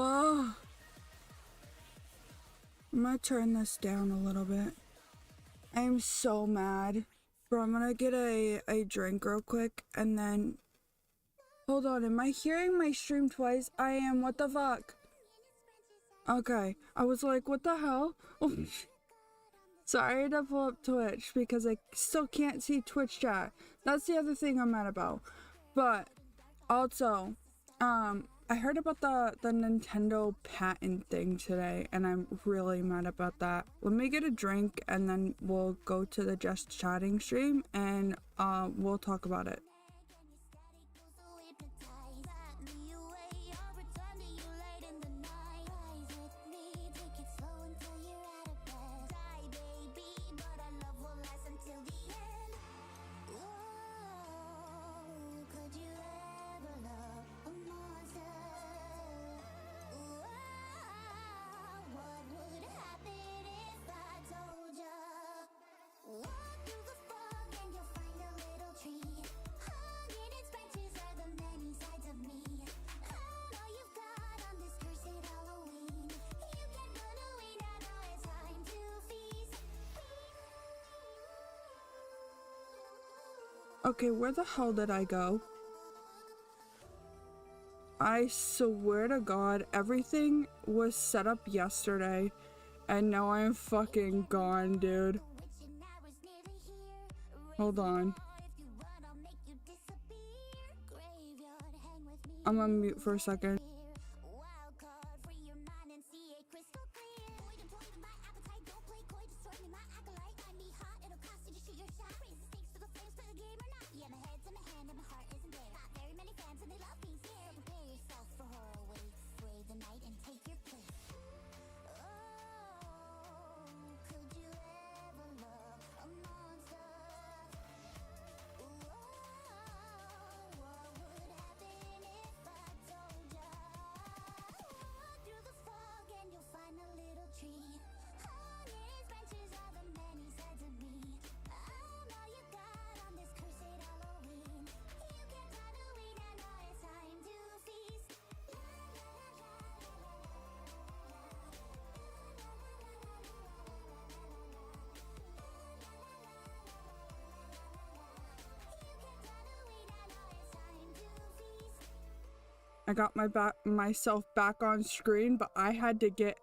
I'm gonna turn this down a little bit. I'm so mad. Bro, I'm gonna get a drink real quick and then... Hold on, am I hearing my stream twice? I am, what the fuck? Okay, I was like, what the hell? Sorry to pull up Twitch because I still can't see Twitch chat. That's the other thing I'm mad about. But also, I heard about the Nintendo patent thing today and I'm really mad about that. Let me get a drink and then we'll go to the Just Chatting stream and we'll talk about it. Okay, where the hell did I go? I swear to God, everything was set up yesterday, and now I'm fucking gone, dude. Hold on. I'm on mute for a second. I got myself back on screen, but I had to get...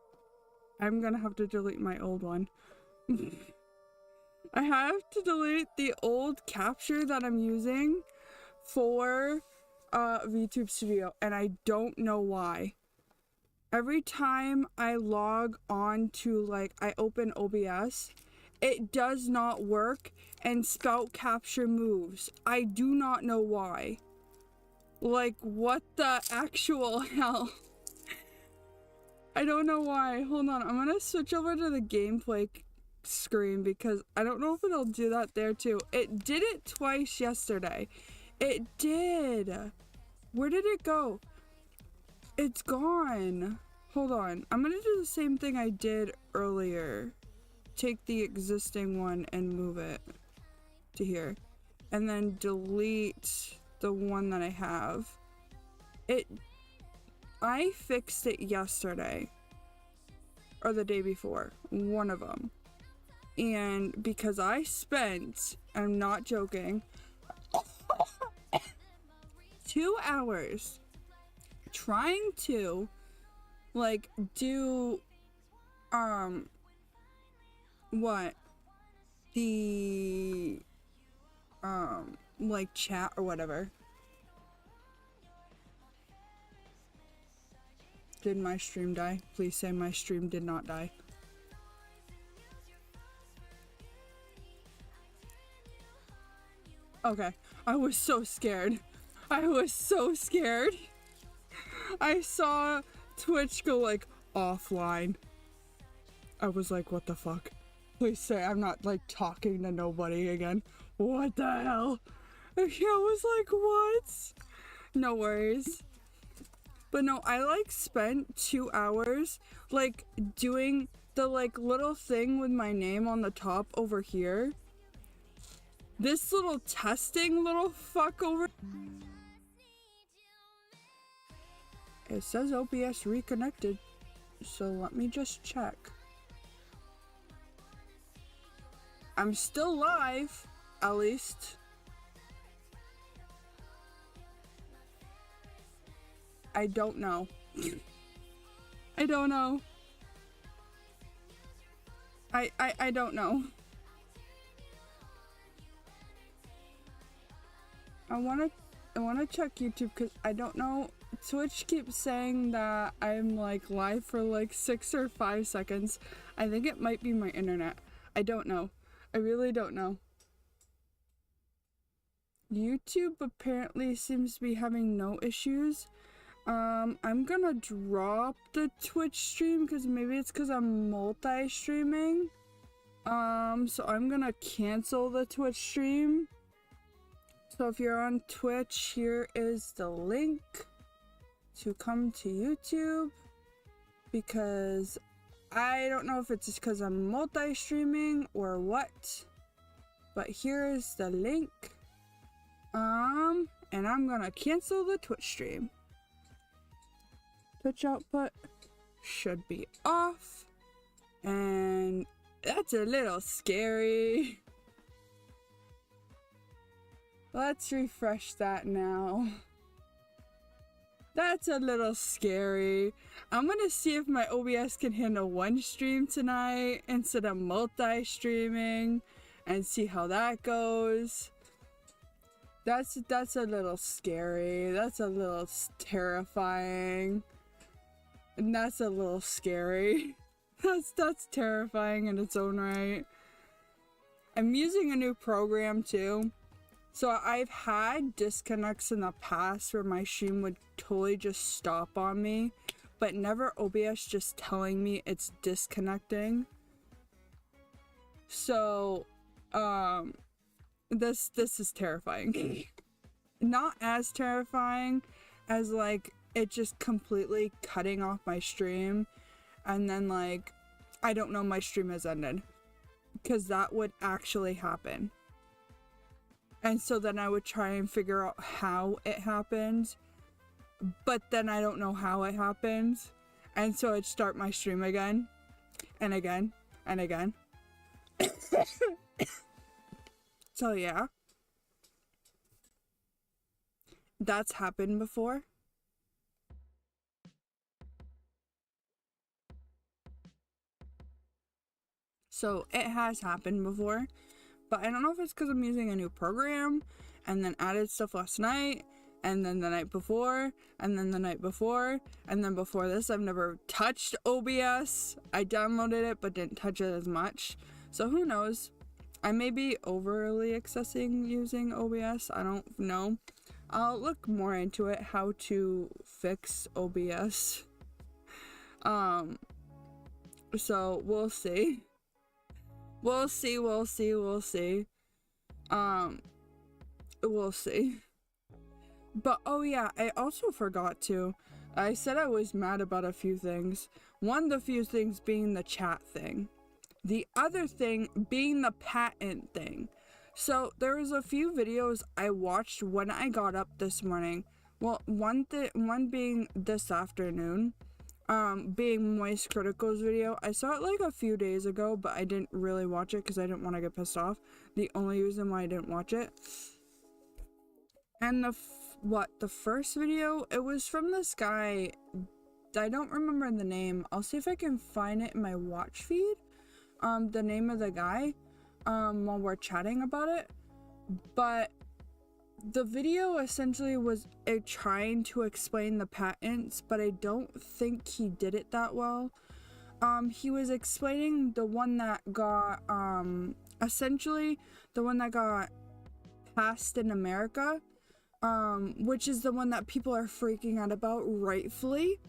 I'm gonna have to delete my old one. I have to delete the old capture that I'm using for VTube Studio, and I don't know why. Every time I log on to, like, I open OBS, it does not work and spout capture moves. I do not know why. Like, what the actual hell? I don't know why. Hold on, I'm gonna switch over to the gameplay screen because I don't know if it'll do that there too. It did it twice yesterday. It did. Where did it go? It's gone. Hold on. I'm gonna do the same thing I did earlier. Take the existing one and move it to here. And then delete the one that I have. I fixed it yesterday or the day before, one of them. And because I spent, I'm not joking, 2 hours trying to like do what the like chat or whatever. Did my stream die? Please say my stream did not die. Okay, I was so scared. I was so scared. I saw Twitch go like offline. I was like, what the fuck? Please say I'm not like talking to nobody again. What the hell? I was like, what? No worries. But no, I like spent 2 hours like doing the like little thing with my name on the top over here. This little testing little fuck over. It says OBS reconnected, so let me just check. I'm still live, at least. I don't know. I don't know. I don't know. I wanna check YouTube because I don't know. Twitch keeps saying that I'm like live for like 6 or 5 seconds. I think it might be my internet. I don't know. I really don't know. YouTube apparently seems to be having no issues. I'm gonna drop the Twitch stream because maybe it's because I'm multi-streaming. So I'm gonna cancel the Twitch stream. So if you're on Twitch, here is the link to come to YouTube, because I don't know if it's just because I'm multi-streaming or what, but here is the link. And I'm gonna cancel the Twitch stream. Twitch output should be off, and that's a little scary. Let's refresh that now. That's a little scary. I'm gonna see if my OBS can handle one stream tonight instead of multi-streaming and see how that goes. That's a little scary. That's a little terrifying. And that's a little scary. That's terrifying in its own right. I'm using a new program too. So I've had disconnects in the past where my stream would totally just stop on me, but never OBS just telling me it's disconnecting. So, this is terrifying. Not as terrifying as like it just completely cutting off my stream and then like I don't know my stream has ended, because that would actually happen. And so then I would try and figure out how it happened, but then I don't know how it happened, and so I'd start my stream again and again and again. So yeah, that's happened before. So it has happened before, but I don't know if it's because I'm using a new program and then added stuff last night and then the night before and then the night before and then before this. I've never touched OBS. I downloaded it but didn't touch it as much, so who knows. I may be overly accessing using OBS. I don't know. I'll look more into it, how to fix OBS. So we'll see. We'll see. We'll see. But oh yeah, I also forgot to. I said I was mad about a few things. One of the few things being the chat thing. The other thing being the patent thing. So there was a few videos I watched when I got up this morning. Well, one being this afternoon. Being Moist Critical's video. I saw it like a few days ago, but I didn't really watch it because I didn't want to get pissed off. The only reason why I didn't watch it. And the first video, it was from this guy. I don't remember the name. I'll see if I can find it in my watch feed. The name of the guy, while we're chatting about it. But the video essentially was trying to explain the patents, but I don't think he did it that well. He was explaining the one that got, essentially the one that got passed in America, which is the one that people are freaking out about, rightfully.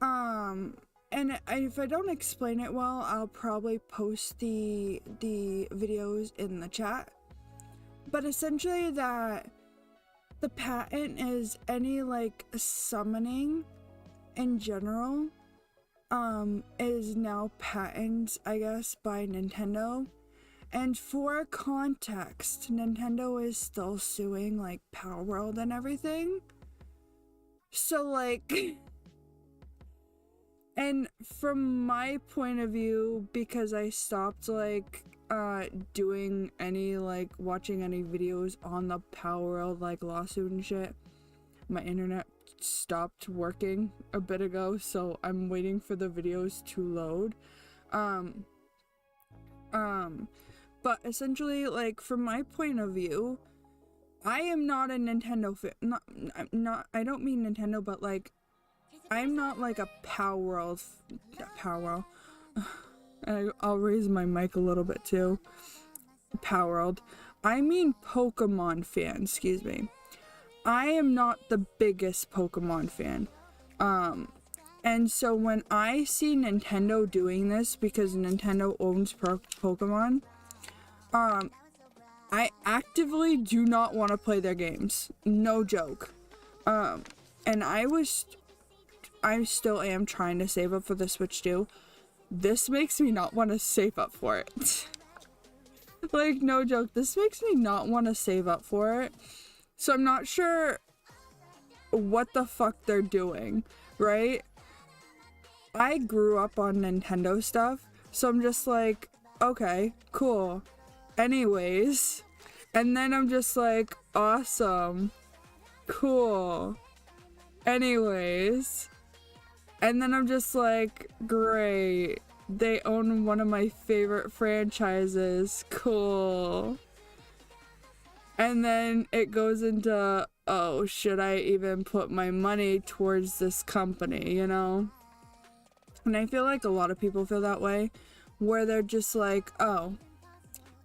And if I don't explain it well, I'll probably post the videos in the chat. But essentially that the patent is any like summoning in general is now patented, I guess, by Nintendo. And for context, Nintendo is still suing like Power World and everything. So like, and from my point of view, because I stopped like doing any like watching any videos on the Power World like lawsuit and shit, my internet stopped working a bit ago, so I'm waiting for the videos to load. But essentially, like, from my point of view, I am not a Nintendo fan. I don't mean Nintendo, but like, I'm not like a Power World. I'll raise my mic a little bit too. Power World. I mean Pokemon fan, excuse me. I am not the biggest Pokemon fan. And so when I see Nintendo doing this, because Nintendo owns Pokemon, I actively do not want to play their games. No joke. And I still am trying to save up for the Switch too. This makes me not want to save up for it. Like, no joke, this makes me not want to save up for it. So I'm not sure what the fuck they're doing, right? I grew up on Nintendo stuff, so I'm just like, okay, cool. Anyways, and then I'm just like, awesome, cool. Anyways, and then I'm just like, great. They own one of my favorite franchises, cool. And then it goes into, oh, should I even put my money towards this company, you know? And I feel like a lot of people feel that way, where they're just like, oh,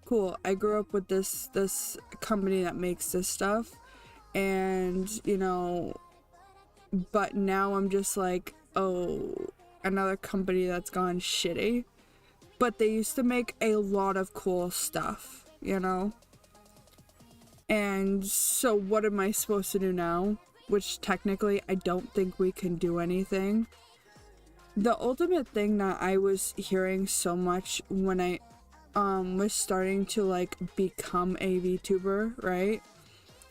cool, I grew up with this company that makes this stuff, and, you know, but now I'm just like, oh, another company that's gone shitty. But they used to make a lot of cool stuff, you know? And so what am I supposed to do now? Which technically I don't think we can do anything. The ultimate thing that I was hearing so much when I was starting to like become a VTuber, right?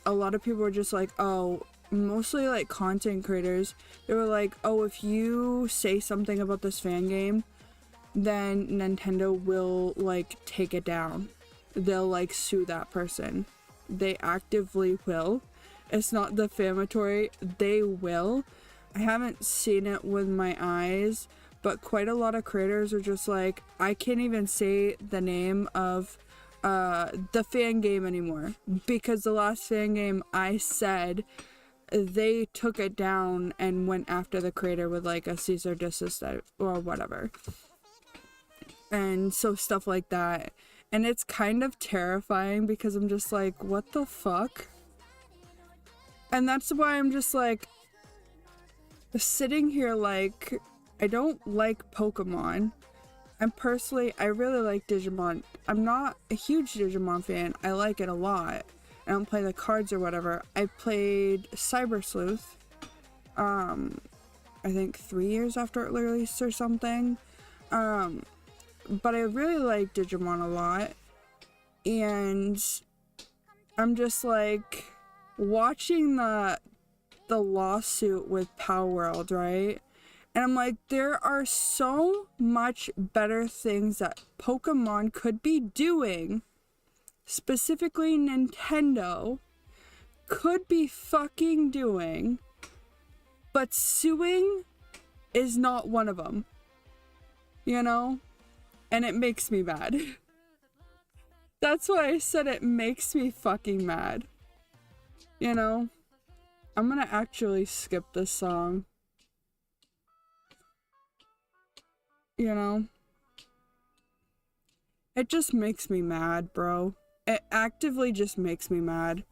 A lot of people were just like, oh, mostly like content creators, they were like, oh, if you say something about this fan game, then Nintendo will like take it down. They'll like sue that person. They actively will. It's not defamatory. They will. I haven't seen it with my eyes, but quite a lot of creators are just like, I can't even say the name of the fan game anymore, because the last fan game I said, they took it down and went after the creator with like a cease or desist or whatever. And so stuff like that. And it's kind of terrifying because I'm just like, what the fuck? And that's why I'm just like, sitting here like, I don't like Pokemon. And personally, I really like Digimon. I'm not a huge Digimon fan. I like it a lot. I don't play the cards or whatever. I played Cyber Sleuth, I think 3 years after it released or something. But I really like Digimon a lot, and I'm just like watching the lawsuit with Power World, right? And I'm like, there are so much better things that Pokemon could be doing, specifically Nintendo could be fucking doing, but suing is not one of them, you know? And it makes me mad. That's why I said it makes me fucking mad. You know? I'm gonna actually skip this song. You know? It just makes me mad, bro. It actively just makes me mad.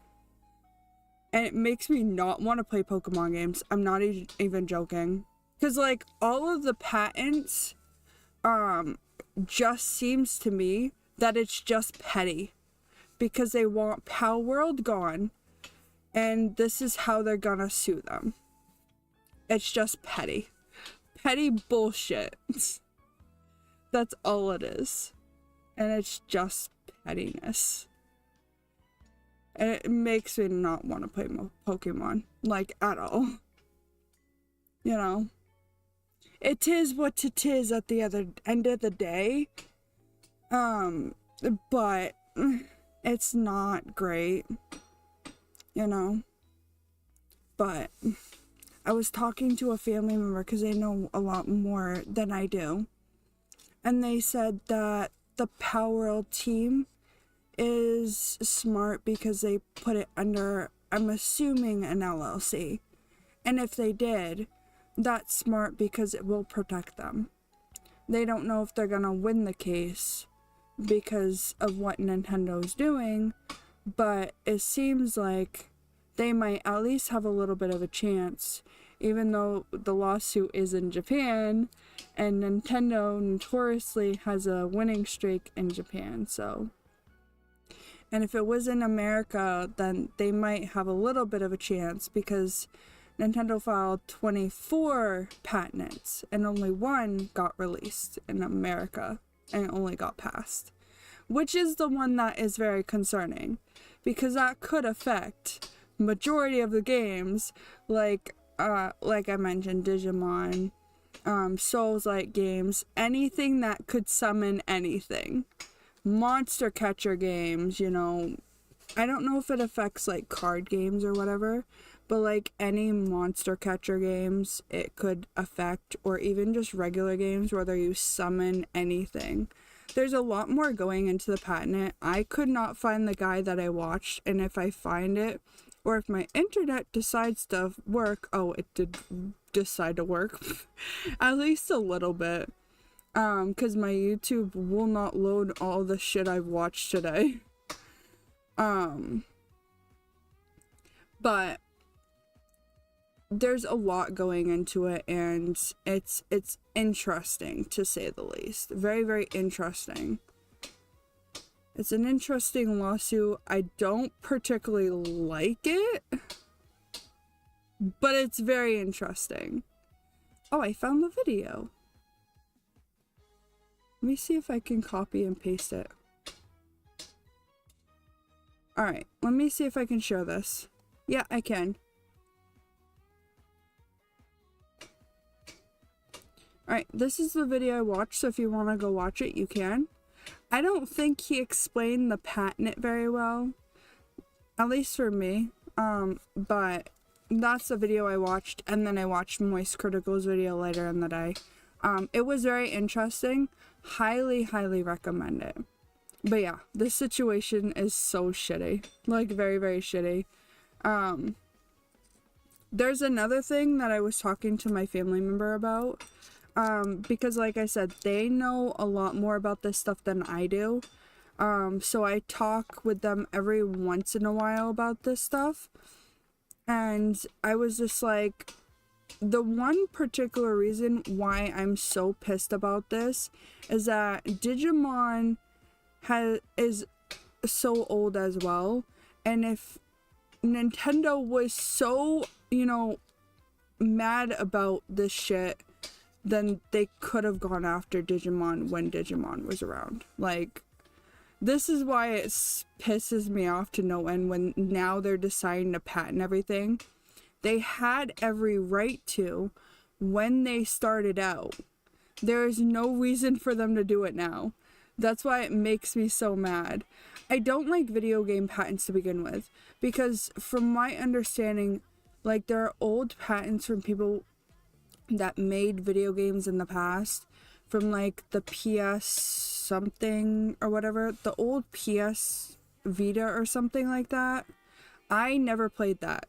And it makes me not want to play Pokemon games. I'm not even joking. Because, like, all of the patents, just seems to me that it's just petty, because they want Power World gone, and this is how they're gonna sue them. It's just petty bullshit. That's all it is, and it's just pettiness, and it makes me not want to play Pokemon, like, at all. you know, it is what it is at the other end of the day. But it's not great, you know. But I was talking to a family member because they know a lot more than I do. And they said that the Power World team is smart because they put it under, I'm assuming, an LLC. And if they did, that's smart because it will protect them. They don't know if they're gonna win the case because of what Nintendo's doing, but it seems like they might at least have a little bit of a chance, even though the lawsuit is in Japan, and Nintendo notoriously has a winning streak in Japan, so. And if it was in America, then they might have a little bit of a chance because Nintendo filed 24 patents and only one got released in America and only got passed, which is the one that is very concerning because that could affect majority of the games, like I mentioned, Digimon, Souls-like games, anything that could summon anything, monster catcher games, you know. I don't know if it affects like card games or whatever, but like any monster catcher games it could affect, or even just regular games, whether you summon anything. There's a lot more going into the patent. I could not find the guy that I watched, and if I find it, or if my internet decides to work, oh, it did decide to work, at least a little bit, because my YouTube will not load all the shit I've watched today. But there's a lot going into it, and it's interesting, to say the least. Very, very interesting. It's an interesting lawsuit. I don't particularly like it, but it's very interesting. Oh, I found the video. Let me see if I can copy and paste it. Alright, let me see if I can show this. Yeah, I can. Alright, this is the video I watched, so if you want to go watch it, you can. I don't think he explained the patent very well, at least for me, but that's the video I watched, and then I watched Moist Critical's video later in the day. It was very interesting. Highly, highly recommend it. But yeah, this situation is so shitty. Like, very, very shitty. There's another thing that I was talking to my family member about. Because like I said, they know a lot more about this stuff than I do. So I talk with them every once in a while about this stuff. And I was just like, the one particular reason why I'm so pissed about this is that Digimon is so old as well. And if Nintendo was so, you know, mad about this shit, then they could have gone after Digimon when Digimon was around. Like, this is why it pisses me off to no end when now they're deciding to patent everything. They had every right to when they started out. There is no reason for them to do it now. That's why it makes me so mad. I don't like video game patents to begin with, because from my understanding, like, there are old patents from people that made video games in the past, from like the PS something or whatever, the old PS Vita or something like that. I never played that.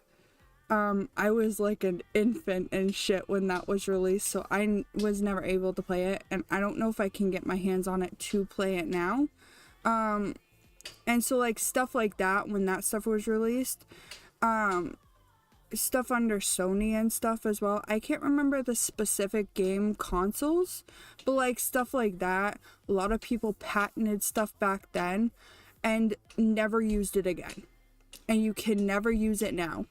I was like an infant and shit when that was released, so I was never able to play it, and I don't know if I can get my hands on it to play it now. And so like stuff like that, when that stuff was released, stuff under Sony and stuff as well. I can't remember the specific game consoles, but like stuff like that, a lot of people patented stuff back then and never used it again. And you can never use it now.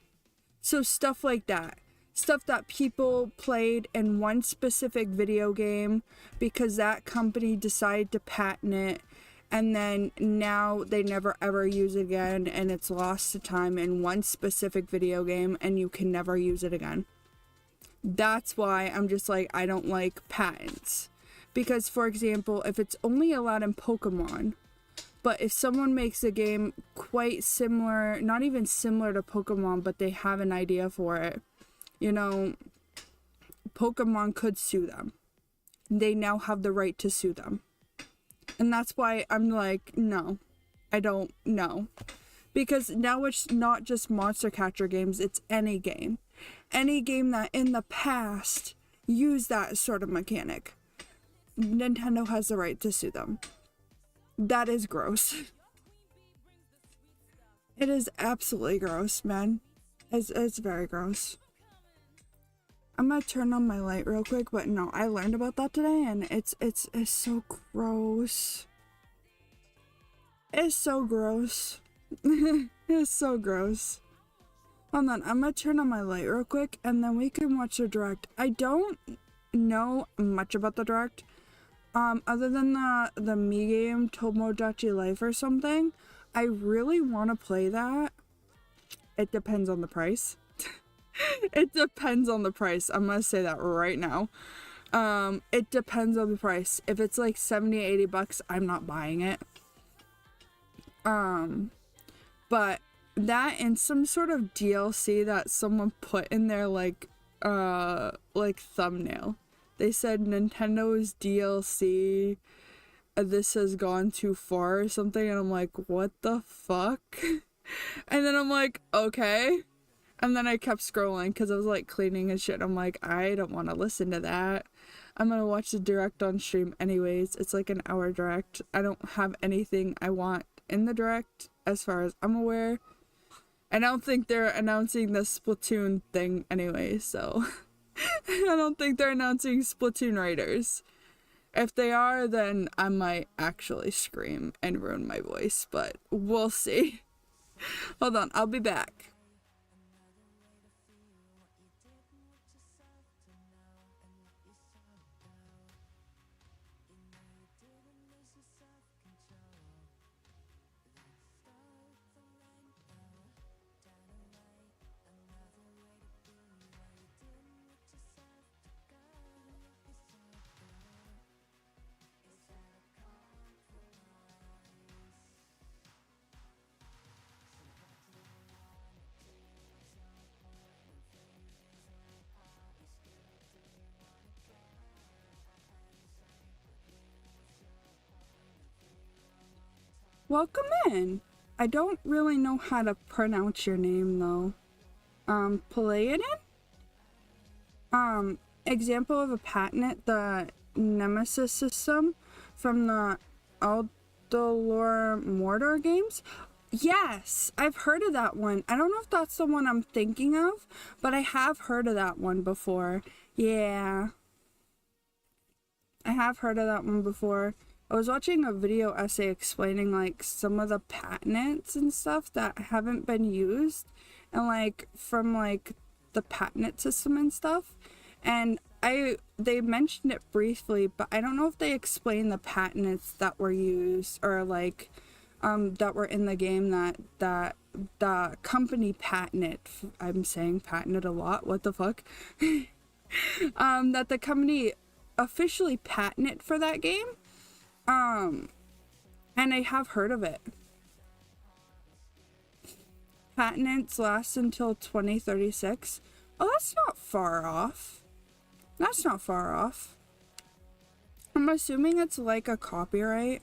So stuff like that. Stuff that people played in one specific video game because that company decided to patent it, and then now they never ever use it again, and it's lost to time in one specific video game, and you can never use it again. That's why I'm just like, I don't like patents. Because, for example, if it's only allowed in Pokemon, but if someone makes a game quite similar, not even similar to Pokemon, but they have an idea for it, you know, Pokemon could sue them. They now have the right to sue them. And that's why I'm like, no, I don't know. Because now it's not just monster catcher games, it's any game. Any game that in the past used that sort of mechanic. Nintendo has the right to sue them. That is gross. It is absolutely gross, man. It's very gross. I'm gonna turn on my light real quick, but no, I learned about that today and it's so gross. It's so gross. It's so gross. Hold on, I'm gonna turn on my light real quick and then we can watch the direct. I don't know much about the direct. Other than the me game Tomodachi Life or something. I really want to play that. It depends on the price. It depends on the price. I'm gonna say that right now. It depends on the price. If it's like 70, 80 bucks, I'm not buying it. But that and some sort of DLC that someone put in their like thumbnail. They said Nintendo's DLC, this has gone too far or something, and I'm like, what the fuck? And then I'm like, okay. And then I kept scrolling because I was like cleaning and shit. I'm like, I don't want to listen to that. I'm gonna watch the direct on stream anyways. It's like an hour direct. I don't have anything I want in the direct as far as I'm aware. I don't think they're announcing the Splatoon thing anyway, so I don't think they're announcing Splatoon Raiders. If they are, then I might actually scream and ruin my voice, but we'll see. Hold on, I'll be back. Welcome in. I don't really know how to pronounce your name though. Palladian? Example of a patent, the Nemesis system from the Aldolor Mordor games? Yes, I've heard of that one. I don't know if that's the one I'm thinking of, but I have heard of that one before. Yeah. I have heard of that one before. I was watching a video essay explaining like some of the patents and stuff that haven't been used and like from like the patent system and stuff, and they mentioned it briefly, but I don't know if they explained the patents that were used or like that were in the game that the company patented. I'm saying patented a lot, what the fuck. That the company officially patented for that game. And I have heard of it. Patents last until 2036. Oh, that's not far off. That's not far off. I'm assuming it's like a copyright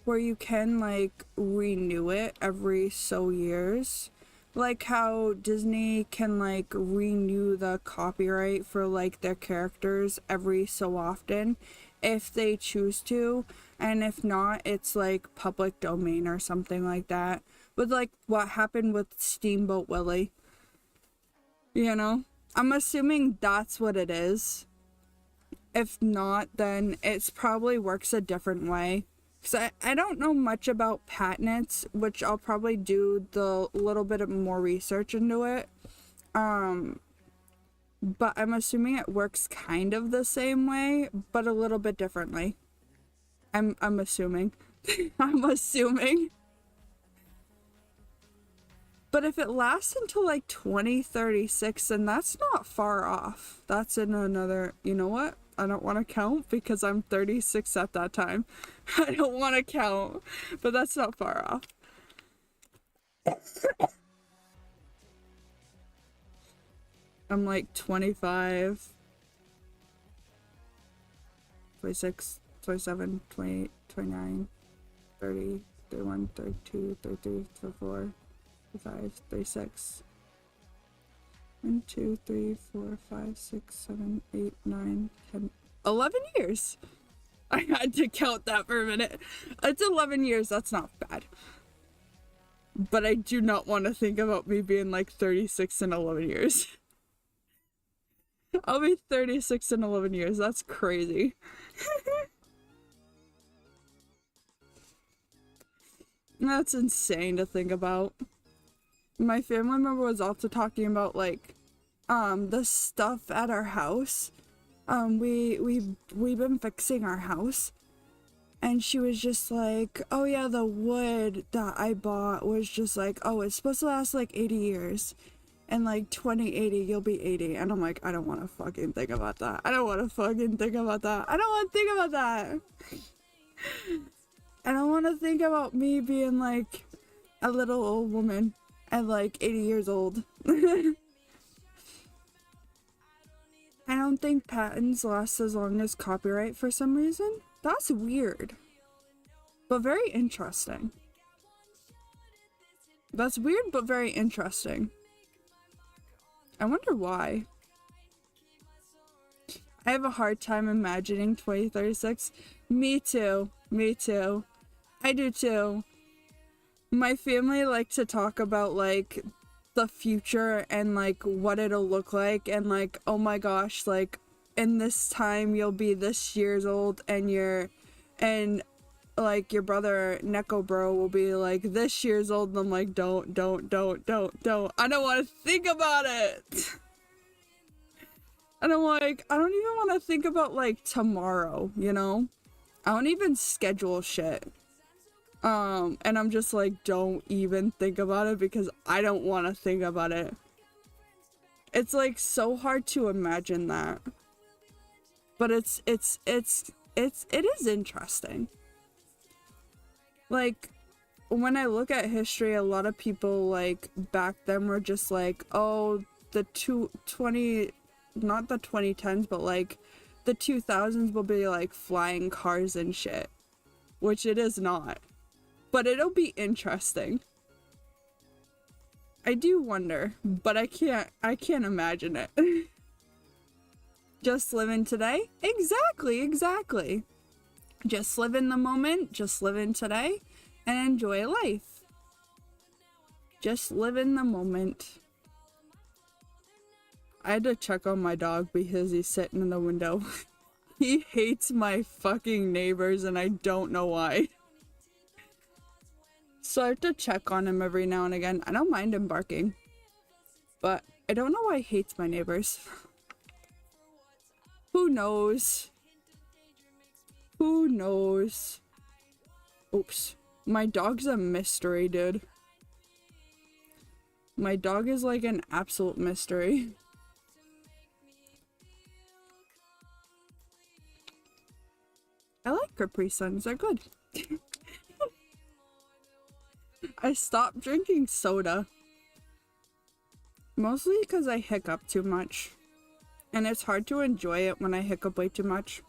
where you can like renew it every so years. Like how Disney can like renew the copyright for like their characters every so often if they choose to, and if not, it's like public domain or something like that. With like what happened with Steamboat Willie. You know? I'm assuming that's what it is. If not, then it's probably works a different way. Because I don't know much about patents, which I'll probably do the little bit of more research into it. But I'm assuming it works kind of the same way, but a little bit differently. I'm assuming. I'm assuming. But if it lasts until like 2036, then that's not far off. That's in another, you know what? I don't want to count because I'm 36 at that time. I don't want to count, but that's not far off. I'm like 25, 26, 27, 28, 29, 30, 31, 32, 33, 34, 35, 36. 1, 2, 3, 4, 5, 6, 7, 8, 9, 10, 11 years. I had to count that for a minute. It's 11 years, that's not bad. But I do not want to think about me being like 36 in 11 years. I'll be 36 in 11 years, that's crazy. That's insane to think about. My family member was also talking about like the stuff at our house. We've been fixing our house, and she was just like, oh yeah, the wood that I bought was just like, oh, it's supposed to last like 80 years, and like 2080 you'll be 80. And I'm like, I don't want to fucking think about that. I don't want to fucking think about that. I don't want to think about that. I don't want to think about me being like a little old woman at like 80 years old. I don't think patents last as long as copyright for some reason. That's weird. But very interesting. That's weird but very interesting. I wonder why. I have a hard time imagining 2036. Me too. Me too. I do too. My family like to talk about like the future and like what it'll look like, and like, oh my gosh, like in this time you'll be this years old, and like your brother Neko bro will be like this years old, and I'm like, don't. I don't want to think about it. And I'm like, I don't even want to think about like tomorrow, you know? I don't even schedule shit. And I'm just like, don't even think about it because I don't want to think about it. It's like so hard to imagine that. But it is interesting. Like, when I look at history, a lot of people like back then were just like, oh, the 2010s, but like the 2000s will be like flying cars and shit, which it is not. But it'll be interesting. I do wonder, but I can't imagine it. Just living today? Exactly. Just live in the moment, just live in today, and enjoy life. Just live in the moment. I had to check on my dog because he's sitting in the window. He hates my fucking neighbors and I don't know why. So I have to check on him every now and again. I don't mind him barking, but I don't know why he hates my neighbors. Who knows? Who knows? Oops. My dog's a mystery, dude. My dog is like an absolute mystery. I like Capri Suns, they're good. I stopped drinking soda. Mostly because I hiccup too much. And it's hard to enjoy it when I hiccup way too much.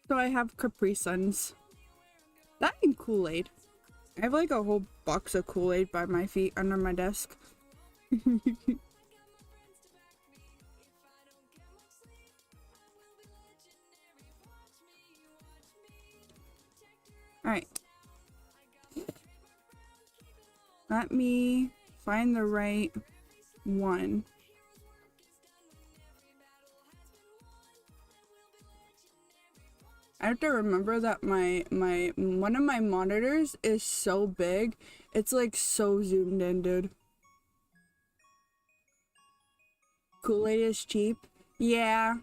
So I have Capri Suns. That and Kool-Aid. I have like a whole box of Kool-Aid by my feet under my desk. Alright. Let me find the right one. I have to remember that one of my monitors is so big. It's like so zoomed in, dude. Kool-Aid is cheap. Yeah.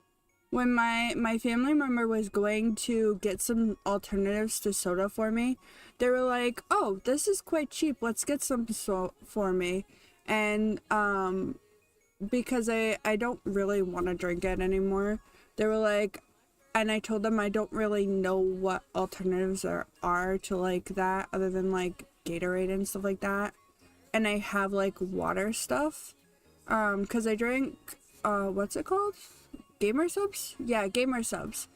when my family member was going to get some alternatives to soda for me, they were like, oh, this is quite cheap, let's get some for me. And because I don't really want to drink it anymore, they were like, and I told them I don't really know what alternatives are to like that other than like Gatorade and stuff like that. And I have like water stuff. Cause I drink, what's it called? Gamer subs? Yeah, gamer subs.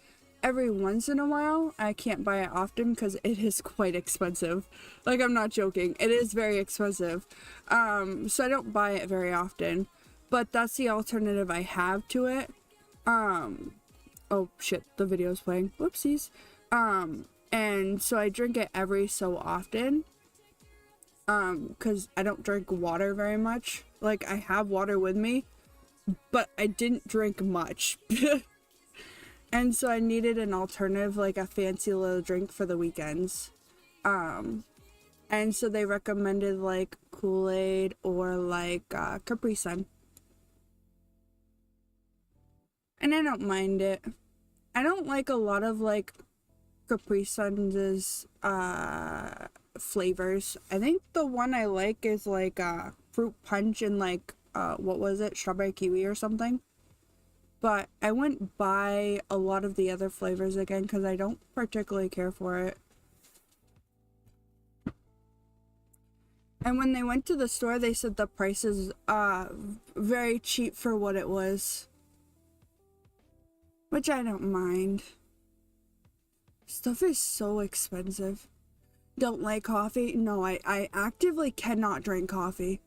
Every once in a while. I can't buy it often because it is quite expensive. Like, I'm not joking. It is very expensive. So I don't buy it very often. But that's the alternative I have to it. Oh shit, the video's playing. Whoopsies. And so I drink it every so often. Cause I don't drink water very much. Like, I have water with me, but I didn't drink much. And so I needed an alternative, like a fancy little drink for the weekends. And so they recommended like Kool-Aid or like Capri Sun. And I don't mind it. I don't like a lot of like Capri Sun's flavors. I think the one I like is like fruit punch and like what was it, strawberry kiwi or something. But I wouldn't buy a lot of the other flavors again because I don't particularly care for it. And when they went to the store, they said the price is very cheap for what it was, which I don't mind. Stuff is so expensive. Don't like coffee? No, I actively cannot drink coffee.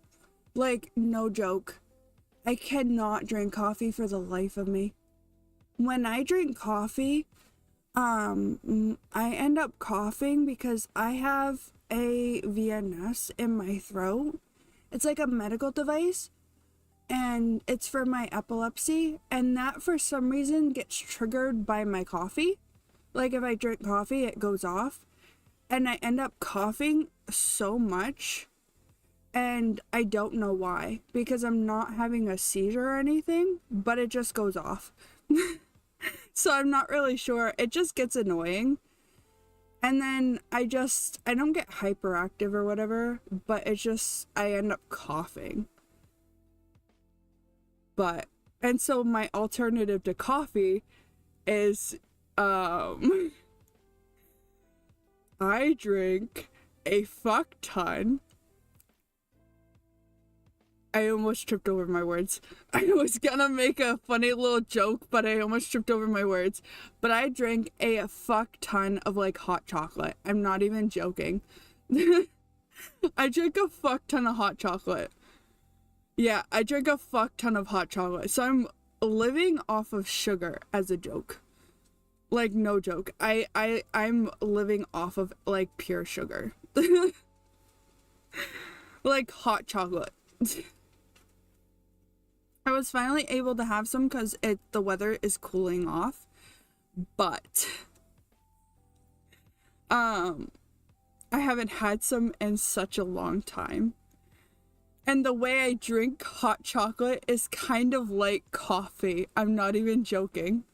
Like, no joke. I cannot drink coffee for the life of me. When I drink coffee, I end up coughing because I have a VNS in my throat. It's like a medical device, and it's for my epilepsy, and that for some reason gets triggered by my coffee. Like, if I drink coffee, it goes off, and I end up coughing so much. And I don't know why, because I'm not having a seizure or anything, but it just goes off. So I'm not really sure. It just gets annoying. And then I don't get hyperactive or whatever, but it's just, I end up coughing. And so my alternative to coffee is, I drink a fuck ton. I almost tripped over my words. I was gonna make a funny little joke, but I almost tripped over my words. But I drink a fuck ton of like hot chocolate. I'm not even joking. I drink a fuck ton of hot chocolate. Yeah, I drink a fuck ton of hot chocolate. So I'm living off of sugar as a joke. Like, no joke. I'm living off of like pure sugar. Like hot chocolate. I was finally able to have some because the weather is cooling off, but I haven't had some in such a long time. And the way I drink hot chocolate is kind of like coffee. I'm not even joking.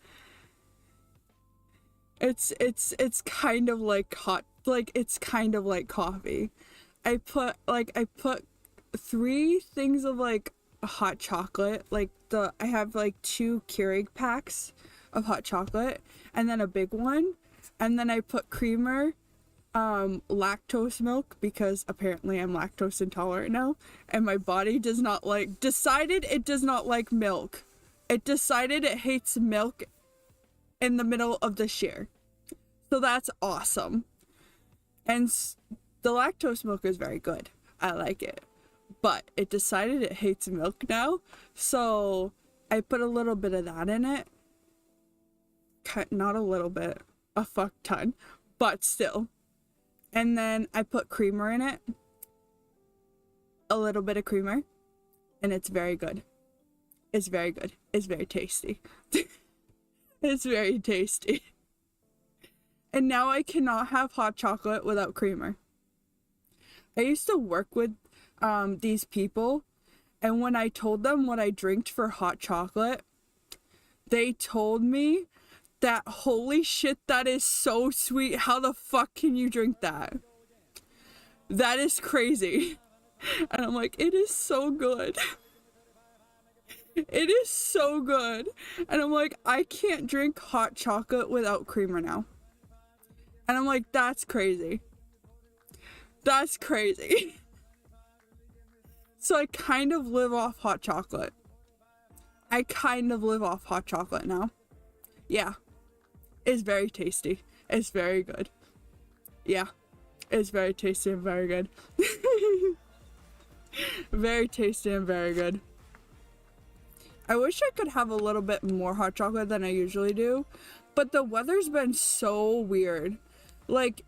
It's kind of like it's kind of like coffee. I put 3 things of like hot chocolate, like I have like 2 Keurig packs of hot chocolate and then a big one, and then I put creamer, lactose milk, because apparently I'm lactose intolerant now, and my body decided it does not like milk. It decided it hates milk in the middle of this year. So that's awesome. And the lactose milk is very good. I like it. But it decided it hates milk now, so I put a little bit of that in it. Not a little bit, a fuck ton, but still. And then I put creamer in it. A little bit of creamer. And it's very good. It's very good. It's very tasty. It's very tasty. And now I cannot have hot chocolate without creamer. I used to work with these people, and when I told them what I drinked for hot chocolate, they told me that, holy shit, that is so sweet. How the fuck can you drink that? That is crazy. And I'm like, it is so good. It is so good. And I'm like, I can't drink hot chocolate without creamer now. And I'm like, that's crazy. That's crazy. So I kind of live off hot chocolate. I kind of live off hot chocolate now. Yeah. It's very tasty. It's very good. Yeah. It's very tasty and very good. Very tasty and very good. I wish I could have a little bit more hot chocolate than I usually do, but the weather's been so weird. Like,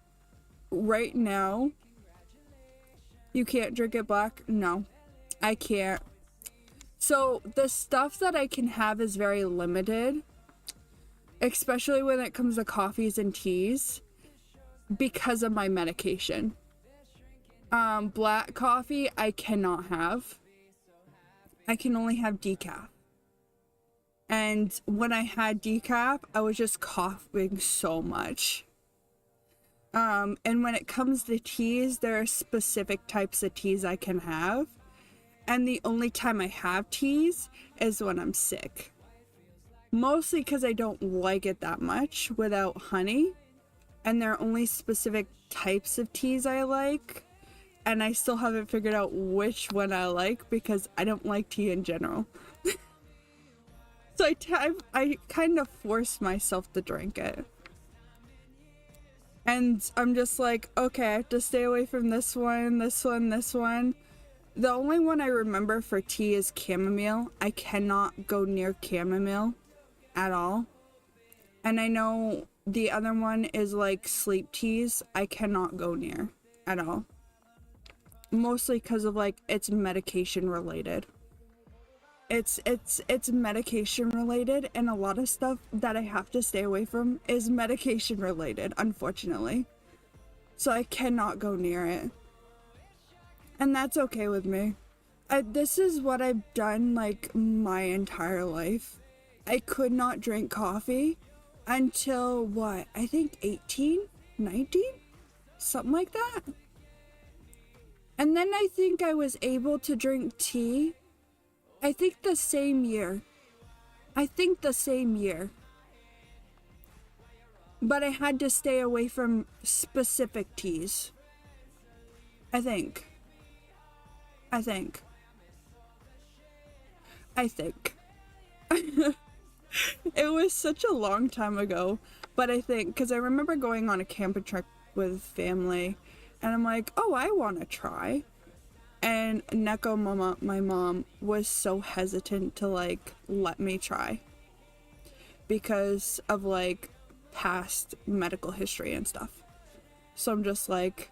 right now, you can't drink it black? No, I can't. So, the stuff that I can have is very limited, especially when it comes to coffees and teas, because of my medication. Black coffee, I cannot have. I can only have decaf. And when I had decaf, I was just coughing so much. And when it comes to teas, there are specific types of teas I can have. And the only time I have teas is when I'm sick. Mostly because I don't like it that much without honey. And there are only specific types of teas I like. And I still haven't figured out which one I like because I don't like tea in general. So I kind of force myself to drink it. And I'm just like, okay, I have to stay away from this one, this one, this one. The only one I remember for tea is chamomile. I cannot go near chamomile at all. And I know the other one is like sleep teas. I cannot go near at all. Mostly because of like it's medication related. It's medication related, and a lot of stuff that I have to stay away from is medication related, unfortunately. So I cannot go near it. And that's okay with me. This is what I've done like my entire life. I could not drink coffee until what? I think 18, 19? Something like that. And then I think I was able to drink tea. I think the same year. But I had to stay away from specific teas. I think. It was such a long time ago. But I think, because I remember going on a camping trip with family. And I'm like, oh, I want to try. And Neko, my mom, was so hesitant to like let me try because of like past medical history and stuff. So I'm just like,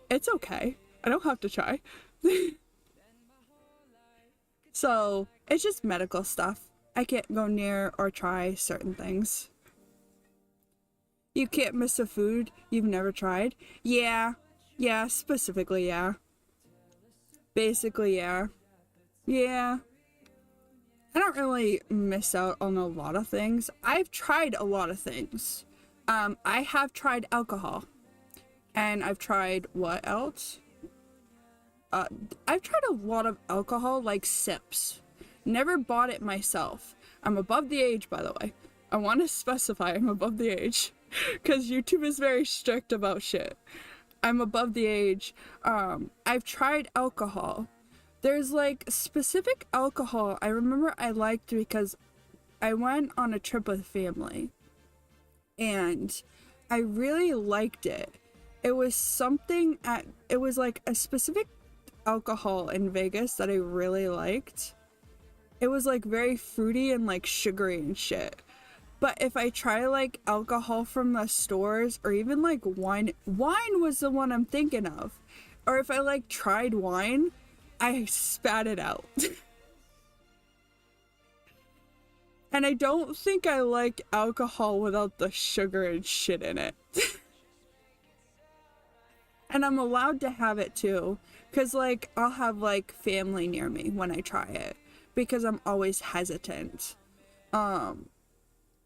it's okay. I don't have to try. So it's just medical stuff. I can't go near or try certain things. You can't miss a food you've never tried? Yeah, specifically, yeah. Basically, yeah. Yeah. I don't really miss out on a lot of things. I've tried a lot of things. I have tried alcohol. And I've tried what else? I've tried a lot of alcohol, like sips. Never bought it myself. I'm above the age, by the way. I want to specify I'm above the age. Because YouTube is very strict about shit. I'm above the age. I've tried alcohol. There's like specific alcohol I remember I liked because I went on a trip with family. And I really liked it. It was like a specific alcohol in Vegas that I really liked. It was like very fruity and like sugary and shit. But if I try like alcohol from the stores or even like wine was the one I'm thinking of. Or if I like tried wine, I spat it out. And I don't think I like alcohol without the sugar and shit in it. And I'm allowed to have it too. Cause like I'll have like family near me when I try it. Because I'm always hesitant.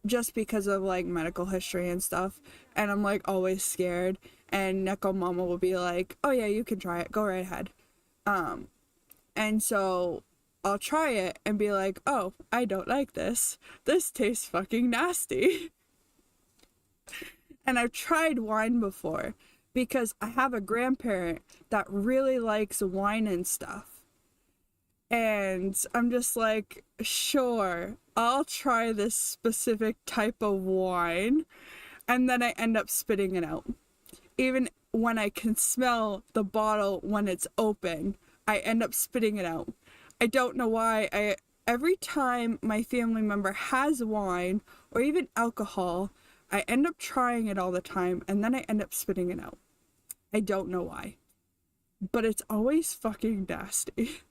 just because of like medical history and stuff, and I'm like always scared, and Neko Mama will be like, oh yeah, you can try it, go right ahead. And so I'll try it and be like, oh, I don't like this tastes fucking nasty. And I've tried wine before because I have a grandparent that really likes wine and stuff. And I'm just like, sure, I'll try this specific type of wine. And then I end up spitting it out. Even when I can smell the bottle when it's open, I end up spitting it out. I don't know why. Every time my family member has wine or even alcohol, I end up trying it all the time and then I end up spitting it out. I don't know why. But it's always fucking nasty.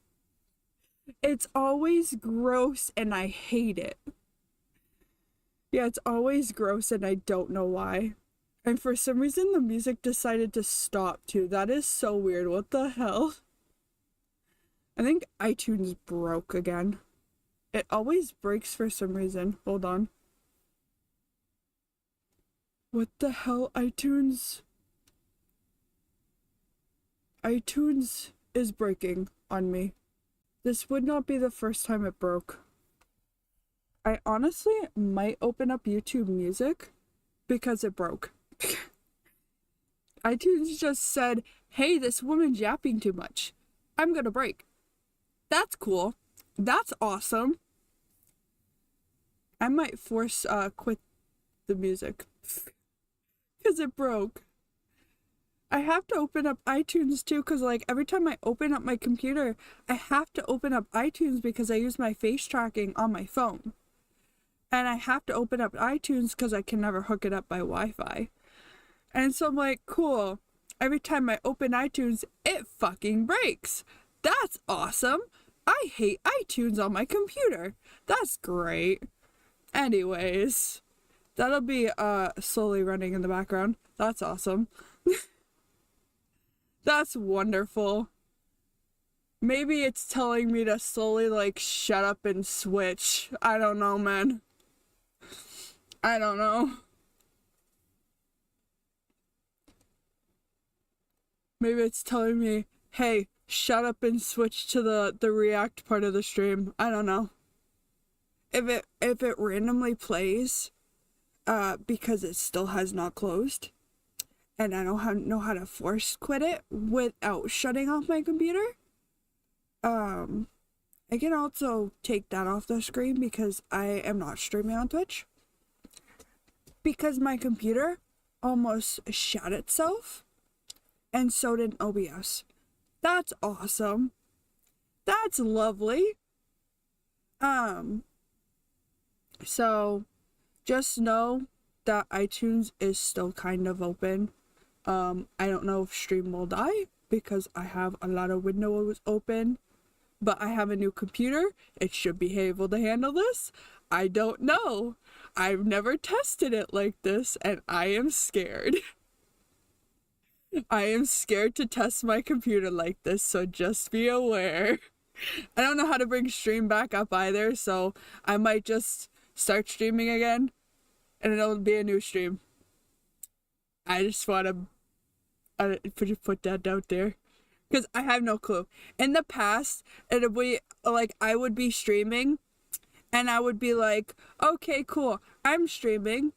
It's always gross and I hate it. Yeah, it's always gross and I don't know why. And for some reason the music decided to stop too. That is so weird. What the hell? I think iTunes broke again. It always breaks for some reason. Hold on. What the hell, iTunes? iTunes is breaking on me. This would not be the first time it broke. I honestly might open up YouTube Music because it broke. iTunes just said, hey, this woman's yapping too much. I'm gonna break. That's cool. That's awesome. I might force quit the music because it broke. I have to open up iTunes too because like every time I open up my computer, I have to open up iTunes because I use my face tracking on my phone. And I have to open up iTunes because I can never hook it up by Wi-Fi. And so I'm like, cool. Every time I open iTunes, it fucking breaks. That's awesome. I hate iTunes on my computer. That's great. Anyways, that'll be slowly running in the background. That's awesome. That's wonderful. Maybe it's telling me to slowly like shut up and switch. I don't know, man. I don't know. Maybe it's telling me, hey, shut up and switch to the react part of the stream. I don't know. If it randomly plays, because it still has not closed, and I don't know how to force quit it without shutting off my computer, I can also take that off the screen because I am not streaming on Twitch. Because my computer almost shut itself, and so did OBS. That's awesome. That's lovely. So just know that iTunes is still kind of open. I don't know if stream will die because I have a lot of windows open, but I have a new computer. It should be able to handle this. I don't know. I've never tested it like this and I am scared. I am scared to test my computer like this, so just be aware. I don't know how to bring stream back up either, so I might just start streaming again and it'll be a new stream. I just want to put that out there because I have no clue. In the past, it'd be like I would be streaming and I would be like, okay, cool, I'm streaming,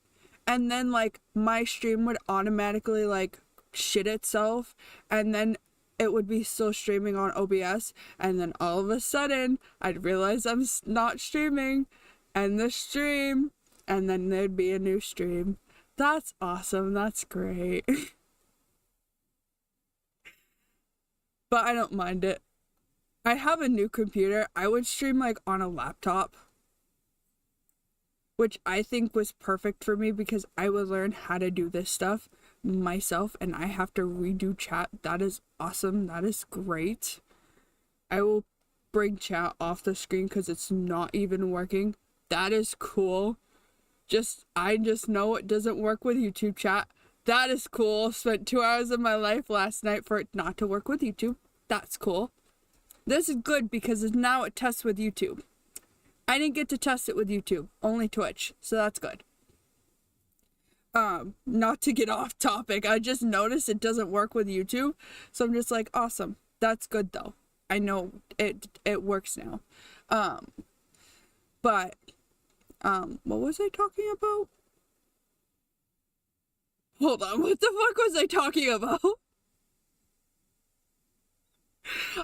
and then like my stream would automatically like shit itself, and then it would be still streaming on OBS, and then all of a sudden I'd realize I'm not streaming, and the stream, and then there'd be a new stream. That's awesome. That's great. But I don't mind it. I have a new computer. I would stream like on a laptop, which I think was perfect for me because I would learn how to do this stuff myself and I have to redo chat. That is awesome. That is great. I will bring chat off the screen because it's not even working. That is cool. I just know it doesn't work with YouTube chat. That is cool. Spent 2 hours of my life last night for it not to work with YouTube. That's cool. This is good because now it tests with YouTube. I didn't get to test it with YouTube, only Twitch, so that's good. not to get off topic, I just noticed it doesn't work with YouTube, so I'm just like, awesome, that's good though. I know it works now. But what was I talking about? Hold on, what the fuck was I talking about?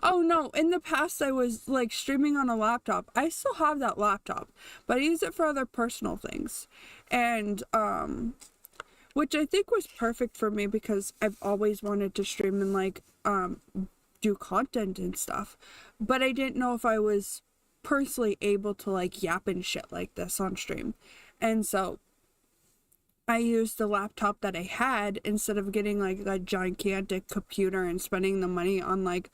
Oh no, in the past I was like streaming on a laptop. I still have that laptop, but I use it for other personal things. And which I think was perfect for me because I've always wanted to stream and like do content and stuff. But I didn't know if I was personally able to like yap and shit like this on stream. And so I used the laptop that I had instead of getting like a gigantic computer and spending the money on like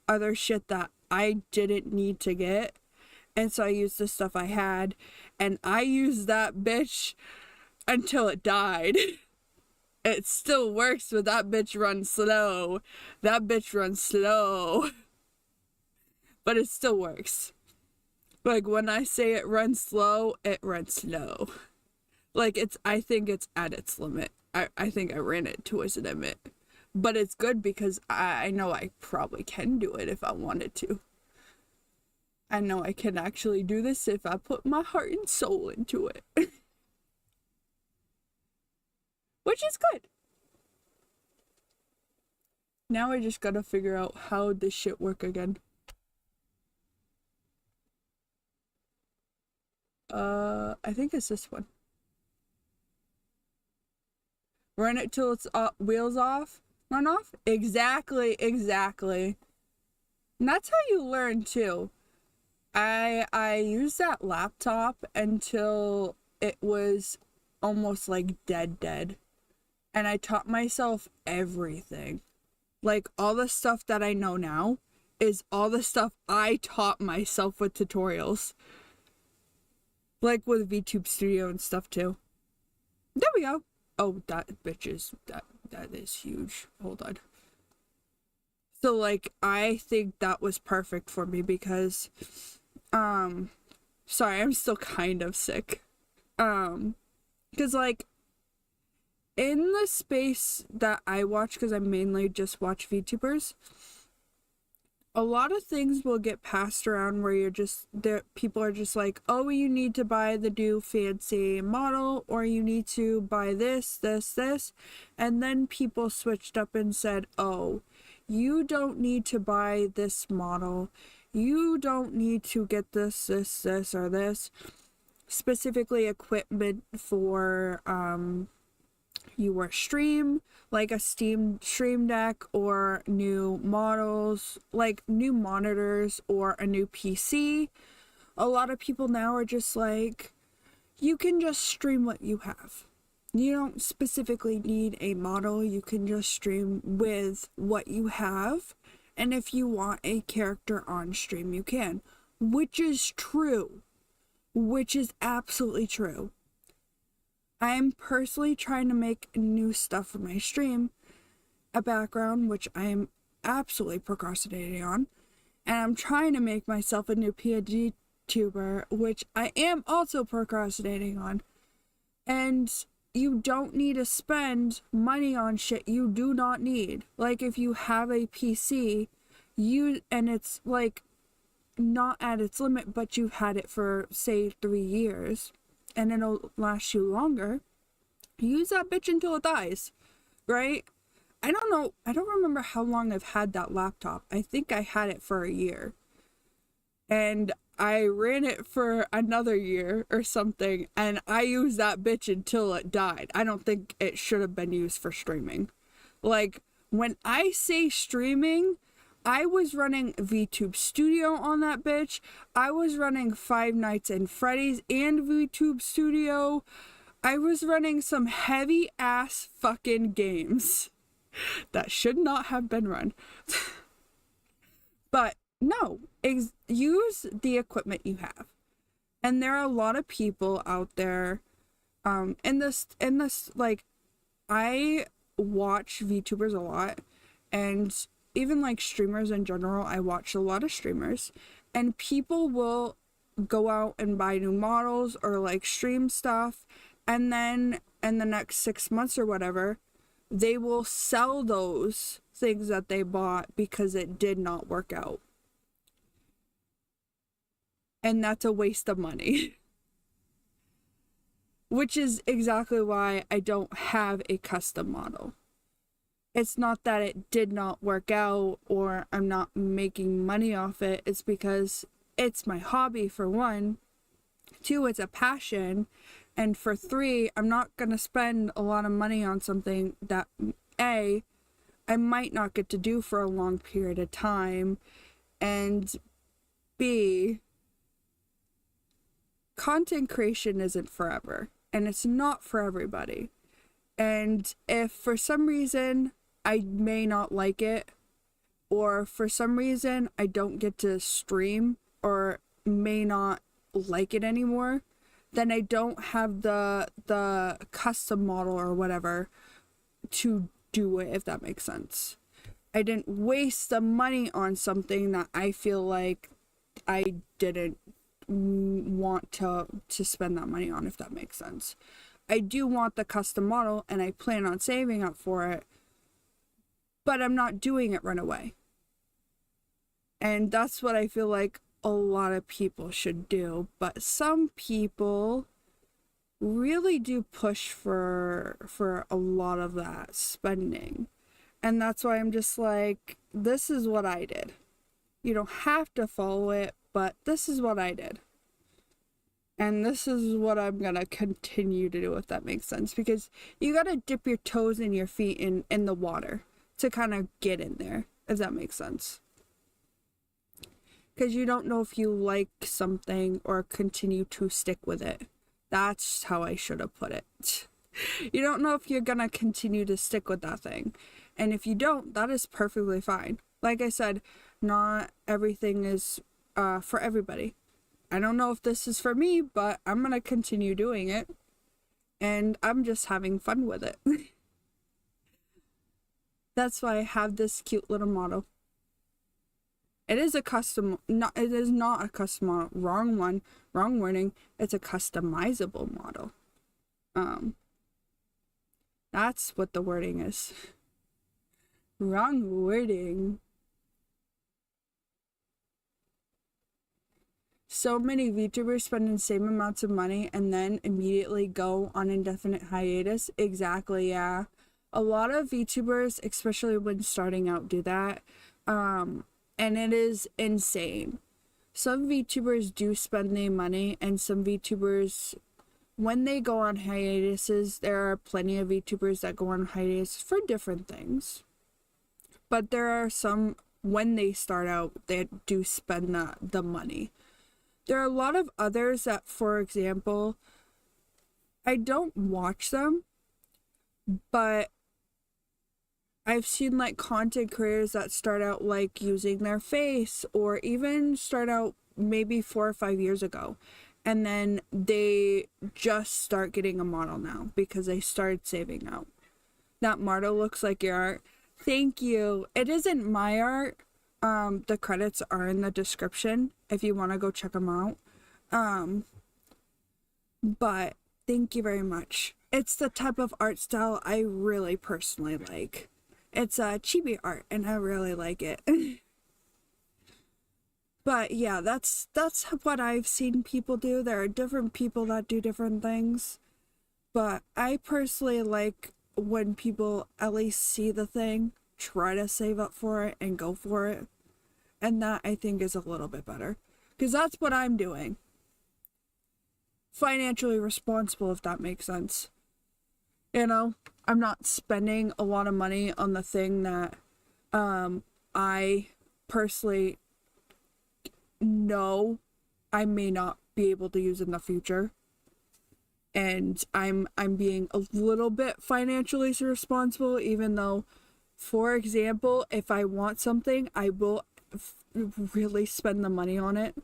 other shit that I didn't need to get. And so I used the stuff I had, and I used that bitch until it died. It still works, but that bitch runs slow. That bitch runs slow. But it still works. Like when I say it runs slow, it runs slow. Like I think it's at its limit. I think I ran it to its limit. But it's good because I know I probably can do it if I wanted to. I know I can actually do this if I put my heart and soul into it. Which is good. Now I just gotta figure out how this shit work again. I think it's this one. Run it till it's wheels off. Run off? Exactly. And that's how you learn too. I used that laptop until it was almost like dead. And I taught myself everything. Like all the stuff that I know now is all the stuff I taught myself with tutorials. Like with VTube Studio and stuff too. There we go. Oh, that bitch is, that is huge. Hold on. So like, I think that was perfect for me because, sorry, I'm still kind of sick. Cause like, in the space that I watch, because I mainly just watch VTubers, a lot of things will get passed around where you're just, people are just like, oh, you need to buy the new fancy model, or you need to buy this, and then people switched up and said, oh, you don't need to buy this model, you don't need to get this, or this, specifically equipment for, your stream, like a Steam Stream Deck, or new models, like new monitors, or a new PC. A lot of people now are just like, you can just stream what you have. You don't specifically need a model, you can just stream with what you have. And if you want a character on stream, you can. Which is true. Which is absolutely true. I'm personally trying to make new stuff for my stream, a background, which I am absolutely procrastinating on, and I'm trying to make myself a new PNGTUBER, which I am also procrastinating on. And you don't need to spend money on shit you do not need. Like if you have a PC, and it's like not at its limit, but you've had it for say 3 years, and it'll last you longer, use that bitch until it dies, right? I don't know, I don't remember how long I've had that laptop. I think I had it for a year. And I ran it for another year or something, and I used that bitch until it died. I don't think it should have been used for streaming. Like, when I say streaming, I was running VTube Studio on that bitch. I was running Five Nights at Freddy's and VTube Studio. I was running some heavy ass fucking games that should not have been run. But no, use the equipment you have. And there are a lot of people out there, in this, like, I watch VTubers a lot, and even like streamers in general, I watch a lot of streamers, and people will go out and buy new models or like stream stuff, and then in the next 6 months or whatever, they will sell those things that they bought because it did not work out. And that's a waste of money. Which is exactly why I don't have a custom model. It's not that it did not work out or I'm not making money off it. It's because it's my hobby, for one. 2, it's a passion. And for 3, I'm not going to spend a lot of money on something that, A, I might not get to do for a long period of time. And B, content creation isn't forever. And it's not for everybody. And if for some reason I may not like it, or for some reason I don't get to stream or may not like it anymore, then I don't have the custom model or whatever to do it, if that makes sense. I didn't waste the money on something that I feel like I didn't want to spend that money on, if that makes sense. I do want the custom model and I plan on saving up for it, but I'm not doing it right away. And that's what I feel like a lot of people should do. But some people really do push for a lot of that spending. And that's why I'm just like, this is what I did. You don't have to follow it, but this is what I did. And this is what I'm gonna continue to do, if that makes sense. Because you gotta dip your toes and your feet in the water to kind of get in there, if that makes sense. Because you don't know if you like something or continue to stick with it. That's how I should have put it. You don't know if you're gonna continue to stick with that thing. And if you don't, that is perfectly fine. Like I said, not everything is for everybody. I don't know if this is for me, but I'm gonna continue doing it. And I'm just having fun with it. That's why I have this cute little model. It is a custom, it is not a custom model. Wrong wording. It's a customizable model. That's what the wording is. Wrong wording. So many VTubers spend insane amounts of money and then immediately go on indefinite hiatus. Exactly, yeah. A lot of VTubers, especially when starting out, do that. And it is insane. Some VTubers do spend their money, and some VTubers, when they go on hiatuses, there are plenty of VTubers that go on hiatus for different things. But there are some, when they start out, that do spend the money. There are a lot of others that, for example, I don't watch them, but I've seen like content creators that start out like using their face, or even start out maybe 4 or 5 years ago, and then they just start getting a model now because they started saving out. That model looks like your art. Thank you. It isn't my art. The credits are in the description if you want to go check them out. But thank you very much. It's the type of art style I really personally like. It's a chibi art and I really like it. But yeah, that's what I've seen people do. There are different people that do different things. But I personally like when people at least see the thing, try to save up for it, and go for it. And that, I think, is a little bit better. Because that's what I'm doing. Financially responsible, if that makes sense. You know, I'm not spending a lot of money on the thing that I personally know I may not be able to use in the future. And I'm being a little bit financially responsible, even though, for example, if I want something, I will really spend the money on it.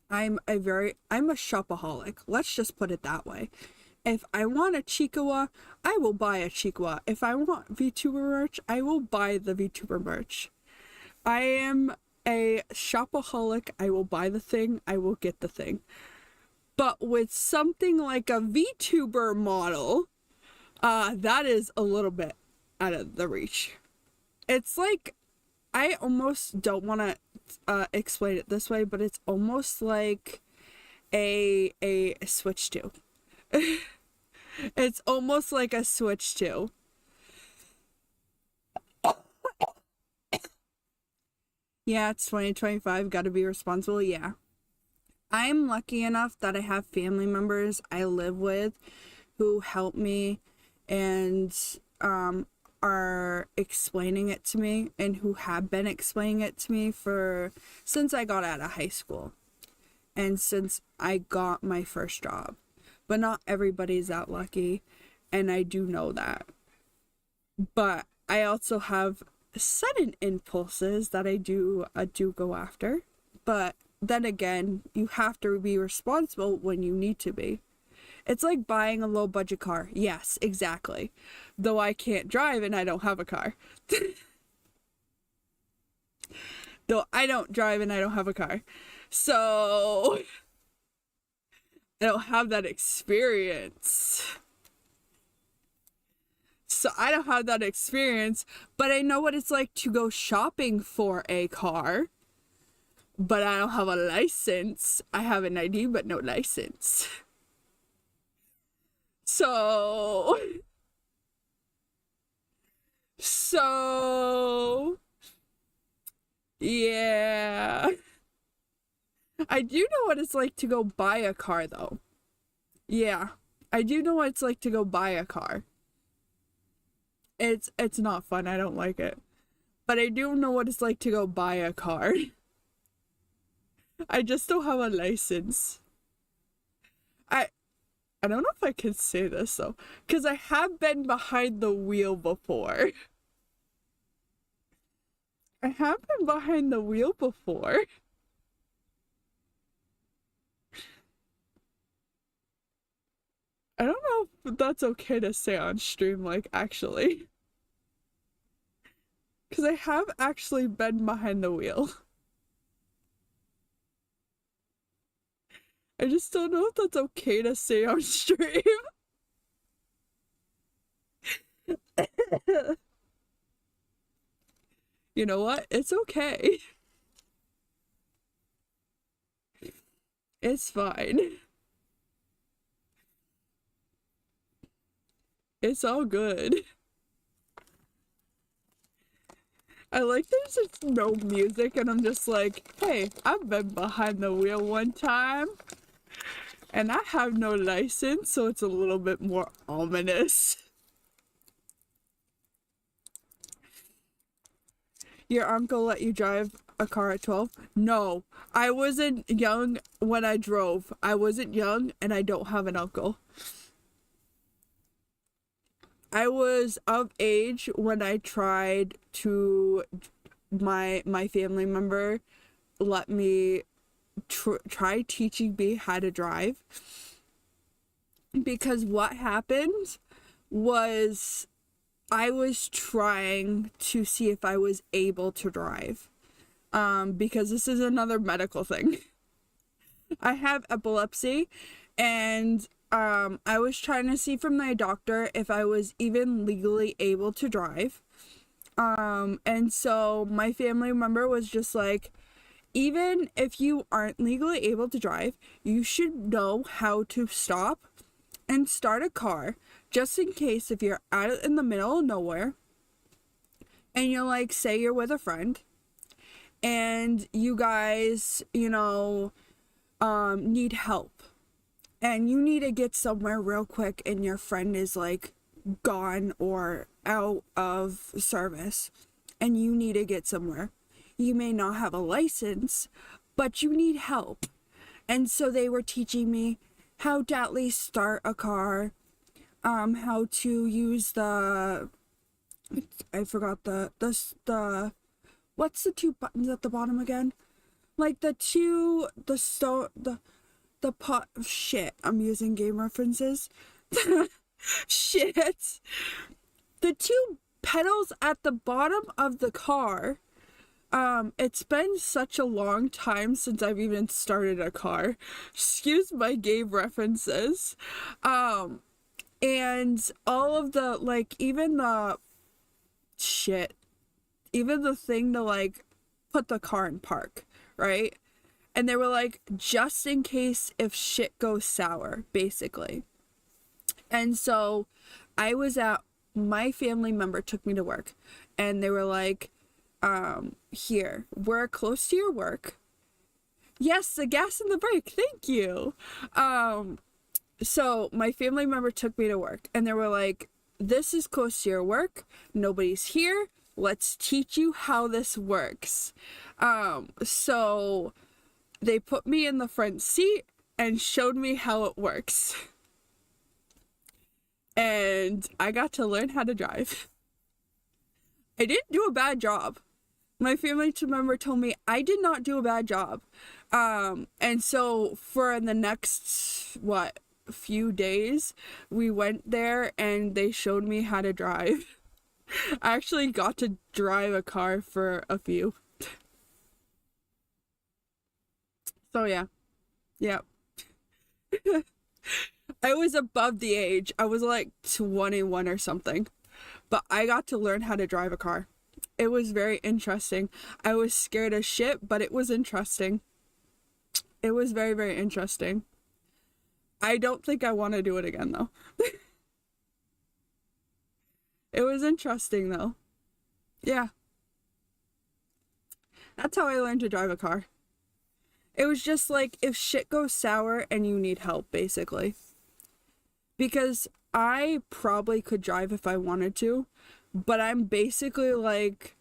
I'm a shopaholic. Let's just put it that way. If I want a Chiikawa, I will buy a Chiikawa. If I want Vtuber merch, I will buy the Vtuber merch. I am a shopaholic. I will buy the thing. I will get the thing. But with something like a Vtuber model, That is a little bit out of the reach. It's like, I almost don't want to explain it this way, but it's almost like a Switch 2. It's almost like a Switch 2. Yeah, it's 2025, gotta be responsible, yeah. I'm lucky enough that I have family members I live with who help me and are explaining it to me, and who have been explaining it to me since I got out of high school and since I got my first job. But not everybody's that lucky, and I do know that. But I also have sudden impulses that I do go after. But then again, you have to be responsible when you need to be. It's like buying a low budget car. Yes, exactly. Though I can't drive and I don't have a car. Though I don't drive and I don't have a car. So I don't have that experience. But I know what it's like to go shopping for a car. But I don't have a license. I have an ID, but no license. So, yeah. I do know what it's like to go buy a car, though. Yeah, I do know what it's like to go buy a car. It's not fun. I don't like it. But I do know what it's like to go buy a car. I just don't have a license. I don't know if I can say this, though, because I have been behind the wheel before. I have been behind the wheel before. I don't know if that's okay to say on stream, like, actually. Because I have actually been behind the wheel. I just don't know if that's okay to say on stream. You know what? It's okay. It's fine. It's all good. I like there's just no music and I'm just like, hey, I've been behind the wheel one time and I have no license, so it's a little bit more ominous. Your uncle let you drive a car at 12? No, I wasn't young when I drove. I wasn't young and I don't have an uncle. I was of age when I tried to, my family member let me try teaching me how to drive. Because what happened was I was trying to see if I was able to drive. Because this is another medical thing. I have epilepsy, and I was trying to see from my doctor if I was even legally able to drive. And so my family member was just like, even if you aren't legally able to drive, you should know how to stop and start a car, just in case if you're out in the middle of nowhere and you're like, say you're with a friend and you guys, you know, need help and you need to get somewhere real quick and your friend is like gone or out of service and you need to get somewhere. You may not have a license, but you need help. And so they were teaching me how to at least start a car, how to use the, I forgot the what's the two buttons at the bottom again? Like the pot, shit, I'm using game references. Shit. The two pedals at the bottom of the car. It's been such a long time since I've even started a car. Excuse my game references. And all of the, like, even the shit, even the thing to, like, put the car in park, right? And they were like, just in case if shit goes sour, basically. And so I was at, my family member took me to work, and they were like, here, we're close to your work. Yes, the gas and the brake, thank you. So my family member took me to work, and they were like, this is close to your work, nobody's here, let's teach you how this works. So they put me in the front seat and showed me how it works. And I got to learn how to drive. I didn't do a bad job. My family member told me I did not do a bad job. And so for the next, few days, we went there and they showed me how to drive. I actually got to drive a car for a few. So yeah. Yep. I was above the age. I was like 21 or something. But I got to learn how to drive a car. It was very interesting. I was scared as shit, but it was interesting. It was very, very interesting. I don't think I want to do it again, though. It was interesting, though. Yeah. That's how I learned to drive a car. It was just like, if shit goes sour and you need help, basically. Because I probably could drive if I wanted to, but I'm basically like,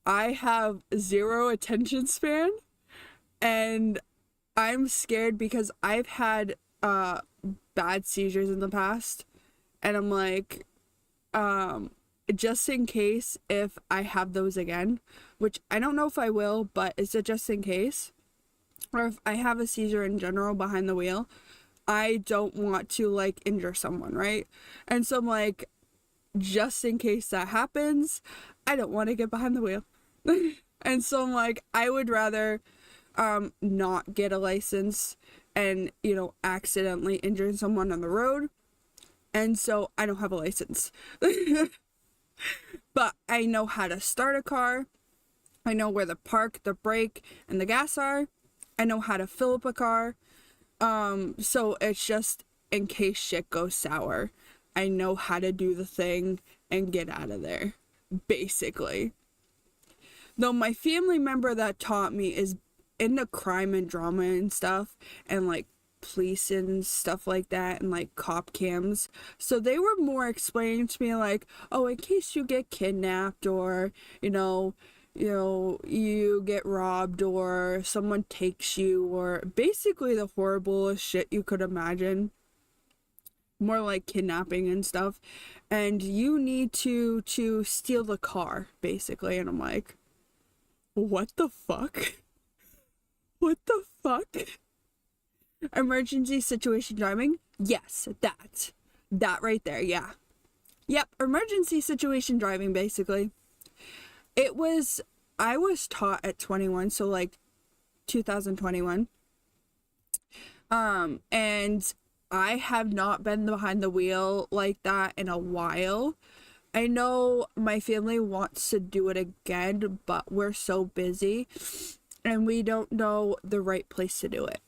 I have zero attention span, and I'm scared because I've had bad seizures in the past, and I'm like, just in case if I have those again, which I don't know if I will, but it's a just in case, or if I have a seizure in general behind the wheel, I don't want to, like, injure someone, right? And so I'm like, just in case that happens, I don't want to get behind the wheel. And so I'm like, I would rather not get a license and, you know, accidentally injure someone on the road. And so I don't have a license. But I know how to start a car. I know where the park, the brake, and the gas are. I know how to fill up a car. So it's just in case shit goes sour, I know how to do the thing and get out of there, basically. Though my family member that taught me is into crime and drama and stuff, and like police and stuff like that, and like cop cams. So they were more explaining to me like, oh, in case you get kidnapped, or, you get robbed, or someone takes you, or basically the horriblest shit you could imagine. More like kidnapping and stuff. And you need to steal the car, basically. And I'm like, what the fuck? What the fuck? Emergency situation driving? Yes, that right there, yeah. Yep, emergency situation driving, basically. I was taught at 21, so like 2021. And I have not been behind the wheel like that in a while. I know my family wants to do it again, but we're so busy and we don't know the right place to do it.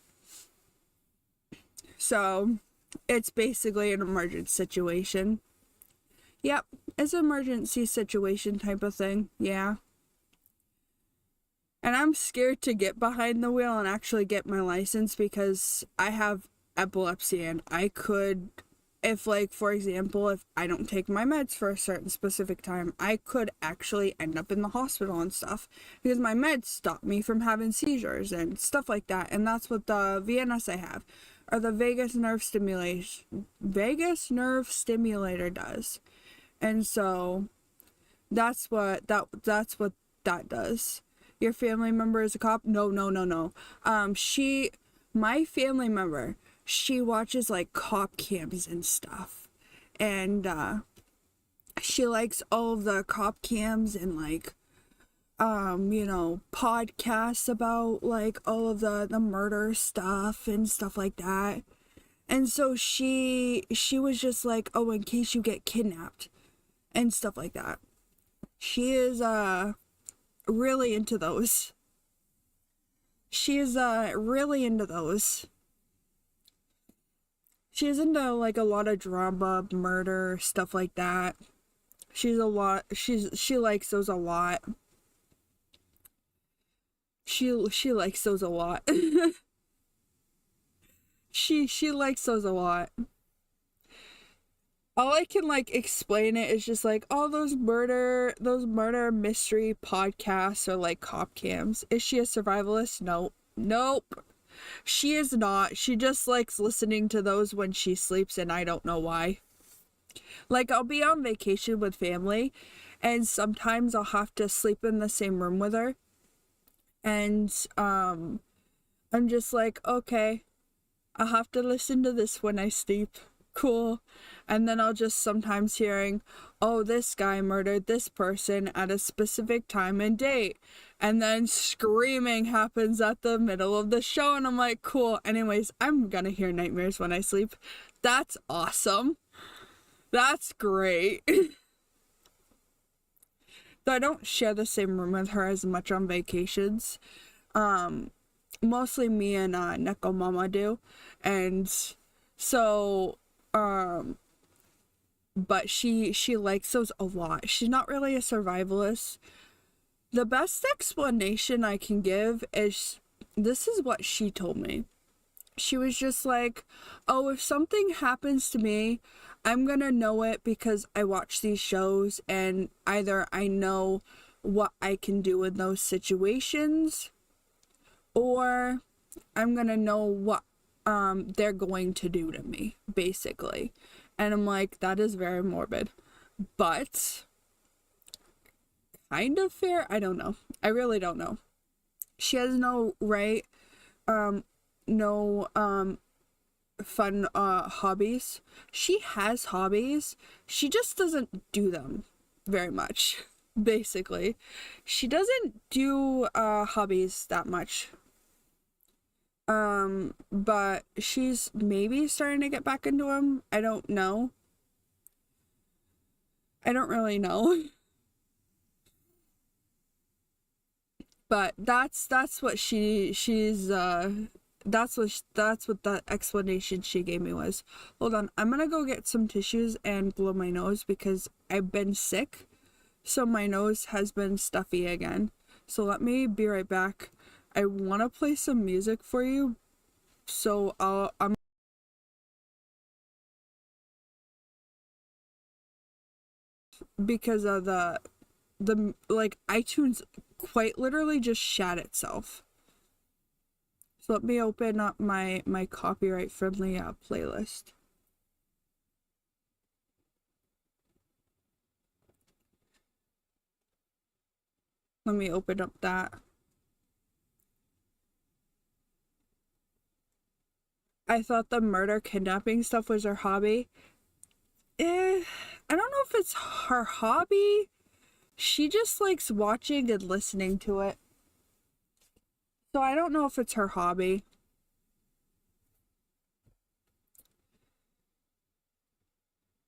So it's basically an emergency situation. Yep, it's an emergency situation type of thing, yeah. And I'm scared to get behind the wheel and actually get my license because I have epilepsy, and I could, if like, for example, if I don't take my meds for a certain specific time, I could actually end up in the hospital and stuff because my meds stop me from having seizures and stuff like that. And that's what the VNS I have, or the vagus nerve stimulator does. And so that's what that does. Your family member is a cop? No. My family member, she watches like cop cams and stuff, and she likes all of the cop cams and like podcasts about like all of the murder stuff and stuff like that. And so she was just like, oh, in case you get kidnapped and stuff like that. She is really into those. She is really into those. She's into like a lot of drama, murder, stuff like that. She likes those a lot. She likes those a lot. she likes those a lot. All I can like explain it is just like all those murder mystery podcasts or like cop cams. Is she a survivalist? Nope. She is not. She just likes listening to those when she sleeps, and I don't know why. Like, I'll be on vacation with family, and sometimes I'll have to sleep in the same room with her. And I'm just like, okay, I'll have to listen to this when I sleep. Cool. And then I'll just sometimes hearing, oh, this guy murdered this person at a specific time and date. And then screaming happens at the middle of the show, and I'm like, cool. Anyways, I'm gonna hear nightmares when I sleep. That's awesome. That's great. Though I don't share the same room with her as much on vacations. Mostly me and Nekomama do. And so, but she likes those a lot. She's not really a survivalist. The best explanation I can give is, this is what she told me. She was just like, oh, if something happens to me, I'm gonna know it because I watch these shows, and either I know what I can do in those situations, or I'm gonna know what they're going to do to me, basically. And I'm like, that is very morbid, but kind of fair. I don't know. I really don't know. She has no right, no fun hobbies. She has hobbies. She just doesn't do them very much. Basically, she doesn't do hobbies that much. But she's maybe starting to get back into them. I don't know. I don't really know. But that's what she's that's what the explanation she gave me was. Hold on, I'm gonna go get some tissues and blow my nose because I've been sick, so my nose has been stuffy again. So let me be right back. I want to play some music for you, so I'm because of the like iTunes quite literally just shat itself. So let me open up my copyright friendly playlist. Let me open up that. I thought the murder kidnapping stuff was her hobby. I don't know if it's her hobby. She just likes watching and listening to it. So I don't know if it's her hobby.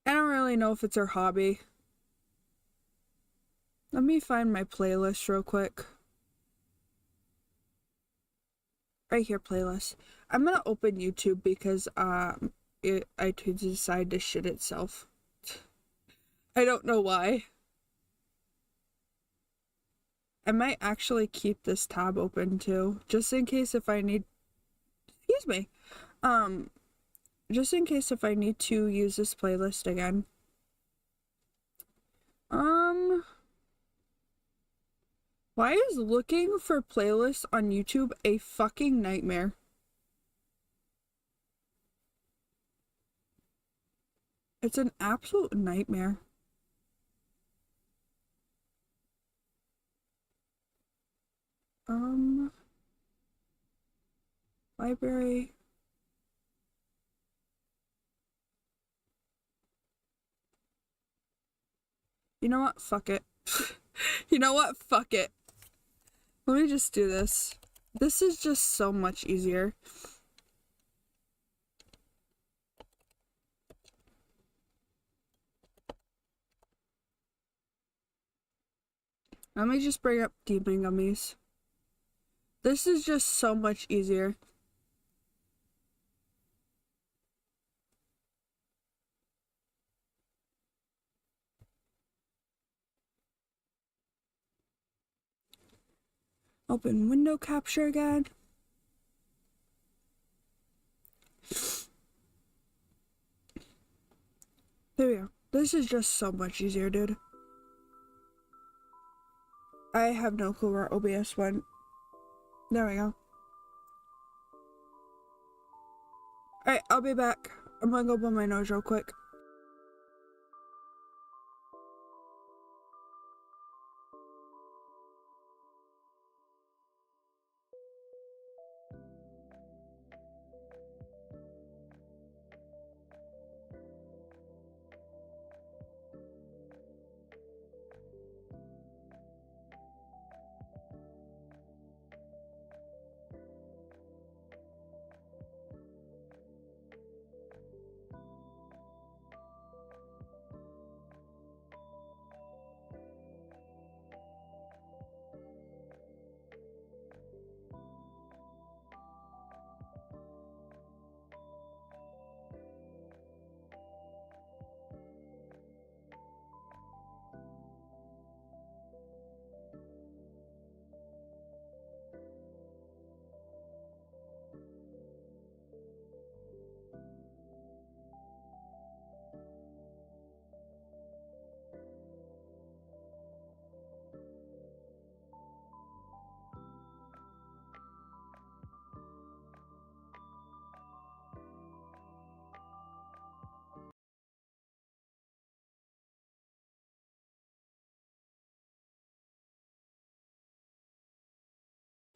I don't really know if it's her hobby. Let me find my playlist real quick. Right here, playlist. I'm gonna open YouTube because iTunes decided to shit itself. I don't know why. I might actually keep this tab open too, just in case if I need, excuse me, just in case if I need to use this playlist again. Why is looking for playlists on YouTube a fucking nightmare? It's an absolute nightmare. Library. You know what? Fuck it. You know what? Fuck it. Let me just do this. This is just so much easier. Let me just bring up Demon Gummies. This is just so much easier. Open window capture again. There we go. This is just so much easier, dude. I have no clue where OBS went. There we go. Alright, I'll be back. I'm gonna go blow my nose real quick.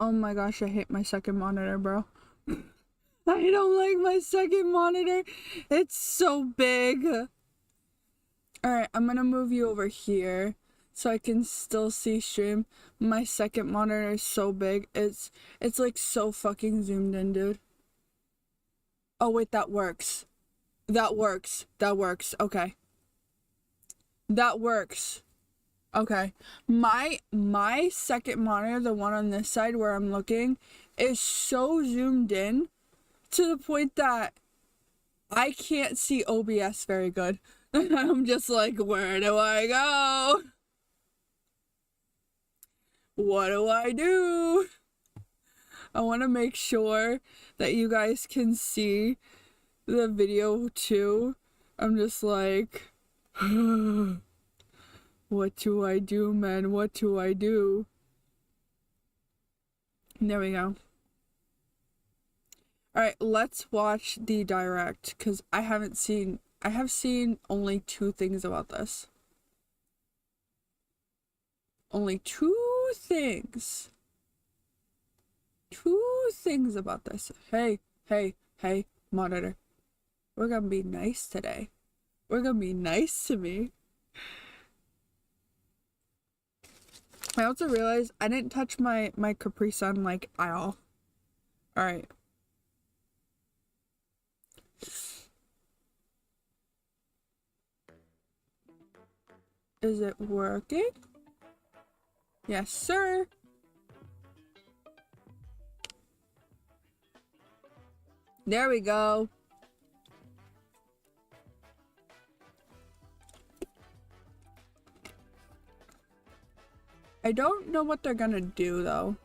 Oh my gosh, I hate my second monitor, bro. I don't like my second monitor. It's so big. Alright, I'm gonna move you over here so I can still see stream. My second monitor is so big. It's like so fucking zoomed in, dude. Oh wait, that works. That works. That works. Okay. That works. Okay. My second monitor, the one on this side where I'm looking, is so zoomed in to the point that I can't see OBS very good. I'm just like, where do I go? What do I do? I want to make sure that you guys can see the video too. I'm just like, what do I do, man? What do I do? There we go. Alright, let's watch the direct, because I have seen only 2 things about this. Only 2 things. 2 things about this. Hey, monitor. We're gonna be nice today. We're gonna be nice to me. I also realized I didn't touch my Capri Sun like at all. Alright. Is it working? Yes, sir. There we go. I don't know what they're gonna do though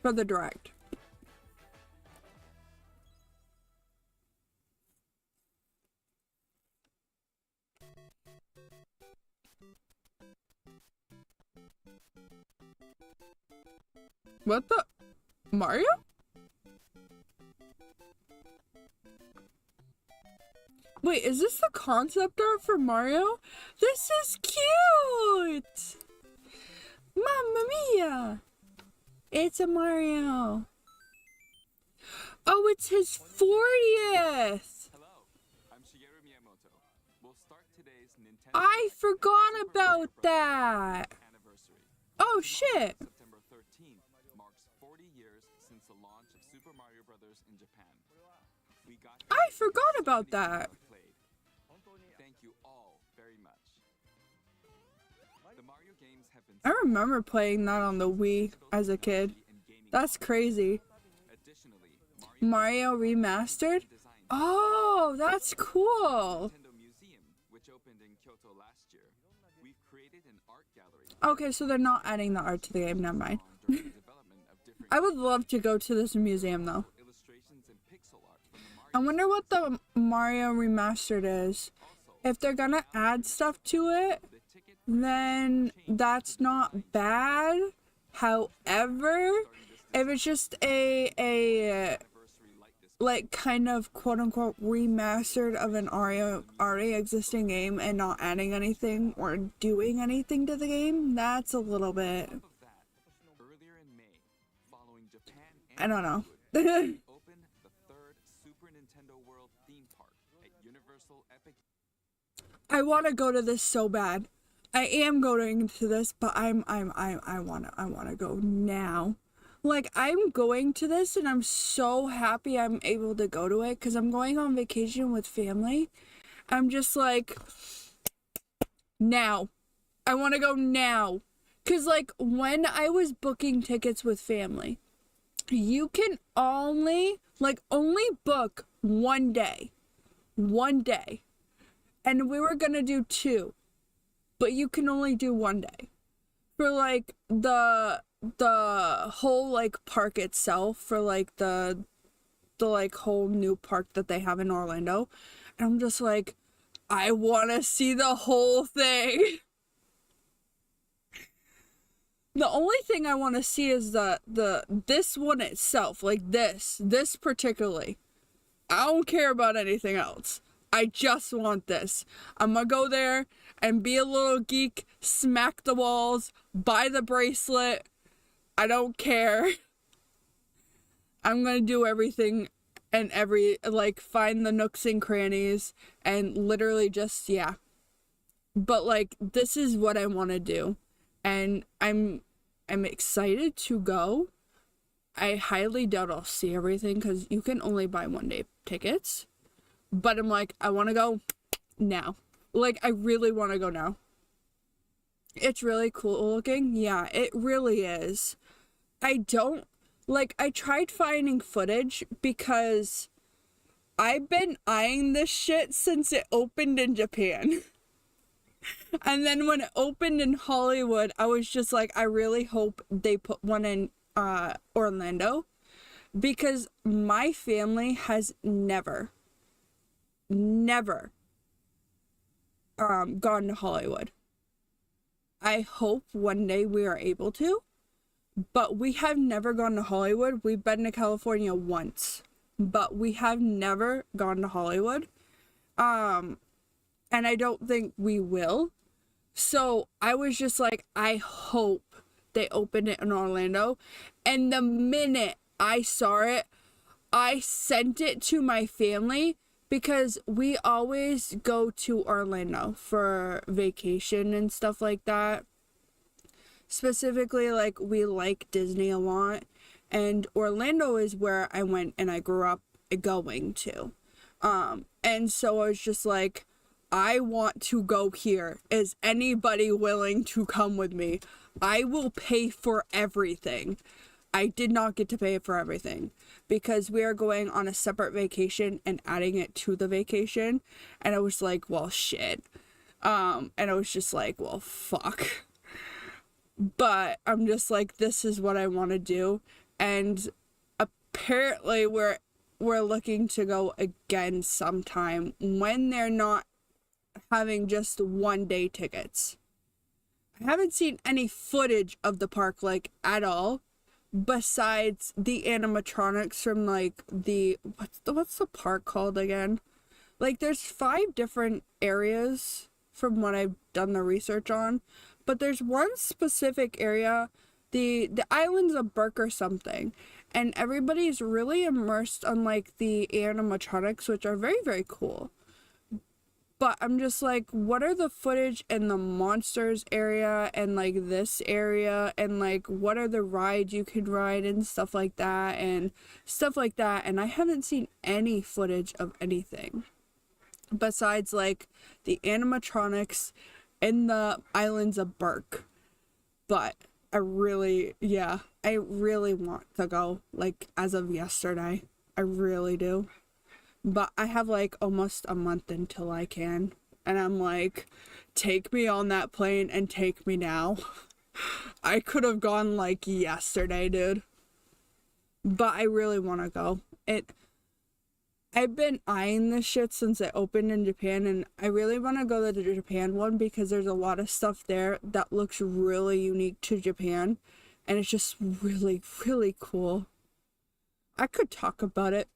for the direct. What the? Mario? Wait, is this the concept art for Mario? This is cute! Mamma mia! It's a Mario. Oh, it's his 40th! Hello, I'm Shigeru Miyamoto. We'll start today's Nintendo I forgot about that! anniversary. Oh shit! September 13th marks 40 years since the launch of Super Mario Bros. In Japan. We got I forgot about that. Thank you all very much. The Mario games have been I remember playing that on the Wii as a kid. That's crazy. Additionally, Mario Remastered? Oh, that's cool. Nintendo Museum, which opened in Kyoto last year, we've created an art gallery Okay, so they're not adding the art to the game, never mind. during the development of different I would love to go to this museum though. illustrations and pixel art from the Mario. I wonder what the Mario Remastered is. If they're gonna add stuff to it, The ticket then that's not bad. However, if it's just a anniversary like this like kind of quote unquote remastered of an already existing game and not adding anything or doing anything to the game, that's a little bit, of that, earlier in May, following Japan I and don't know. Hollywood, opened the third Super Nintendo World theme park at Universal Epic. I want to go to this so bad. I am going to this, but I wanna go now. Like, I'm going to this and I'm so happy I'm able to go to it because I'm going on vacation with family. I'm just like, now. I want to go now. Because, like, when I was booking tickets with family, you can only book one day. One day. And we were going to do 2. But you can only do 1 day. For, like, the whole, like, park itself, for, like, the like, whole new park that they have in Orlando. And I'm just like, I want to see the whole thing. The only thing I want to see is this one itself, like this particularly. I don't care about anything else. I just want this. I'm gonna go there and be a little geek, smack the walls, buy the bracelet. I don't care. I'm gonna do everything and find the nooks and crannies and literally just, yeah. But, like, this is what I want to do. And I'm excited to go. I highly doubt I'll see everything because you can only buy 1 day tickets. But I'm like, I want to go now. Like, I really want to go now. It's really cool looking. Yeah, it really is. I tried finding footage because I've been eyeing this shit since it opened in Japan. And then when it opened in Hollywood, I was just like, I really hope they put one in Orlando. Because my family has never gone to Hollywood. I hope one day we are able to, but we have never gone to Hollywood. We've been to California once, but we have never gone to Hollywood. And I don't think we will. So I was just like, I hope they open it in Orlando. And the minute I saw it, I sent it to my family because we always go to Orlando for vacation and stuff like that. Specifically, like, we like Disney a lot. And Orlando is where I went and I grew up going to. And so I was just like, I want to go here. Is anybody willing to come with me? I will pay for everything. I did not get to pay for everything because we are going on a separate vacation and adding it to the vacation. And I was like, well, shit. And I was just like, well, fuck. But I'm just like, this is what I want to do. And apparently we're looking to go again sometime when they're not having just 1 day tickets. I haven't seen any footage of the park, like, at all, besides the animatronics from, like, what's the park called again? Like, there's 5 different areas from what I've done the research on, but there's one specific area, the Islands of Berk or something, and everybody's really immersed on, like, the animatronics, which are very, very cool. But I'm just like, what are the footage in the monsters area and, like, this area, and, like, what are the rides you can ride and stuff like that, and I haven't seen any footage of anything besides, like, the animatronics in the Islands of Berk. but I really want to go, like, as of yesterday. I really do. But I have, like, almost a month until I can. And I'm like, take me on that plane and take me now. I could have gone, like, yesterday, dude. But I really want to go. I've been eyeing this shit since it opened in Japan, and I really want to go to the Japan one because there's a lot of stuff there that looks really unique to Japan, and it's just really, really cool. I could talk about it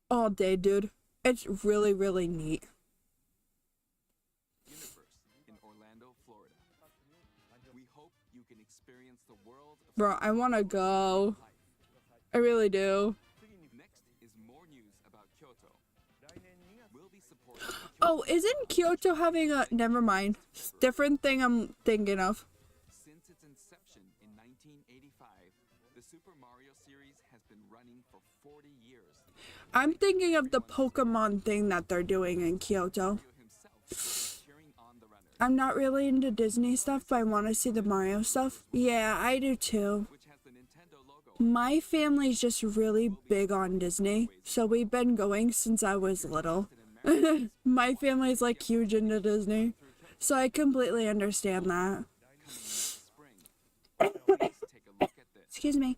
all day, dude. It's really, really neat. Universe in Orlando, Florida. We hope you can experience the world of Bro, I want to go. I really do. Next is more news about Kyoto. We'll be supporting Oh, isn't Kyoto having a... Never mind. Different thing I'm thinking of. Since its inception in 1985, the Super Mario series has been running for 40 years. I'm thinking of the Pokemon thing that they're doing in Kyoto. Himself is cheering on the runners, I'm not really into Disney stuff, but I want to see the Mario stuff. Yeah, I do too. which has the Nintendo logo. My family's just really big on Disney, so we've been going since I was little. My family's like huge into Disney, so I completely understand that. Spring. Please take a look at this. Excuse me.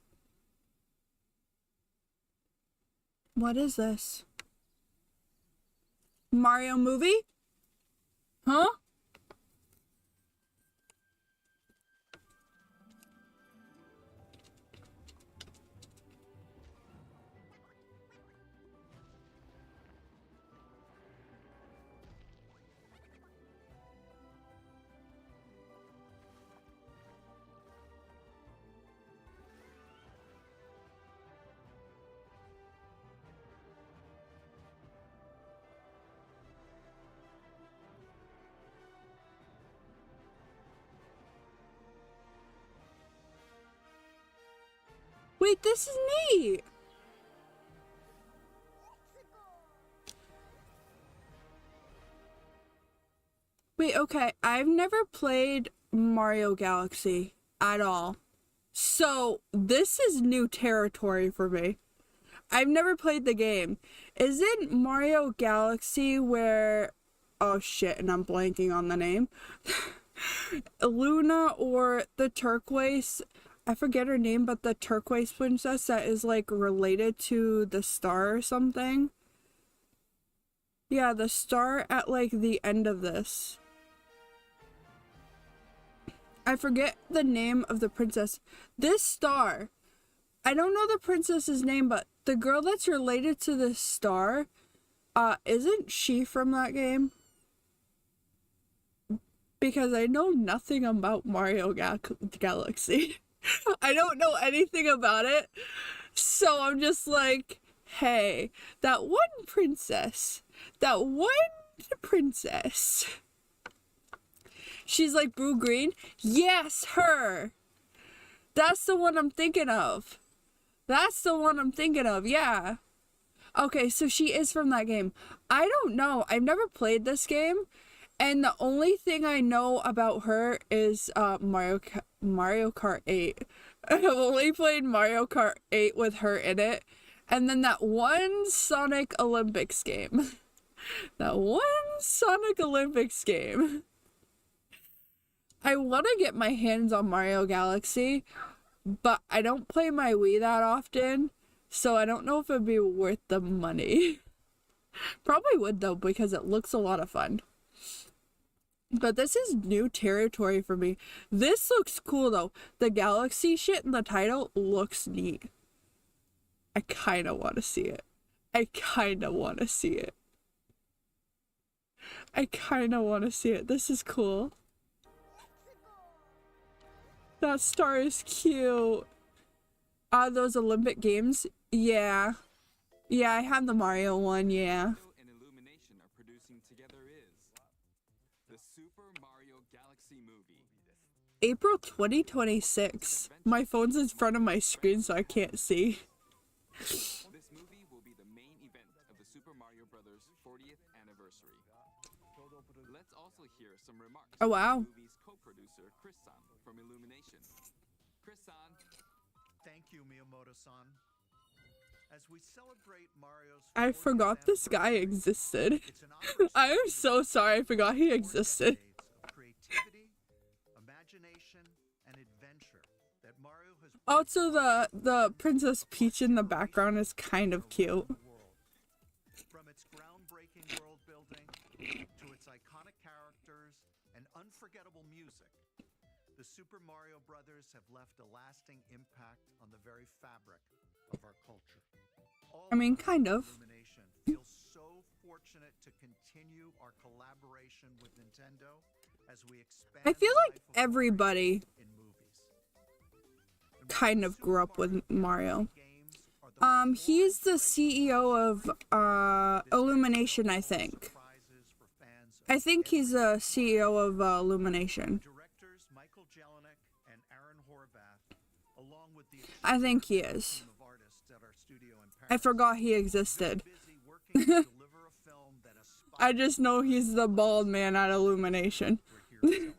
What is this? Mario movie? Huh? Wait, this is neat. Wait, okay. I've never played Mario Galaxy at all. So, this is new territory for me. I've never played the game. Isn't Mario Galaxy where... Oh shit, and I'm blanking on the name. Luna or the turquoise... I forget her name, but the turquoise princess that is, like, related to the star or something. Yeah, the star at, like, the end of this. I forget the name of the princess. This star, I don't know the princess's name, but the girl that's related to this star, isn't she from that game? Because I know nothing about Mario Galaxy. I don't know anything about it. So I'm just like, hey, that one princess. She's like blue green. Yes, her. That's the one I'm thinking of. Yeah. Okay, so she is from that game. I don't know. I've never played this game. And the only thing I know about her is Mario Kart 8. I've only played Mario Kart 8 with her in it. And then that one Sonic Olympics game. I want to get my hands on Mario Galaxy, but I don't play my Wii that often, so I don't know if it'd be worth the money. Probably would though, because it looks a lot of fun. But this is new territory for me. This looks cool though. The galaxy shit in the title looks neat. I kind of want to see it. This is cool. That star is cute. Those Olympic Games? Yeah. Yeah, I have the Mario one, yeah. And Illumination are producing together is the Super Mario Galaxy movie. April 2026. My phone's in front of my screen, so I can't see. This movie will be the main event of the Super Mario Bros. 40th anniversary. Let's also hear some remarks Oh, from wow. the movie's co-producer, Chris-san, from Illumination. Chris-san. Thank you, Miyamoto-san. As we celebrate Mario's I 40th forgot this guy anniversary, existed. it's an opportunity I am to so sorry I forgot he 4 existed. decades of creativity, imagination, and adventure that Mario has Also, the Princess Peach in the background is kind of cute. around the world. From its groundbreaking world building to its iconic characters and unforgettable music, the Super Mario Brothers have left a lasting impact on the very fabric of our culture. All I mean, of us kind at of. Illumination feel so fortunate to continue our collaboration with Nintendo as we expand I feel the like life of Mario everybody in movies. And kind while of the grew Super up with Mario Mario. games are the He's the most CEO of Illumination, I think. surprises for fans of I think he's the CEO of Illumination. directors Michael Jelinek and Aaron Horvath, along with the I think he is. team of artists at our studio in Paris. I forgot he existed. Busy working to deliver a film that I aspires just know he's the bald man at Illumination. we're here to celebrate.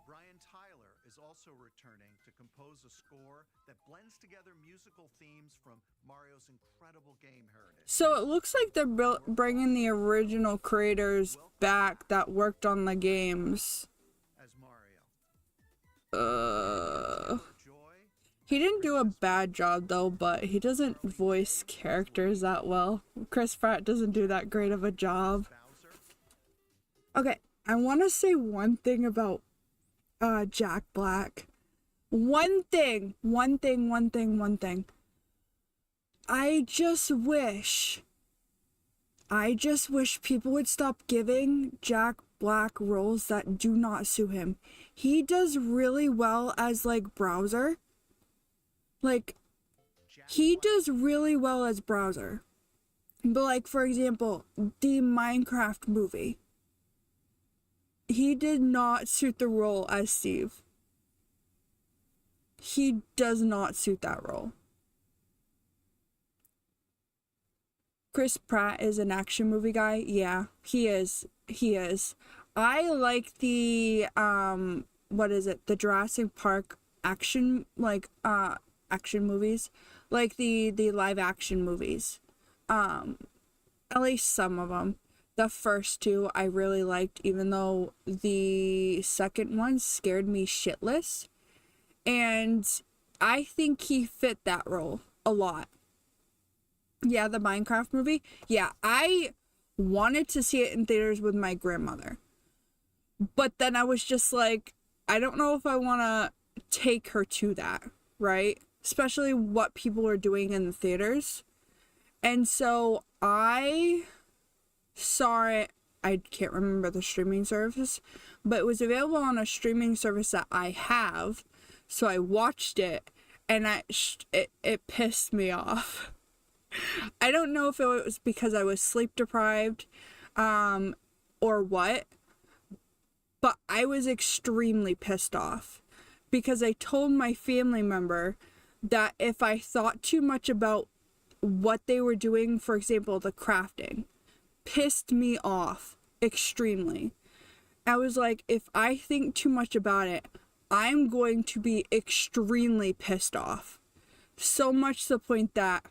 Brian Tyler is also returning to compose a score that blends together musical themes from Mario's incredible game heritage. So it looks like they're bringing the original creators back that worked on the games. As Mario, Joy, He didn't do a bad job though, but he doesn't voice characters that well. Chris Pratt doesn't do that great of a job. Bowser, Okay, I want to say one thing about Jack Black. One thing. I just wish people would stop giving Jack Black roles that do not suit him. He does really well as like Browser. Like he does really well as Browser. But like for example, the Minecraft movie. He did not suit the role as Steve. He does not suit that role. Chris Pratt is an action movie guy. Yeah, he is. I like the what is it? The Jurassic Park action action movies. Like the live action movies. At least some of them. The first two I really liked, even though the second one scared me shitless. And I think he fit that role a lot. Yeah, the Minecraft movie. Yeah, I wanted to see it in theaters with my grandmother. But then I was just like, I don't know if I want to take her to that, right? Especially what people are doing in the theaters. And so I saw it, I can't remember the streaming service, but it was available on a streaming service that I have. So I watched it and it pissed me off. I don't know if it was because I was sleep deprived or what, but I was extremely pissed off because I told my family member that if I thought too much about what they were doing, for example, the crafting, pissed me off extremely. I was like, if I think too much about it, I'm going to be extremely pissed off. So much to the point that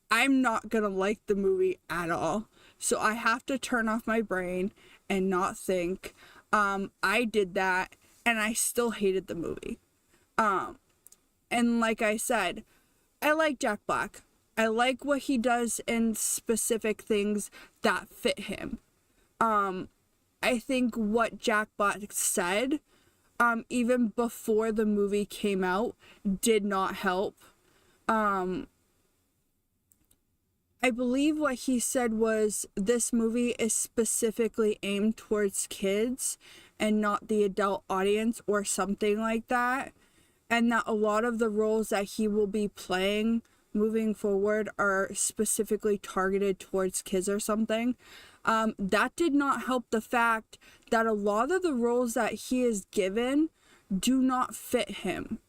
I'm not gonna like the movie at all. So I have to turn off my brain and not think. I did that and I still hated the movie. And like I said, I like Jack Black. I like what he does in specific things that fit him. I think what Jack Black said, even before the movie came out, did not help. I believe what he said was this movie is specifically aimed towards kids and not the adult audience or something like that. And that a lot of the roles that he will be playing moving forward are specifically targeted towards kids or something. That did not help the fact that a lot of the roles that he is given do not fit him.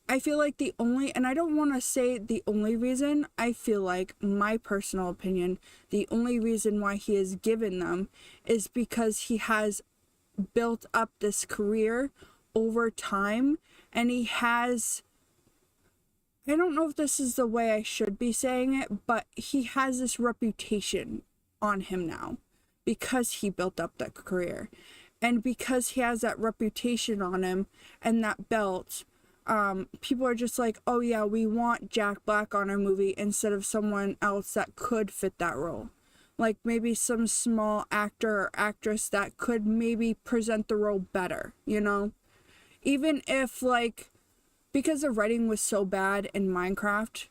I feel like the only, and I don't want to say the only reason, I feel like, my personal opinion, the only reason why he is given them is because he has built up this career over time, and he has, I don't know if this is the way I should be saying it, but he has this reputation on him now because he built up that career. And because he has that reputation on him and that belt, people are just like, oh yeah, we want Jack Black on our movie instead of someone else that could fit that role. Like maybe some small actor or actress that could maybe present the role better, you know? Even if, like, because the writing was so bad in Minecraft,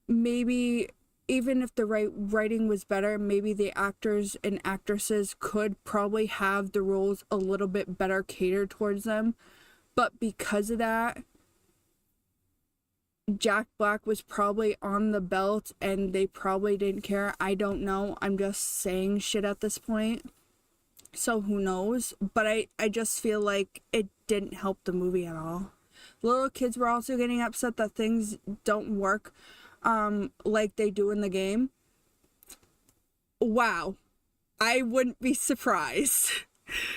maybe even if the writing was better, maybe the actors and actresses could probably have the roles a little bit better catered towards them. But because of that, Jack Black was probably on the belt and they probably didn't care. I don't know. I'm just saying shit at this point. So who knows? But I just feel like it didn't help the movie at all. Little kids were also getting upset that things don't work like they do in the game. Wow. I wouldn't be surprised.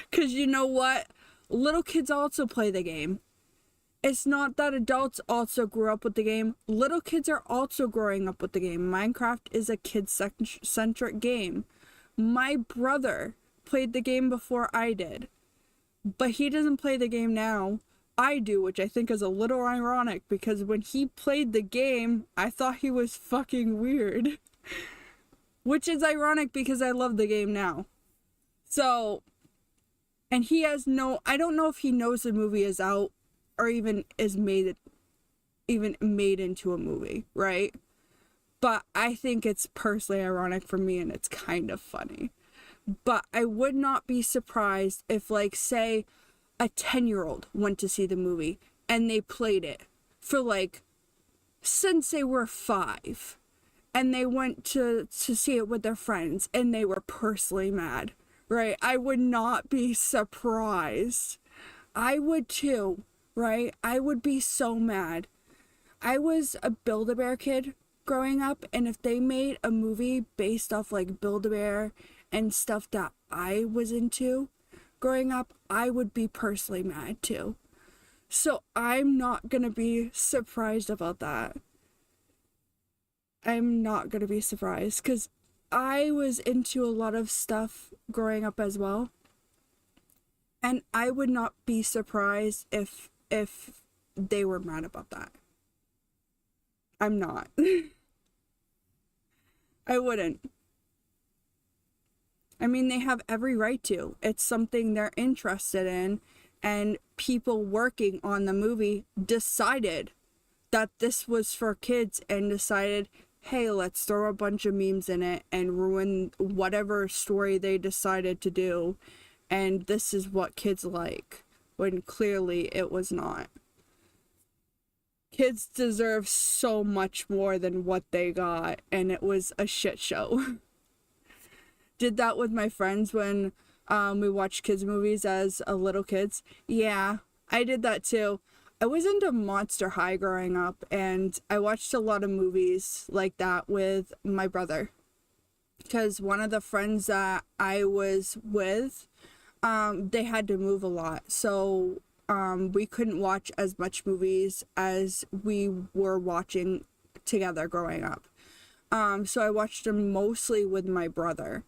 Because you know what? Little kids also play the game. It's not that adults also grew up with the game. Little kids are also growing up with the game. Minecraft is a kid-centric game. My brother played the game before I did. But he doesn't play the game now. I do, which I think is a little ironic because when he played the game, I thought he was fucking weird. Which is ironic because I love the game now. So, and he has no, I don't know if he knows the movie is out or even is made into a movie, right? But I think it's personally ironic for me and it's kind of funny. But I would not be surprised if, like, say, a 10-year-old went to see the movie and they played it for, like, since they were 5. And they went to see it with their friends and they were personally mad, right? I would not be surprised. I would too, right? I would be so mad. I was a Build-A-Bear kid growing up, and if they made a movie based off, like, Build-A-Bear and stuff that I was into growing up, I would be personally mad too. So I'm not gonna be surprised about that. I'm not gonna be surprised because I was into a lot of stuff growing up as well. And I would not be surprised if they were mad about that. I'm not. I wouldn't. I mean, they have every right to. It's something they're interested in, and people working on the movie decided that this was for kids and decided, hey, let's throw a bunch of memes in it and ruin whatever story they decided to do, and this is what kids like, when clearly it was not. Kids deserve so much more than what they got, and it was a shit show. Did that with my friends when we watched kids movies as little kids. Yeah, I did that too. I was into Monster High growing up, and I watched a lot of movies like that with my brother. Because one of the friends that I was with, they had to move a lot. So we couldn't watch as much movies as we were watching together growing up. So I watched them mostly with my brother.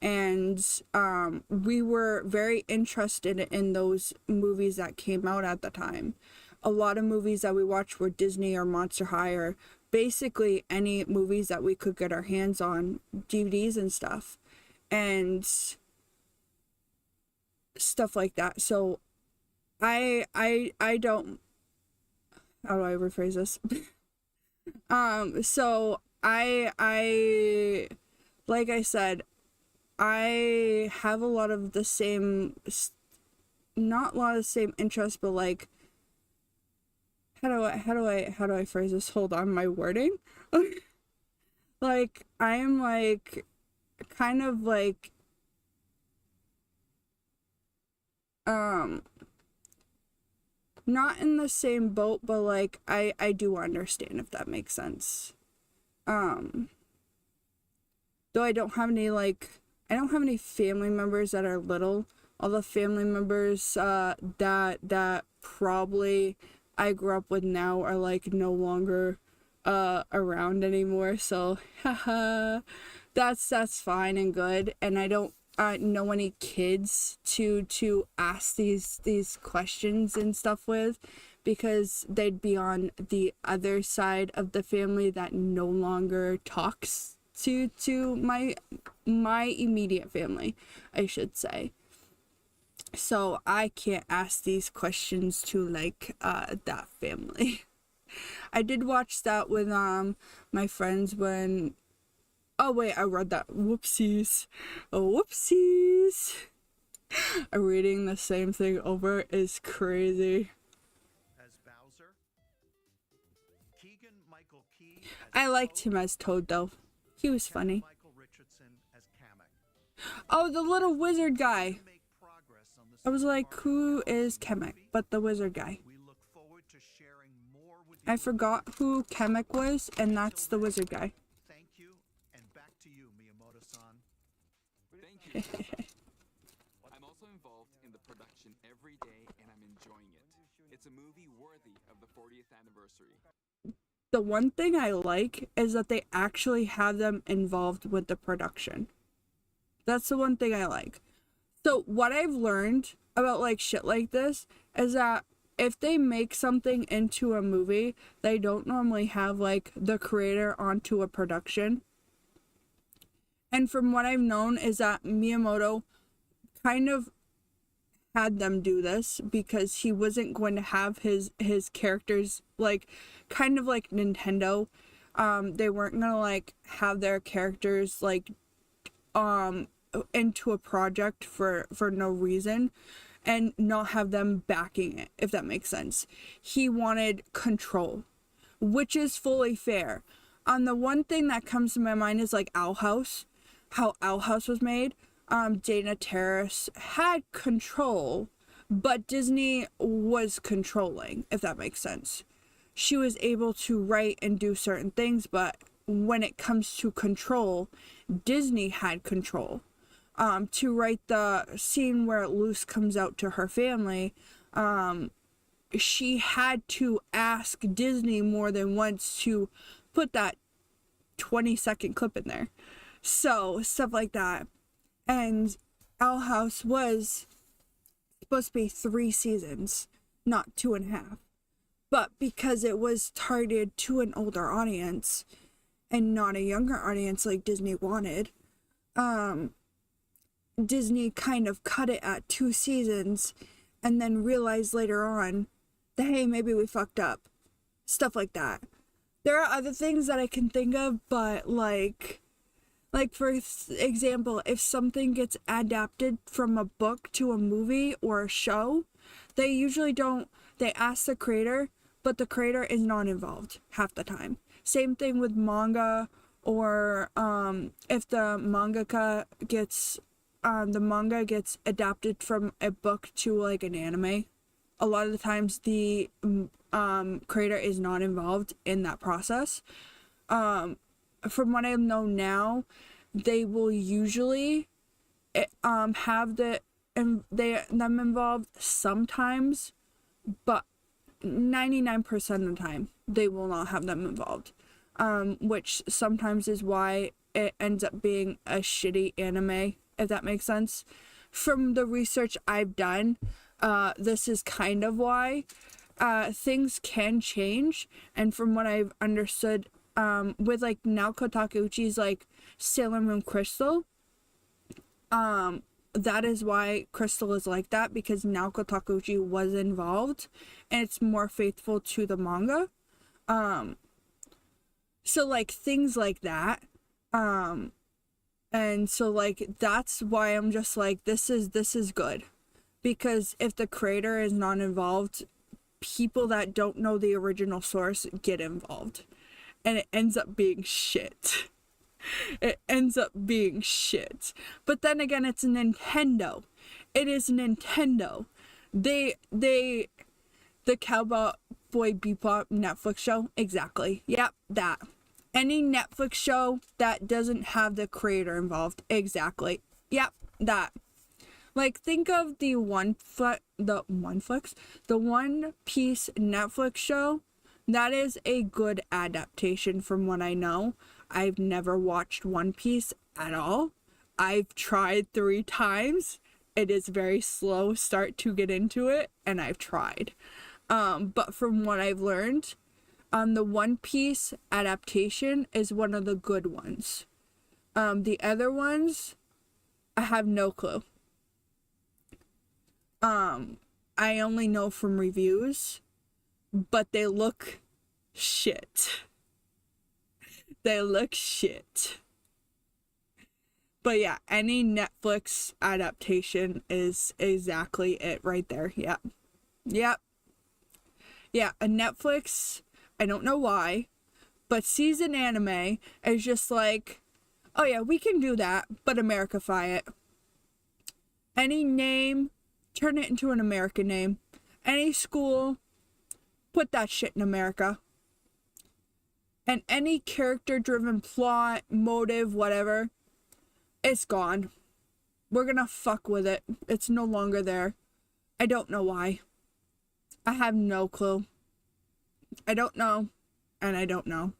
And we were very interested in those movies that came out at the time. A lot of movies that we watched were Disney or Monster High, or basically any movies that we could get our hands on, DVDs and stuff, and stuff like that. So I don't, how do I rephrase this? So I like I said, I have a lot of the same, not a lot of the same interests, but like, how do I phrase this? Hold on, my wording. Like, I am like, kind of like, not in the same boat, but like I do understand, if that makes sense. Though I don't have any family members that are little. All the family members that probably I grew up with now are like no longer around anymore, so haha, that's fine and good. And I don't know any kids to ask these questions and stuff with, because they'd be on the other side of the family that no longer talks to my immediate family, I should say. So I can't ask these questions to like that family. I did watch that with my friends when, oh wait, I read that. Whoopsies. Whoopsies. Reading the same thing over is crazy. As Bowser, Keegan-Michael Key as I liked Toad, him as Toad though. He was funny. Michael Richardson as Kamek. Oh, the little wizard guy. Make progress on the I was Super like, Mario who Galaxy is Kamek? movie. But the wizard guy. We look forward to sharing more with you. I forgot who Kamek was, and that's the wizard guy. Thank you, and back to you, Miyamoto-san. Thank you. I'm also involved in the production every day, and I'm enjoying it. It's a movie worthy of the 40th anniversary. The one thing I like is that they actually have them involved with the production. That's the one thing I like. So what I've learned about like shit like this is that if they make something into a movie, they don't normally have like the creator onto a production. And from what I've known is that Miyamoto kind of had them do this because he wasn't going to have his characters like kind of like Nintendo. They weren't gonna like have their characters like into a project for no reason and not have them backing it, if that makes sense. He wanted control, which is fully fair. The one thing that comes to my mind is like Owl House, how Owl House was made. Dana Terrace had control, but Disney was controlling, if that makes sense. She was able to write and do certain things, but when it comes to control, Disney had control. To write the scene where Luce comes out to her family, she had to ask Disney more than once to put that 20-second clip in there. So, stuff like that. And Owl House was supposed to be 3 seasons, not 2.5. But because it was targeted to an older audience and not a younger audience like Disney wanted, Disney kind of cut it at 2 seasons and then realized later on that, hey, maybe we fucked up. Stuff like that. There are other things that I can think of, but like for example, if something gets adapted from a book to a movie or a show, they usually don't, they ask the creator, but the creator is not involved half the time. Same thing with manga, or if the mangaka gets, the manga gets adapted from a book to like an anime, a lot of the times the creator is not involved in that process. From what I know now, they will usually have them involved sometimes, but 99% of the time they will not have them involved, which sometimes is why it ends up being a shitty anime, if that makes sense. From the research I've done, this is kind of why. Things can change, and from what I've understood, with like Naoko Takeuchi's like Sailor Moon Crystal, that is why Crystal is like that, because Naoko Takeuchi was involved and it's more faithful to the manga. So like things like that. And so like that's why I'm just like, this is good, because if the creator is not involved, people that don't know the original source get involved, and it ends up being shit. It ends up being shit. But then again, it's Nintendo. It is Nintendo. They The Cowboy Bebop Netflix show? Exactly. Yep, that. Any Netflix show that doesn't have the creator involved? Exactly. Yep, that. Like, think of the One Piece Netflix show. That is a good adaptation from what I know. I've never watched One Piece at all. I've tried 3 times. It is very slow start to get into it, and I've tried. But from what I've learned, the One Piece adaptation is one of the good ones. The other ones, I have no clue. I only know from reviews, but they look shit. They look shit. But yeah, any Netflix adaptation is exactly it right there. Yep. Yep. Yeah, a Netflix, I don't know why, but season anime is just like, oh yeah, we can do that, but Americify it. Any name, turn it into an American name. Any school, put that shit in America. And any character-driven plot, motive, whatever, it's gone. We're gonna fuck with it. It's no longer there. I don't know why. I have no clue. I don't know. And I don't know.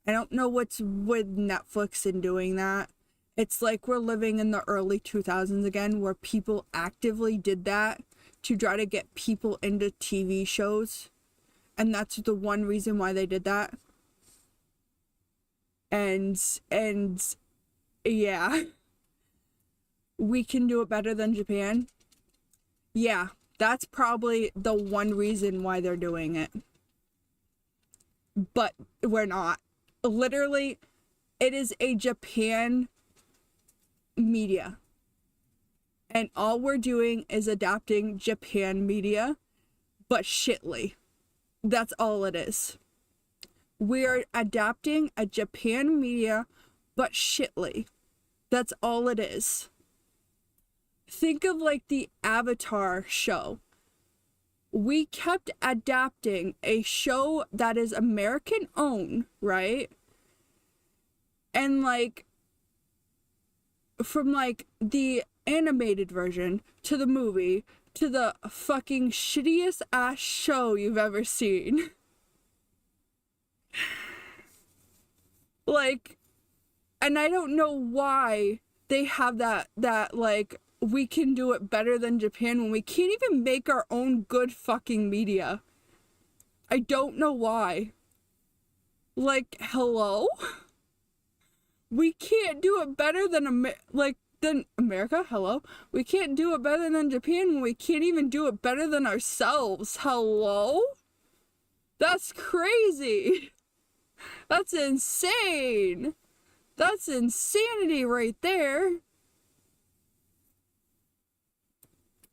I don't know what's with Netflix in doing that. It's like we're living in the early 2000s again, where people actively did that to try to get people into TV shows. And that's the one reason why they did that. And yeah. We can do it better than Japan. Yeah, that's probably the one reason why they're doing it. But we're not. Literally, it is a Japan media. And all we're doing is adapting Japan media, but shitly. That's all it is. We're adapting a Japan media, but shitly. That's all it is. Think of like the Avatar show. We kept adapting a show that is American owned, right? And like, from like the animated version to the movie to the fucking shittiest ass show you've ever seen. Like, and I don't know why they have that like, we can do it better than Japan when we can't even make our own good fucking media. I don't know why. Like, hello? We can't do it better than America. Hello? We can't do it better than Japan when we can't even do it better than ourselves. Hello? That's crazy. That's insane. That's insanity right there.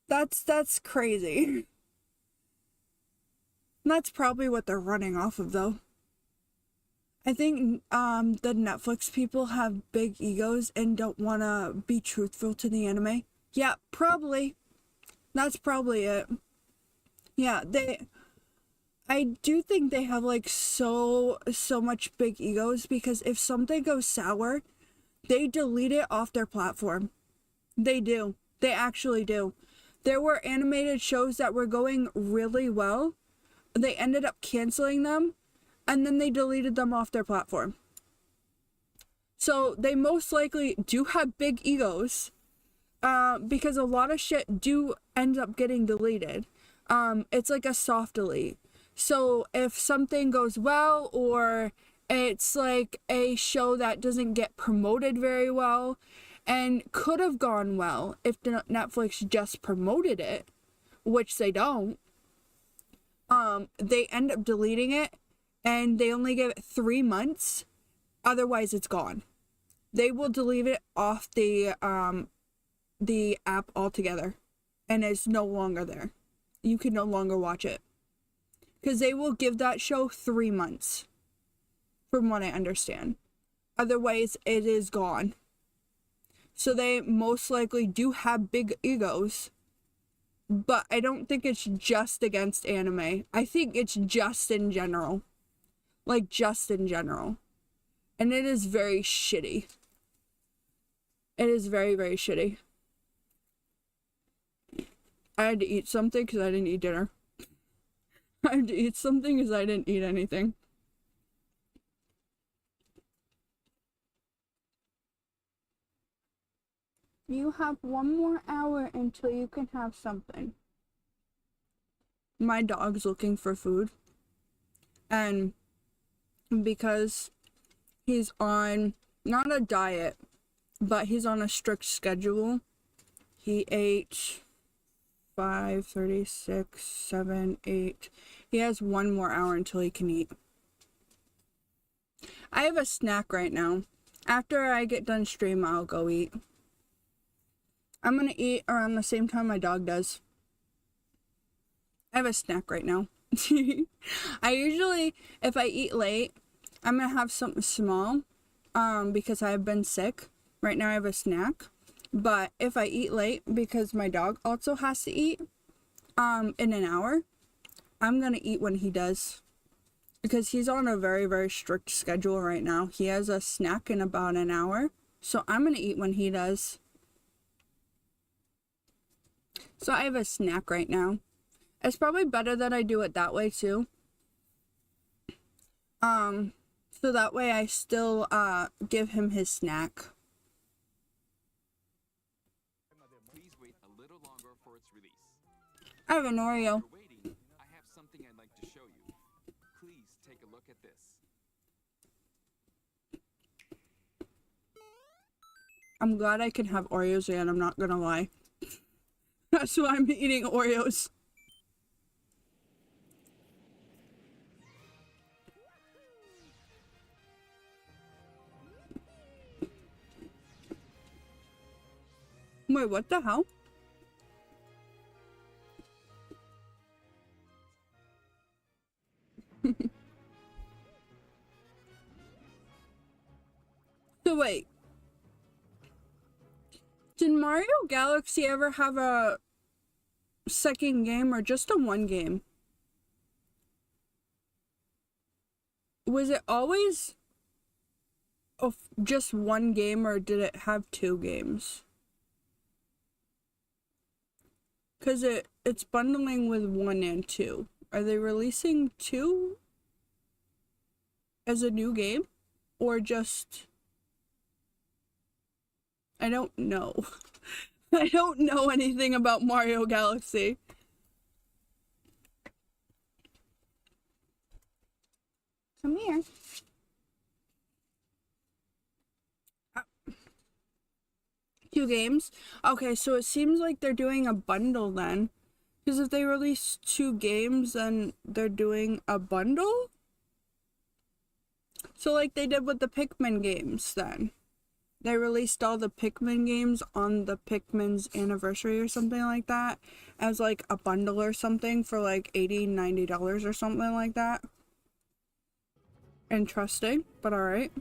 That's crazy. That's probably what they're running off of, though. I think the Netflix people have big egos and don't want to be truthful to the anime. Yeah, probably. That's probably it. Yeah, I do think they have like so much big egos, because if something goes sour, they delete it off their platform. They do. They actually do. There were animated shows that were going really well. They ended up canceling them, and then they deleted them off their platform. So they most likely do have big egos, because a lot of shit do end up getting deleted. It's like a soft delete. So if something goes well, or it's like a show that doesn't get promoted very well and could have gone well if Netflix just promoted it, which they don't, they end up deleting it, and they only give it 3 months. Otherwise, it's gone. They will delete it off the app altogether, and it's no longer there. You can no longer watch it, because they will give that show 3 months, from what I understand. Otherwise, it is gone. So they most likely do have big egos, but I don't think it's just against anime. I think it's just in general. Like, just in general. And it is very shitty. It is very, very shitty. I had to eat something because I didn't eat dinner. I had to eat something because I didn't eat anything. You have 1 more hour until you can have something. My dog's looking for food. And because he's on, not a diet, but he's on a strict schedule. He ate 5, 36, 7, 8. He has 1 more hour until he can eat. I have a snack right now. After I get done stream, I'll go eat. I'm gonna eat around the same time my dog does. I have a snack right now. I usually, if I eat late, I'm gonna have something small, because I've been sick. Right now I have a snack. But if I eat late, because my dog also has to eat, in an hour, I'm gonna eat when he does. Because he's on a very, very strict schedule right now. He has a snack in about an hour. So I'm gonna eat when he does. So I have a snack right now. It's probably better that I do it that way too. So that way I still give him his snack. Please wait a little longer for its release. I have an Oreo. While you're waiting, I have something I'd like to show you. Please take a look at this. I'm glad I can have Oreos again, I'm not gonna lie. That's why I'm eating Oreos. Wait, what the hell? So wait. Did Mario Galaxy ever have a second game or just a 1 game? Was it always just 1 game or did it have 2 games? Because it's bundling with 1 and 2. Are they releasing 2 as a new game? Or just... I don't know. I don't know anything about Mario Galaxy. Come here. 2 games? Okay, so it seems like they're doing a bundle then. Because if they release 2 games, then they're doing a bundle? So like they did with the Pikmin games then. They released all the Pikmin games on the Pikmin's anniversary or something like that. As like a bundle or something for like $80, $90 or something like that. Interesting, but alright.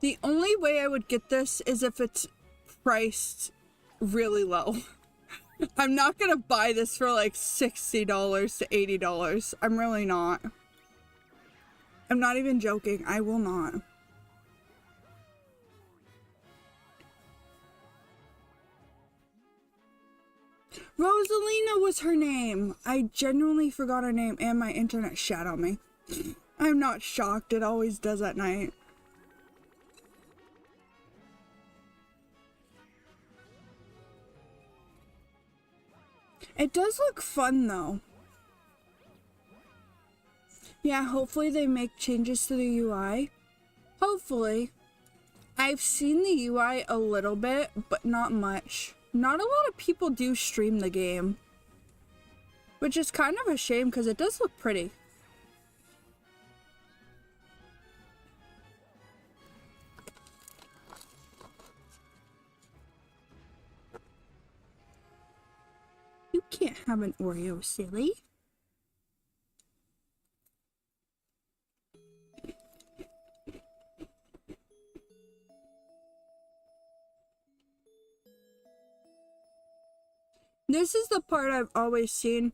The only way I would get this is if it's priced really low. I'm not gonna buy this for like $60 to $80. I'm really not. I'm not even joking. I will not. Rosalina was her name. I genuinely forgot her name and my internet shat on me. I'm not shocked. It always does at night. It does look fun though. Yeah, hopefully they make changes to the UI. Hopefully. I've seen the UI a little bit, but not much. Not a lot of people do stream the game. Which is kind of a shame because it does look pretty. You can't have an Oreo, silly. This is the part I've always seen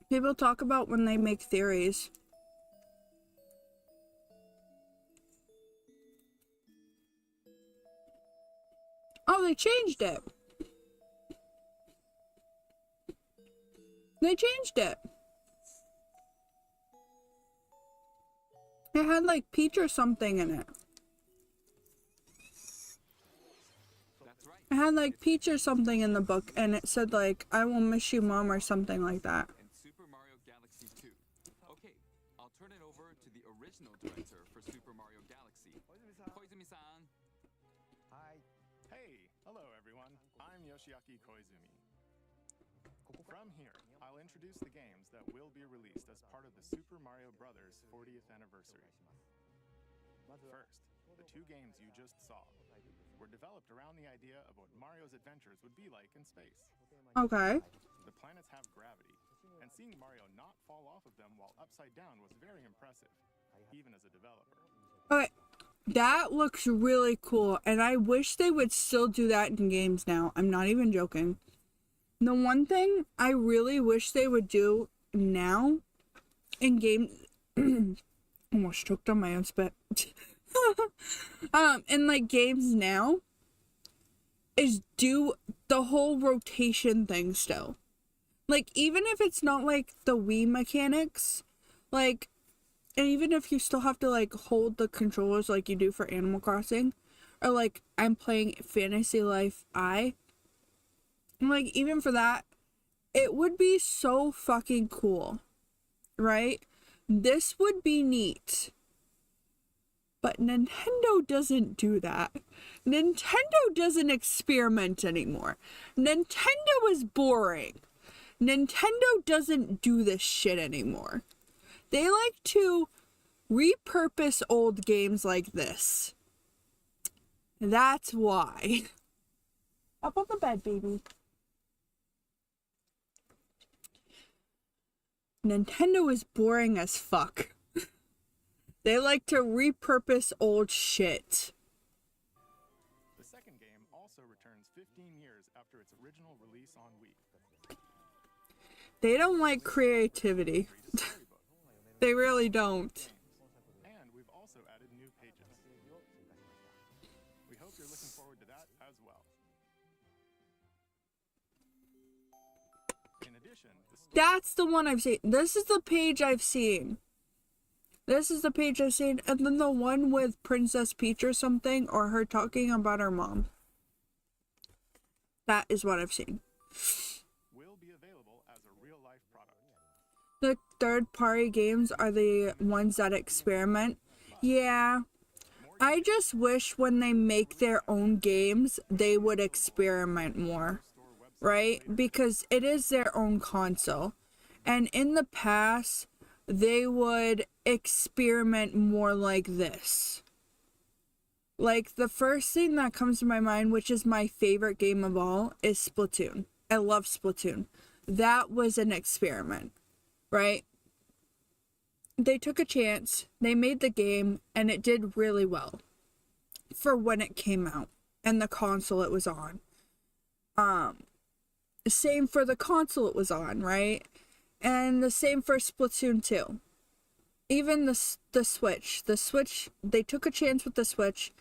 people talk about when they make theories. Oh, they changed it. They changed it. It had like peach or something in it. That's right. It had like peach or something in the book, and it said like, "I will miss you, Mom," or something like that. And Super Mario Galaxy 2. Okay, I'll turn it over to the original director for Super Mario Galaxy, Koizumi-san. Hi. Hey, hello everyone. I'm Yoshiaki Koizumi. From here, I'll introduce the games that will be released as part of the Super Mario Bros. 40th anniversary. First, the two games you just saw were developed around the idea of what Mario's adventures would be like in space. Okay. The planets have gravity, and seeing Mario not fall off of them while upside down was very impressive, even as a developer. Okay. That looks really cool, and I wish they would still do that in games now. I'm not even joking. The one thing I really wish they would do now in games, almost choked on my own spit. In like games now, is do the whole rotation thing still. Like, even if it's not like the Wii mechanics, like, and even if you still have to like hold the controllers like you do for Animal Crossing, or like I'm playing Fantasy Life I, like, even for that, it would be so fucking cool, right? This would be neat. But Nintendo doesn't do that. Nintendo doesn't experiment anymore. Nintendo is boring. Nintendo doesn't do this shit anymore. They like to repurpose old games like this. That's why. Up on the bed, baby. Nintendo is boring as fuck. They like to repurpose old shit. The second game also returns 15 years after its original release on Wii. They don't like creativity. They really don't. And we've also added new pages. We hope you're looking forward to that as well. In addition, That's the one I've seen. This is the page I've seen. This is the page I've seen. And then the one with Princess Peach or something, or her talking about her mom. That is what I've seen. will be available as a real-life product. The third-party games are the ones that experiment. Yeah. I just wish when they make their own games, they would experiment more. Right? Because it is their own console. And in the past, they would experiment more like this. Like, the first thing that comes to my mind, which is my favorite game of all, is Splatoon. I love Splatoon. That was an experiment, right? They took a chance, they made the game, and it did really well for when it came out and the console it was on. Same for the console it was on, right? And the same for Splatoon 2. Even the Switch. The Switch, they took a chance with the Switch,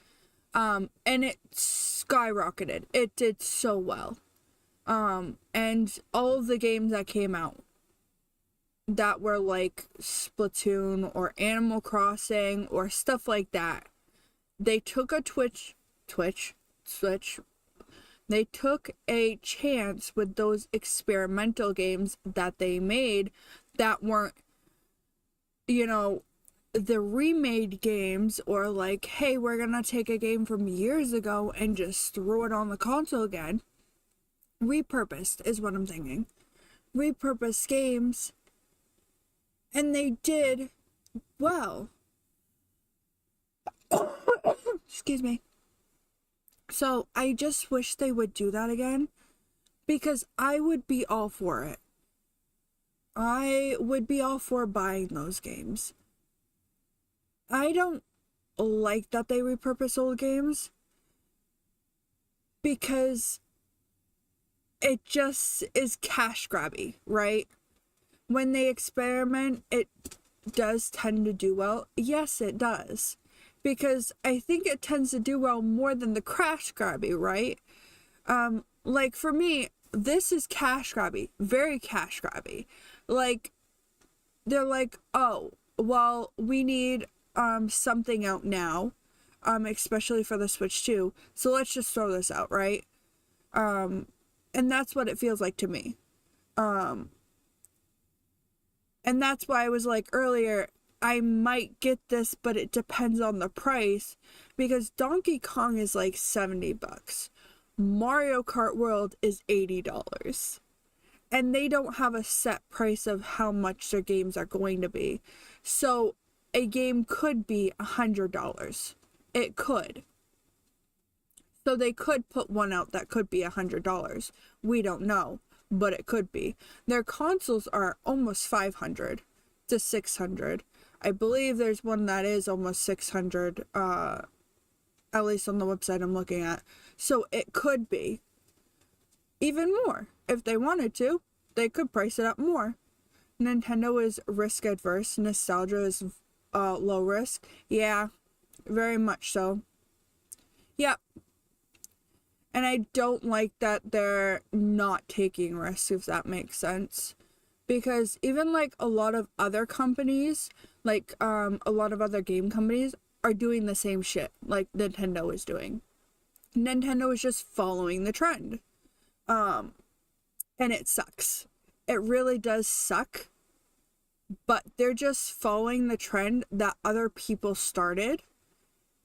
and it skyrocketed. It did so well. And all of the games that came out that were like Splatoon or Animal Crossing or stuff like that, they took a Switch. They took a chance with those experimental games that they made that weren't, you know, the remade games, or like, hey, we're gonna take a game from years ago and just throw it on the console again. Repurposed is what I'm thinking. Repurposed games. And they did well. Excuse me. So I just wish they would do that again, because I would be all for it. I would be all for buying those games. I don't like that they repurpose old games, because it just is cash grabby, right? When they experiment, it does tend to do well. Yes, it does. Because I think it tends to do well more than the cash grabby, right? Like for me, this is cash grabby, very cash grabby. Like, they're like, oh, well, we need something out now, especially for the Switch 2. So let's just throw this out, right? And that's what it feels like to me. And that's why I was like earlier, I might get this, but it depends on the price, because Donkey Kong is like $70. Mario Kart World is $80. And they don't have a set price of how much their games are going to be. So a game could be $100. It could. So they could put one out that could be $100. We don't know, but it could be. Their consoles are almost $500 to $600. I believe there's one that is almost $600, at least on the website I'm looking at. So it could be even more. If they wanted to, they could price it up more. Nintendo is risk adverse. Nostalgia is low risk. Yeah, very much so. Yep. And I don't like that they're not taking risks, if that makes sense. Because even like a lot of other companies, like a lot of other game companies are doing the same shit like Nintendo is doing. Nintendo is just following the trend. And it sucks. It really does suck. But they're just following the trend that other people started.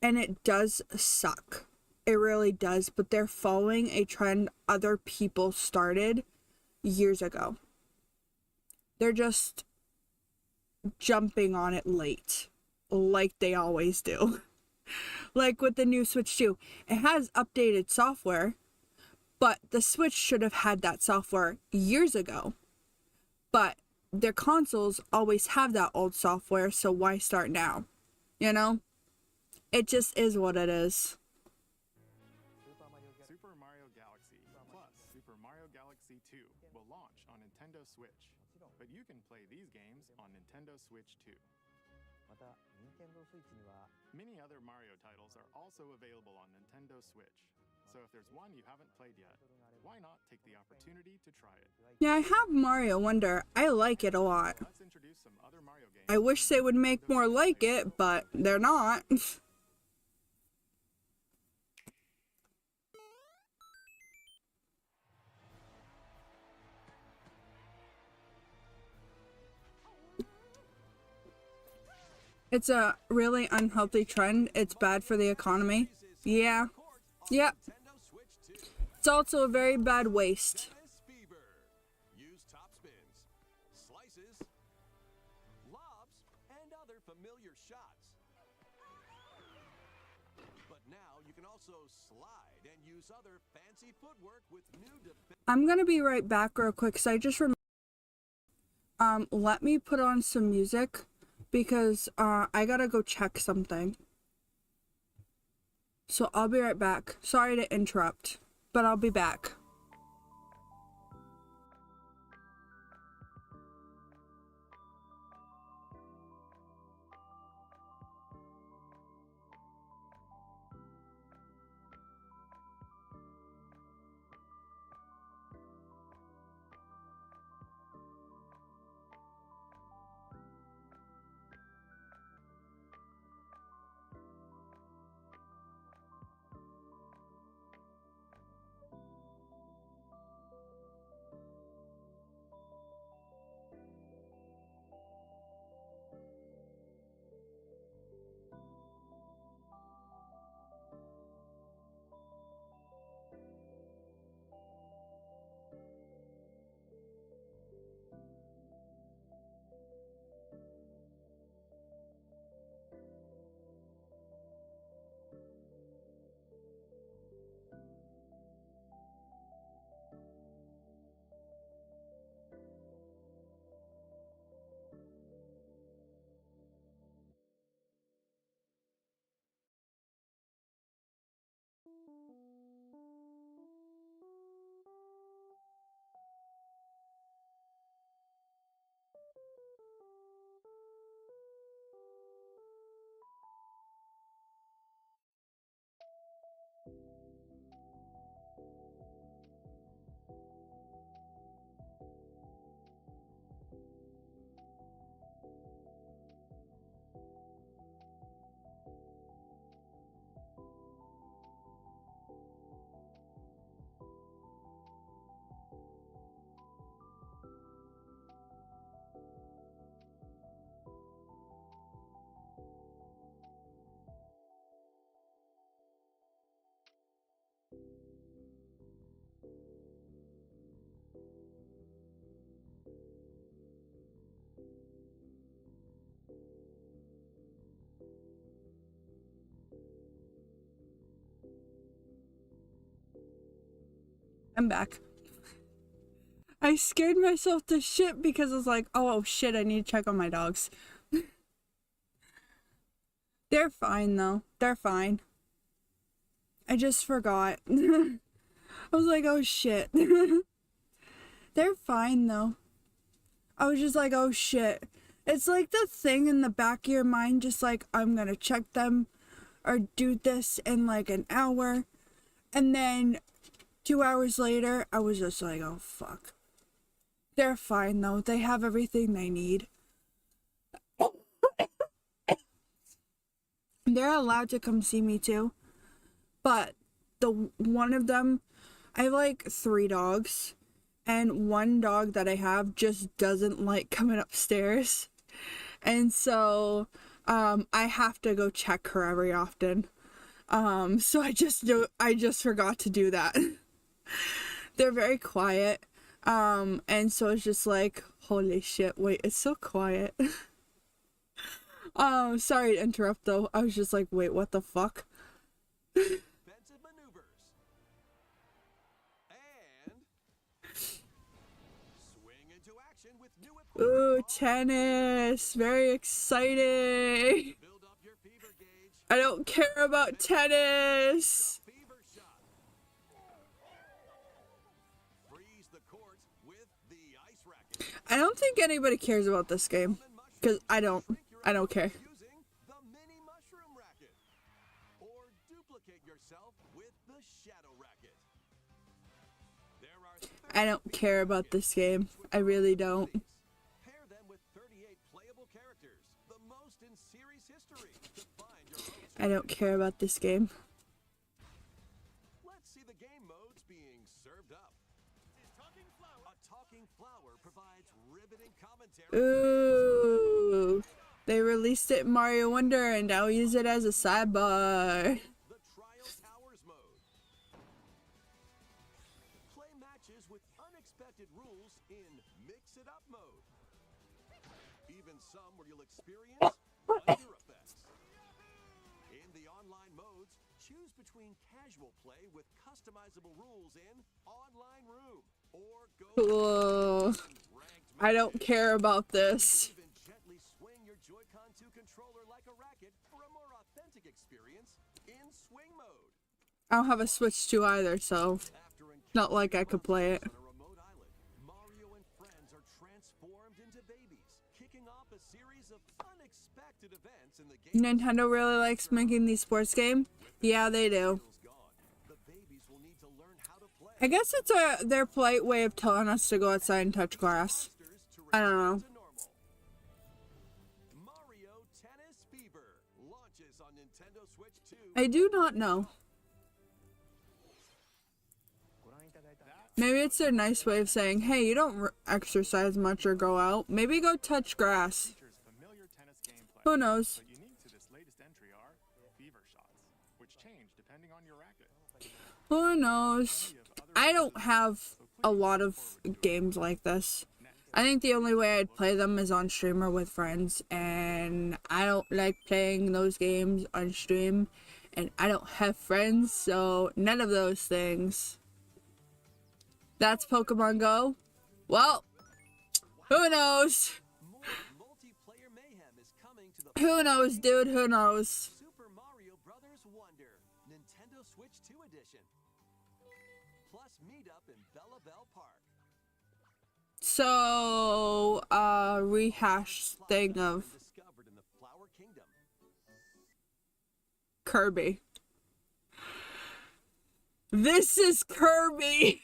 And it does suck. It really does. But they're following a trend other people started years ago. They're just jumping on it late. Like they always do. Like with the new Switch 2. It has updated software. But the Switch should have had that software years ago. But their consoles always have that old software, so why start now? You know? It just is what it is. Super Mario Galaxy plus Super Mario Galaxy 2 will launch on Nintendo Switch. But you can play these games on Nintendo Switch too. Many other Mario titles are also available on Nintendo Switch. So if there's one you haven't played yet, why not take the opportunity to try it? Yeah, I have Mario Wonder. I like it a lot. Let's introduce some other Mario games. I wish they would make more like it, but they're not. It's a really unhealthy trend. It's bad for the economy. Yeah. Yep. It's also a very bad waste. Use top spins, slices, lobs, and other familiar shots. But now you can also slide and use other fancy footwork with new I'm gonna be right back real quick, because I just let me put on some music, because I gotta go check something. So I'll be right back. Sorry to interrupt, but I'll be back. I'm back. I scared myself to shit because I was like, oh shit, I need to check on my dogs. They're fine though. They're fine. I just forgot. I was like, oh shit. They're fine though. I was just like, oh shit. It's like the thing in the back of your mind, just like, I'm gonna check them or do this in like an hour. And then 2 hours later, I was just like, oh fuck. They're fine though. They have everything they need. They're allowed to come see me too. But the one of them, I have like 3 dogs. And one dog that I have just doesn't like coming upstairs. And so I have to go check her every often. So I just forgot to do that. They're very quiet. And so it's just like, holy shit, wait, it's so quiet. Sorry to interrupt though. I was just like, wait, what the fuck? Defensive maneuvers. And swing into action with new Ooh, tennis. Very exciting. build up your fever gauge. I don't care about tennis. Fever shot. Freeze the court with the ice racket. I don't think anybody cares about this game. Because I don't care. Using the mini mushroom racket. Or duplicate yourself with the shadow racket. There are I don't care about this game. I really don't. pair them with 38 playable characters, the most in series history. To find your own I don't care about this game. Let's see the game modes being served up. A talking flower provides riveting commentary. Ooh. They released it in Mario Wonder and I'll use it as a sidebar. The Trial Towers mode. Play matches with unexpected rules in Mix It Up mode. Even some where you'll experience wonder effects. In the online modes, choose between casual play with customizable rules in Online Room or go Cool. ranked I don't care about this. even gently swing your Joy-Con 2 controller like a racket for a more authentic experience in swing mode. I don't have a Switch 2 either, so After not like I could play it. on a remote island, Mario and friends are transformed into babies, kicking off a series of unexpected events in the game. Nintendo really likes making these sports games. Yeah, they do. Gone. The babies will need to learn how to play. I guess it's their polite way of telling us to go outside and touch grass. I don't know. To normal. Mario Tennis Fever launches on Nintendo Switch 2. I do not know. Maybe it's their nice way of saying, hey, you don't exercise much or go out. Maybe go touch grass. Features familiar tennis gameplay. Who knows? But unique to this latest entry are fever shots, which change depending on your racket. Who knows? I don't have a lot of games like this. I think the only way I'd play them is on stream or with friends, and I don't like playing those games on stream, and I don't have friends, so none of those things. That's Pokemon Go? Well, who knows? More multiplayer mayhem is coming to the Who knows, dude? Who knows? Super Mario Brothers Wonder Nintendo Switch 2 edition. Plus meetup in Bella Bell Park. So, rehash thing of Discovered in the Flower Kingdom. Kirby. This is Kirby!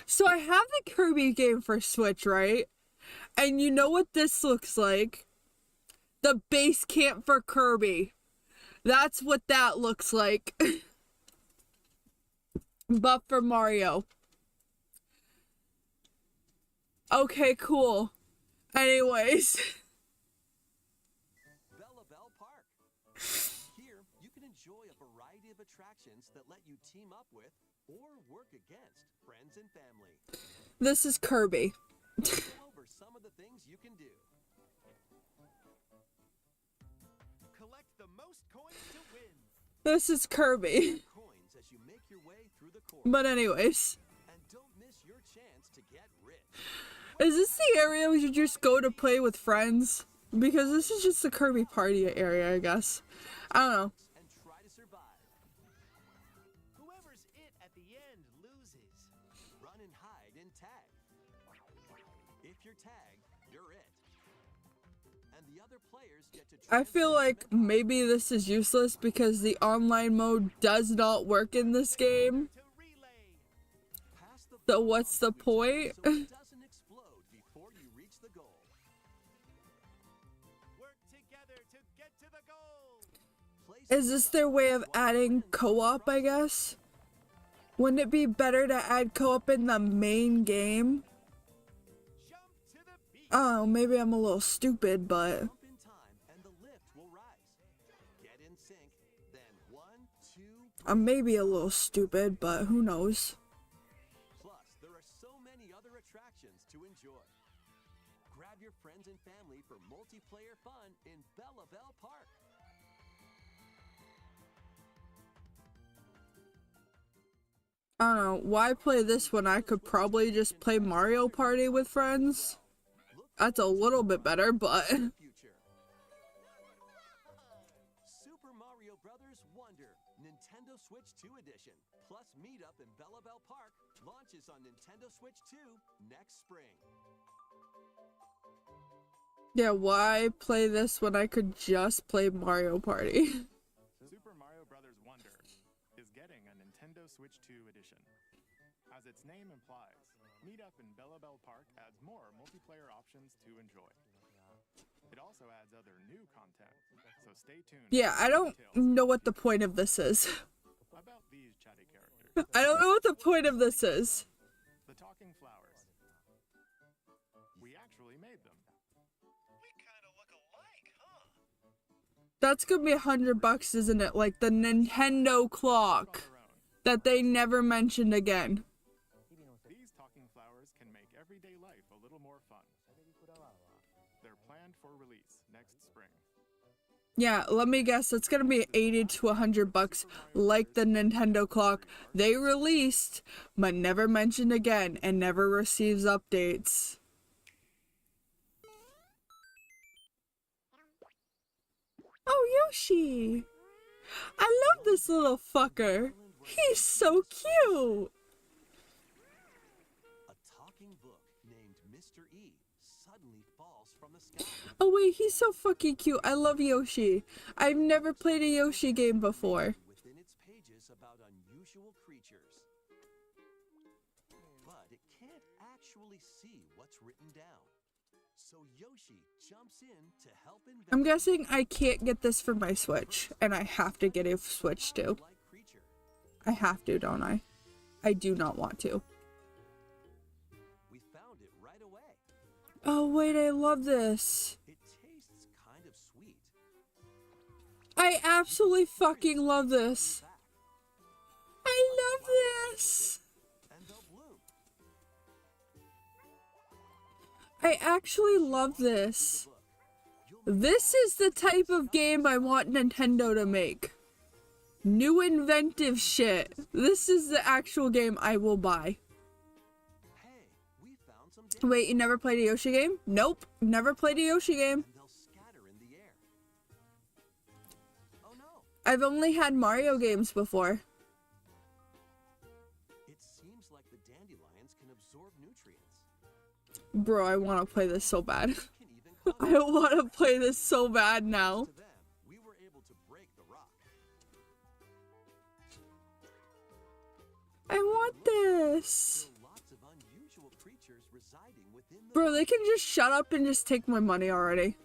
So I have the Kirby game for Switch, right? And you know what this looks like? The base camp for Kirby. That's what that looks like. But for Mario. Okay, cool. Anyways. Bella Bell Park. Here, you can enjoy a variety of attractions that let you team up with or work against friends and family. This is Kirby. Go over some of the things you can do. Collect the most coins to win. This is Kirby. Coins as you make your way through the course. But anyways, And don't miss your chance to get rich. is this the area we should just go to play with friends? Because this is just the Kirby party area, I guess. I don't know. And try to survive. Whoever's it at the end loses. Run and hide and tag. If you're tagged, you're it. And the other players get to I feel transfer like maybe this is useless because the online mode does not work in this game. To relay. Pass the So what's the point? so it doesn't explode before you reach the goal. Work together to get to the goal. Place Is this their way of adding co-op, I guess? Wouldn't it be better to add co-op in the main game? Jump to the beat. Oh, maybe I'm a little stupid, but jump in time and the lift will rise. Get in sync, then 1, 2. I'm maybe a little stupid, but who knows? Plus, there are so many other attractions to enjoy. Grab your friends and family for multiplayer fun in Bella Bell Park. I don't know, why play this when I could probably just play Mario Party with friends? That's a little bit better, but Future. Super Mario Brothers Wonder, Nintendo Switch 2 Edition, plus Meetup in Bella Bell Park launches on Nintendo Switch 2 next spring. yeah, why play this when I could just play Mario Party? Super Mario Bros. Wonder is getting a Nintendo Switch 2 edition. As its name implies, Meetup in Bella Bell Park adds more multiplayer options to enjoy. It also adds other new content, so stay tuned. Yeah, I don't know what the point of this is. About these chatty characters, I don't know what the point of this is. the talking flowers. We actually made them. We kind of look alike, huh? That's gonna be $100, isn't it? Like the Nintendo clock Our own. that they never mentioned again. These talking flowers can make everyday life a little more fun. They're planned for release next spring. Yeah, let me guess, it's gonna be 80 to $100, like the Nintendo clock they released, but never mentioned again and never receives updates. Oh, Yoshi! I love this little fucker. He's so cute. A talking book named Mr. E suddenly falls from the sky. Oh wait, he's so fucking cute. I love Yoshi. I've never played a Yoshi game before. Within its pages about unusual creatures. But it can't actually see what's written down. So Yoshi jumps in to help I'm investigate guessing I can't get this for my Switch, and I have to get a Switch too. like creature. I have to, don't I? I do not want to. We found it right away. Oh wait, I love this. It tastes kind of sweet. I absolutely fucking love this. Back, I love this. and they'll bloom. I actually love this. Look, you'll This is the type of game I want Nintendo to make. New inventive shit. This is the actual game I will buy. hey, we found some Wait, you never played a Yoshi game? Nope, never played a Yoshi game. and they'll scatter in the air. Oh no, I've only had Mario games before. it seems like the dandelions can absorb nutrients. Bro, I want to play this so bad. Can even I want to play this so bad now. to them, we were able to break the rock. I want this. There are lots of unusual creatures residing within the Bro, they can just shut up and just take my money already.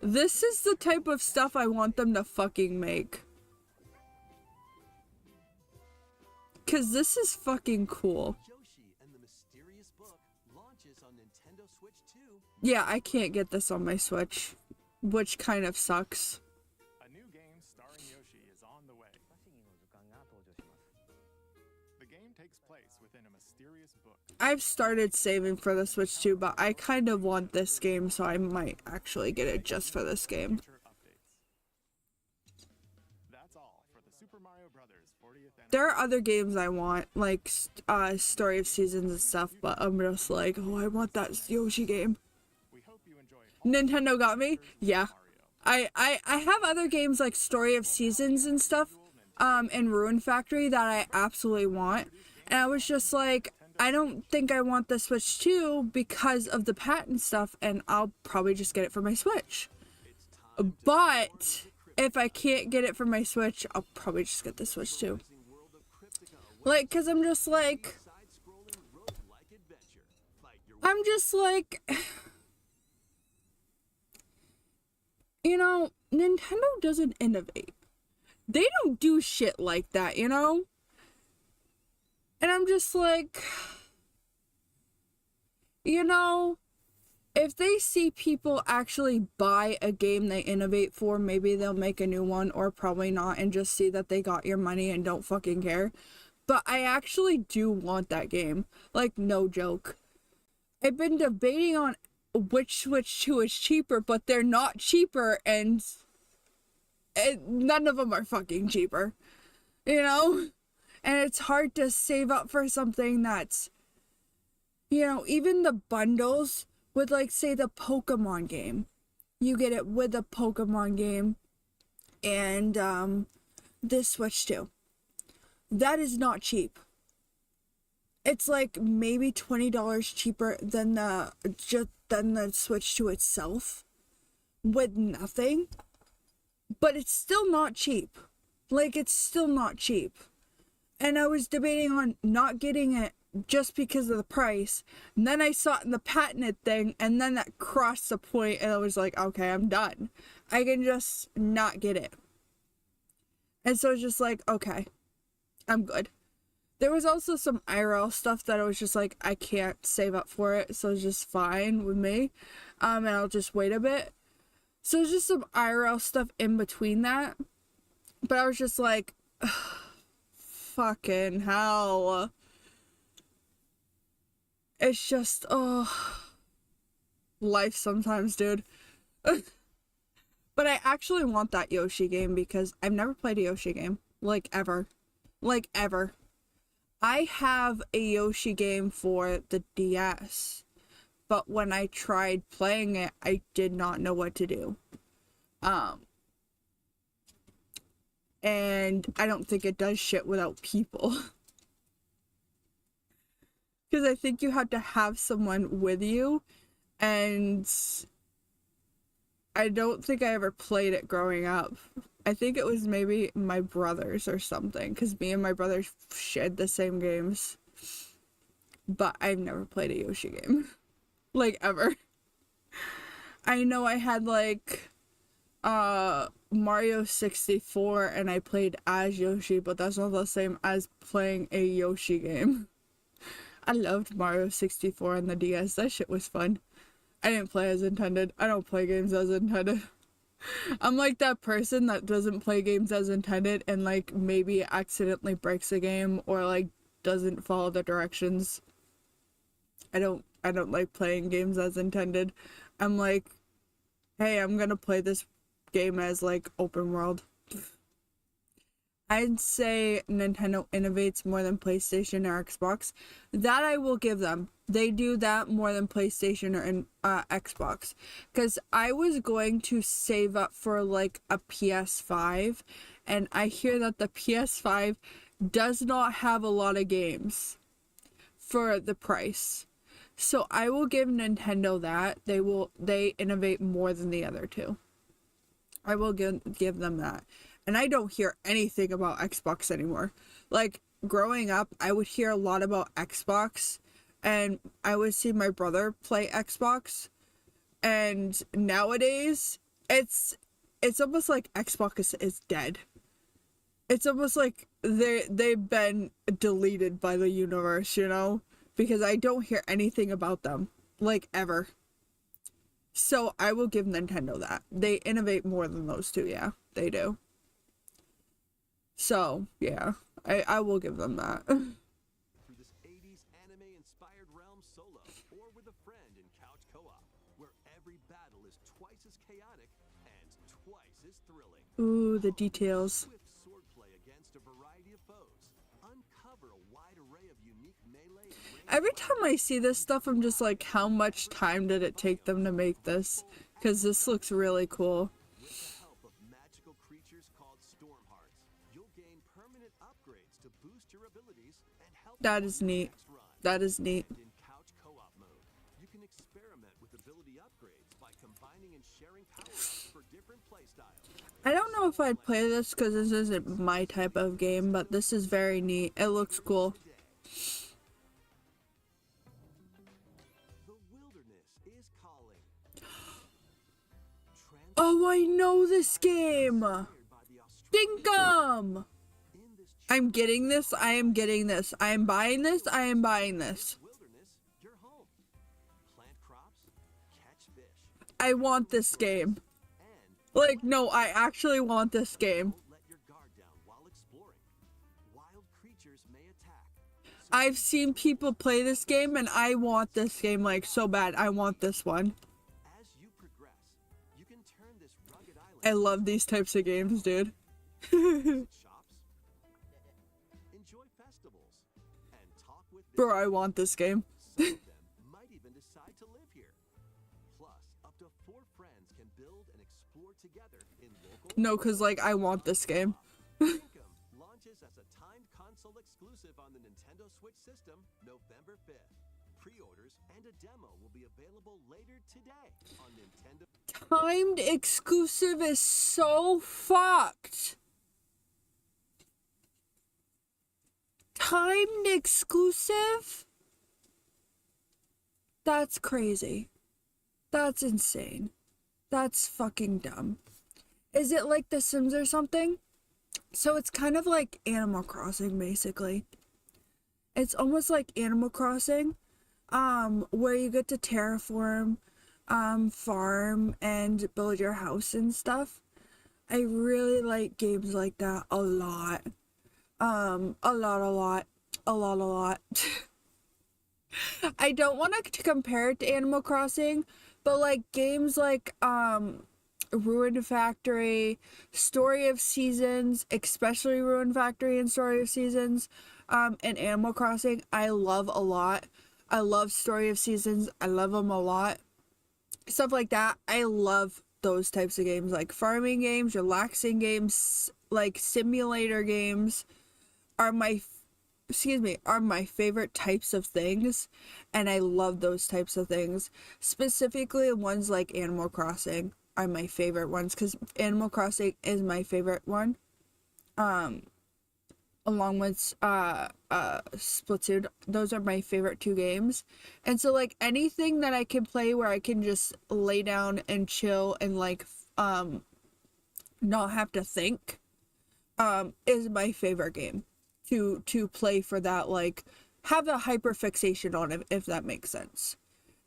This is the type of stuff I want them to fucking make. Cause this is fucking cool. Yoshi and the Mysterious Book launches on Nintendo Switch 2. Yeah, I can't get this on my Switch, which kind of sucks. A new game starring Yoshi is on the way. The game takes place within a mysterious book. I've started saving for the Switch too, but I kind of want this game, so I might actually get it just for this game. Future updates. That's all for the Super Mario Brothers 40th There are other games I want, like Story of Seasons and stuff, but I'm just like, oh, I want that Yoshi game. We hope you enjoy all Nintendo got me? Yeah. Mario. I have other games like Story of Seasons and stuff, and Ruin Factory that I absolutely want. And I was just like, I don't think I want the Switch 2 because of the patent stuff, and I'll probably just get it for my Switch. But if I can't get it for my Switch, I'll probably just get the Switch 2. Like, cause I'm just like, you know, Nintendo doesn't innovate. They don't do shit like that, you know? And I'm just like, you know, if they see people actually buy a game they innovate for, maybe they'll make a new one, or probably not, and just see that they got your money and don't fucking care. But I actually do want that game. Like, no joke. I've been debating on which Switch 2 is cheaper, but they're not cheaper, and none of them are fucking cheaper. You know? And it's hard to save up for something that's, you know, even the bundles with, like, say, the Pokemon game. You get it with the Pokemon game and this Switch 2. That is not cheap. It's like maybe $20 cheaper than the Switch 2 itself with nothing. But it's still not cheap. Like, it's still not cheap. And I was debating on not getting it just because of the price. And then I saw it in the patented thing, and then that crossed the point, and I was like, okay, I'm done. I can just not get it. And so it's just like, okay, I'm good. There was also some IRL stuff that I was just like, I can't save up for it, so it's just fine with me. And I'll just wait a bit. So it's just some IRL stuff in between that. But I was just like, fucking hell. It's just, life sometimes, dude. But I actually want that Yoshi game because I've never played a Yoshi game. Like, ever. Like, ever. I have a Yoshi game for the DS. But when I tried playing it, I did not know what to do. And I don't think it does shit without people. Because I think you have to have someone with you. And I don't think I ever played it growing up. I think it was maybe my brothers or something. Because me and my brothers shared the same games. But I've never played a Yoshi game. Like, ever. I know I had, like, Mario 64 and I played as Yoshi, but that's not the same as playing a Yoshi game. I loved Mario 64 on the DS. That shit was fun. I didn't play as intended. I don't play games as intended. I'm like that person that doesn't play games as intended and, like, maybe accidentally breaks a game or, like, doesn't follow the directions. I don't like playing games as intended. I'm like, hey, I'm gonna play this game as, like, open world. I'd say Nintendo innovates more than PlayStation or Xbox. That I will give them. They do that more than PlayStation or Xbox. Because I was going to save up for, like, a PS5. And I hear that the PS5 does not have a lot of games for the price. So I will give Nintendo that. They innovate more than the other two. I will give them that. And I don't hear anything about Xbox anymore. Like, growing up, I would hear a lot about Xbox. And I would see my brother play Xbox. And nowadays, it's almost like Xbox is dead. It's almost like they've been deleted by the universe, you know? Because I don't hear anything about them. Like, ever. So, I will give Nintendo that. They innovate more than those two, yeah. They do. So, yeah. I will give them that. Through this 80s anime-inspired realm solo, or with a friend in couch co-op, where every battle is twice as chaotic and twice as thrilling. Ooh, the details. Swift swordplay against Every time I see this stuff, I'm just like, how much time did it take them to make this? Because this looks really cool. With the help of magical creatures called storm hearts, you'll gain permanent upgrades to boost your abilities and help That you is on your neat. next run. That is neat. And in couch co-op mode, you can experiment with ability upgrades by combining and sharing power-ups for different playstyles. I don't know if I'd play this because this isn't my type of game, but this is very neat. It looks cool. The wilderness is calling. Oh, I know this game! Inspired by the Dinkum! in this I'm getting this. I am getting this. I am buying this. I am buying this. wilderness, your home. Plant crops, catch fish, I want this game. and Like, no, I actually want this game. don't let your guard down while exploring. Wild creatures may attack. I've seen people play this game and I want this game like so bad. I want this one. As you progress, you can turn this rugged island I love these types of games, dude. into shops, enjoy festivals, and talk with Bro, I want this game. Some of them might even decide to live here. Plus, up to 4 friends can build and explore together in local. No, cause like I want this game. Dinkum launches as a timed console exclusive on the Nintendo Switch system November 5th. Pre-orders and a demo will be available later today on Nintendo. Timed exclusive is so fucked. Timed exclusive? That's crazy. That's insane. That's fucking dumb. Is it like The Sims or something? So it's kind of like Animal Crossing, basically. It's almost like Animal Crossing, where you get to terraform, farm, and build your house and stuff. I really like games like that a lot. A lot. I don't want to compare it to Animal Crossing, but like games like, Ruin Factory, Story of Seasons, especially Ruin Factory and Story of Seasons, and Animal Crossing, I love a lot. I love Story of Seasons. I love them a lot. Stuff like that. I love those types of games, like farming games, relaxing games, like simulator games are my favorite types of things, and I love those types of things. Specifically ones like Animal Crossing are my favorite ones, because Animal Crossing is my favorite one. Along with Splatoon. Those are my favorite 2 games. And so like anything that I can play where I can just lay down and chill and like not have to think is my favorite game to play for that, like have a hyper fixation on it, if that makes sense.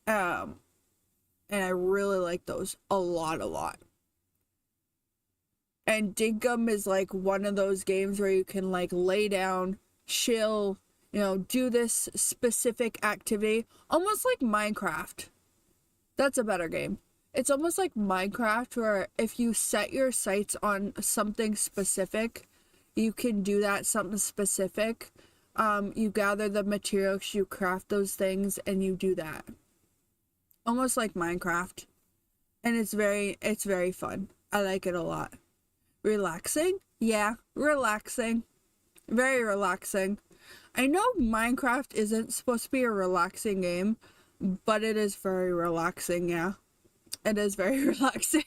And I really like those a lot. And Dinkum is like one of those games where you can like lay down, chill, you know, do this specific activity, almost like Minecraft. That's a better game. It's almost like Minecraft, where if you set your sights on something specific, you can do that something specific. You gather the materials, you craft those things, and you do that. Almost like Minecraft. And it's very fun. I like it a lot. Relaxing? Yeah, relaxing. Very relaxing. I know Minecraft isn't supposed to be a relaxing game, but it is very relaxing, yeah. It is very relaxing.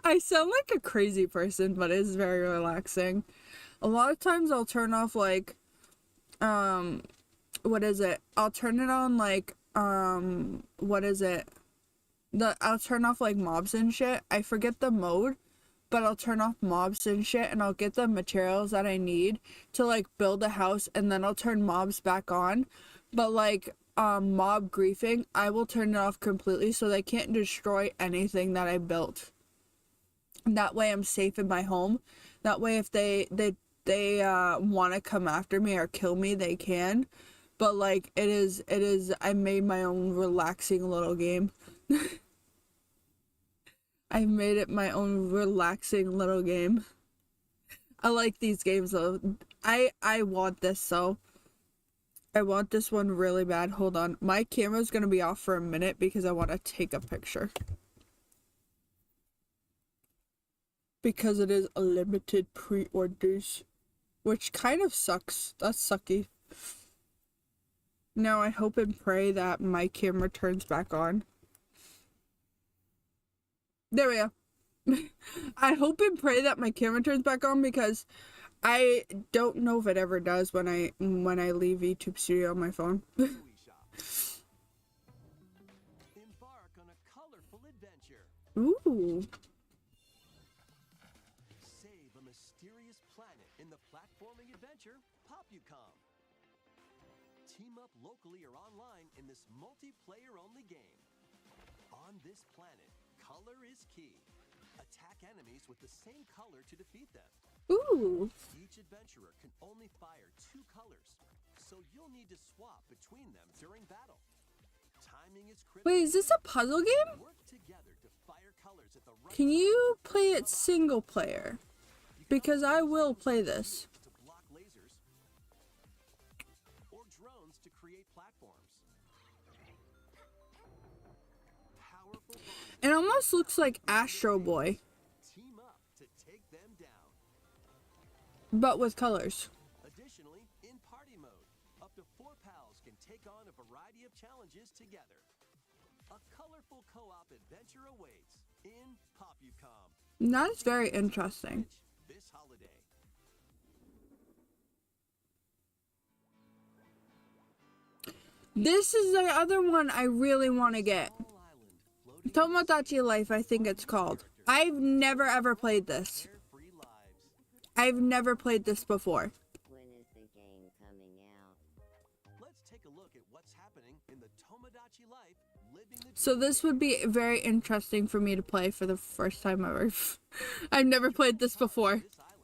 I sound like a crazy person, but it is very relaxing. A lot of times I'll turn off like, what is it? I'll turn it on like, what is it? I'll turn off like mobs and shit. I forget the mode, but I'll turn off mobs and shit, and I'll get the materials that I need to like build a house, and then I'll turn mobs back on. But like mob griefing, I will turn it off completely so they can't destroy anything that I built. That way I'm safe in my home. That way if they want to come after me or kill me, they can. But like it is I made my own relaxing little game. I made it my own relaxing little game. I like these games though. I want this, so I want this one really bad. Hold on. My camera's gonna be off for a minute because I want to take a picture. Because it is a limited pre-orders. Which kind of sucks. That's sucky. Now I hope and pray that my camera turns back on. There we go. I hope and pray that my camera turns back on because I don't know if it ever does when I leave YouTube Studio on my phone. Embark on a colorful adventure. Ooh. Save a mysterious planet in the platforming adventure PopUcom. Team up locally or online in this multiplayer-only game. On this planet, color is key. Attack enemies with the same color to defeat them. Ooh. Each adventurer can only fire 2 colors, so you'll need to swap between them during battle. Timing is critical. Wait, is this a puzzle game? Work together to fire colors at the right Can you play it single player? Because I will play this. to block lasers or drones to create platforms. Powerful bonds It almost looks like Astro Boy, team up to take them down. but with colors. Additionally, in party mode, up to 4 pals can take on a variety of challenges together. A colorful co-op adventure awaits in PopUcom That is very interesting. this holiday. This is the other one I really want to get. Small island, floating Tomodachi Life, I think it's called. I've never ever played this. carefree lives. I've never played this before. When is the game coming out? Let's take a look at what's happening in the Tomodachi Life living the So this would be very interesting for me to play for the first time ever. I've never played this before. this island.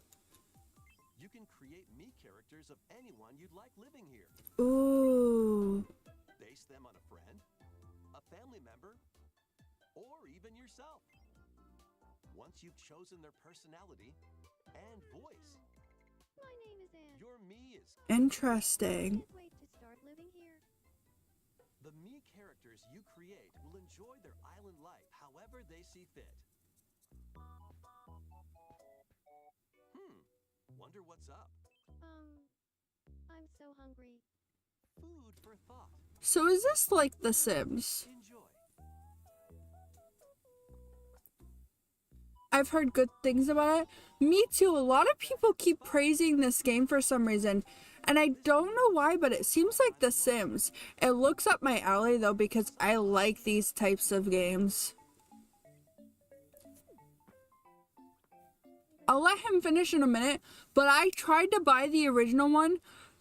You can create me characters of anyone you'd like living here. Ooh. Base them on a friend, a family member, or even yourself. Once you've chosen their personality and voice, My name is Anne. your me is Interesting. Can't wait to start living here. the me characters you create will enjoy their island life however they see fit. Wonder what's up. I'm so hungry. Food for thought. So is this like The Sims? Enjoy. I've heard good things about it. Me too. A lot of people keep praising this game for some reason. And I don't know why, but it seems like The Sims. It looks up my alley though because I like these types of games. I'll let him finish in a minute, but I tried to buy the original one.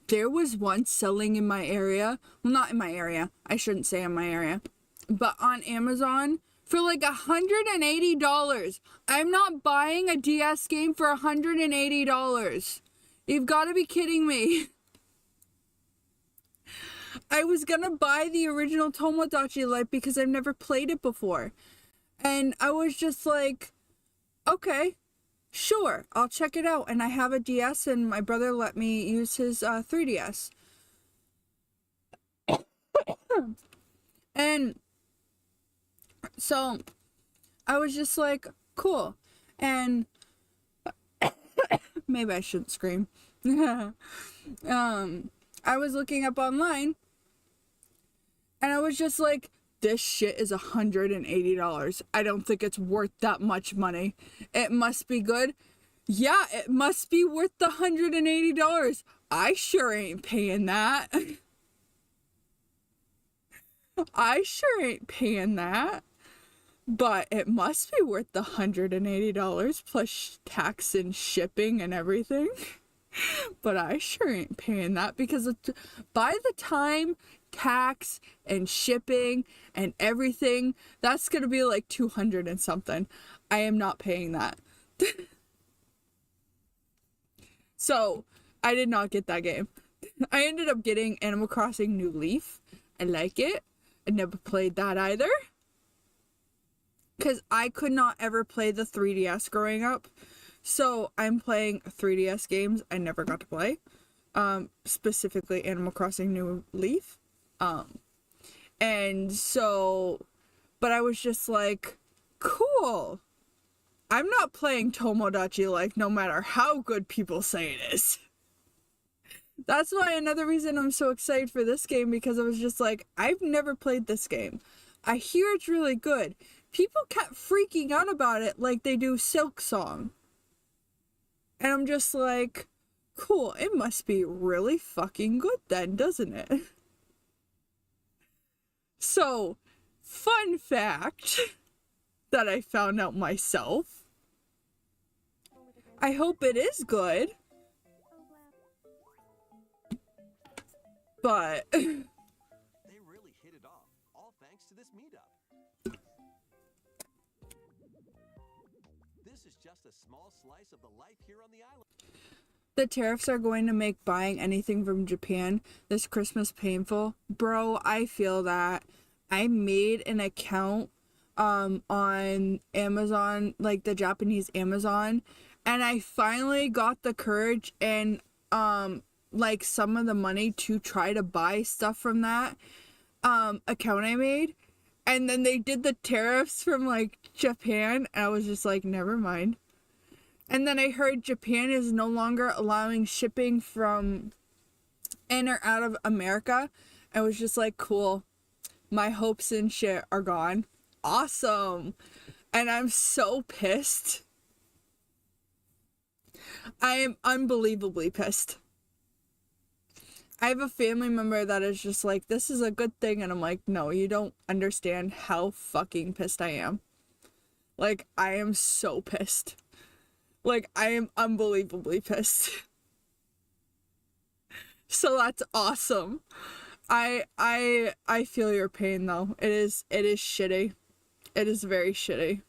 There was one selling in my area. Well, not in my area. I shouldn't say in my area. But on Amazon for like $180. I'm not buying a DS game for $180. You've got to be kidding me. I was gonna buy the original Tomodachi Life because I've never played it before. And I was just like, okay. Sure, I'll check it out. And I have a DS and my brother let me use his 3DS. And so I was just like, cool. And maybe I shouldn't scream. I was looking up online and I was just like, this shit is $180. I don't think it's worth that much money. It must be good. Yeah, it must be worth the $180. I sure ain't paying that. I sure ain't paying that. But it must be worth the $180 plus tax and shipping and everything. But I sure ain't paying that because by the time tax and shipping and everything, that's gonna be like 200 and something. I am not paying that. So I did not get that game. I ended up getting Animal Crossing New Leaf. I like it. I never played that either because I could not ever play the 3DS growing up. So I'm playing 3DS games I never got to play. specifically Animal Crossing New Leaf. And so, but I was just like, cool. I'm not playing Tomodachi Life no matter how good people say it is. That's why another reason I'm so excited for this game, because I was just like, I've never played this game. I hear it's really good. People kept freaking out about it like they do Silk Song. And I'm just like, cool, it must be really fucking good then, doesn't it? So, fun fact that I found out myself. I hope it is good. But They really hit it off, all thanks to this meetup. This is just a small slice of the life here on the island. the tariffs are going to make buying anything from Japan this Christmas painful. Bro, I feel that. I made an account on Amazon, like the Japanese Amazon, and I finally got the courage and like some of the money to try to buy stuff from that account I made. And then they did the tariffs from like Japan, and I was just like, never mind. And then I heard Japan is no longer allowing shipping from in or out of America. I was just like, cool. My hopes and shit are gone. Awesome. And I'm so pissed. I am unbelievably pissed. I have a family member that is just like, this is a good thing. And I'm like, no, you don't understand how fucking pissed I am. Like, I am so pissed. Like, I am unbelievably pissed. So that's awesome. I feel your pain though. It is shitty. It is very shitty.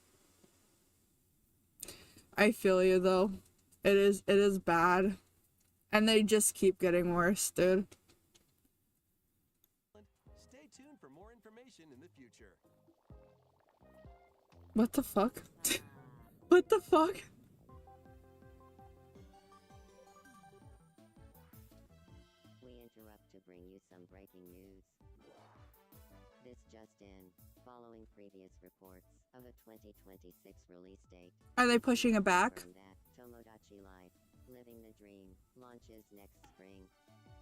I feel you though. It is bad. And they just keep getting worse, dude. Stay tuned for more information in the future. What the fuck? What the fuck? We interrupt to bring you some breaking news. This just in, following previous reports of a 2026 release date. Are they pushing it back? confirm that Tomodachi Life, Living the Dream, launches next spring.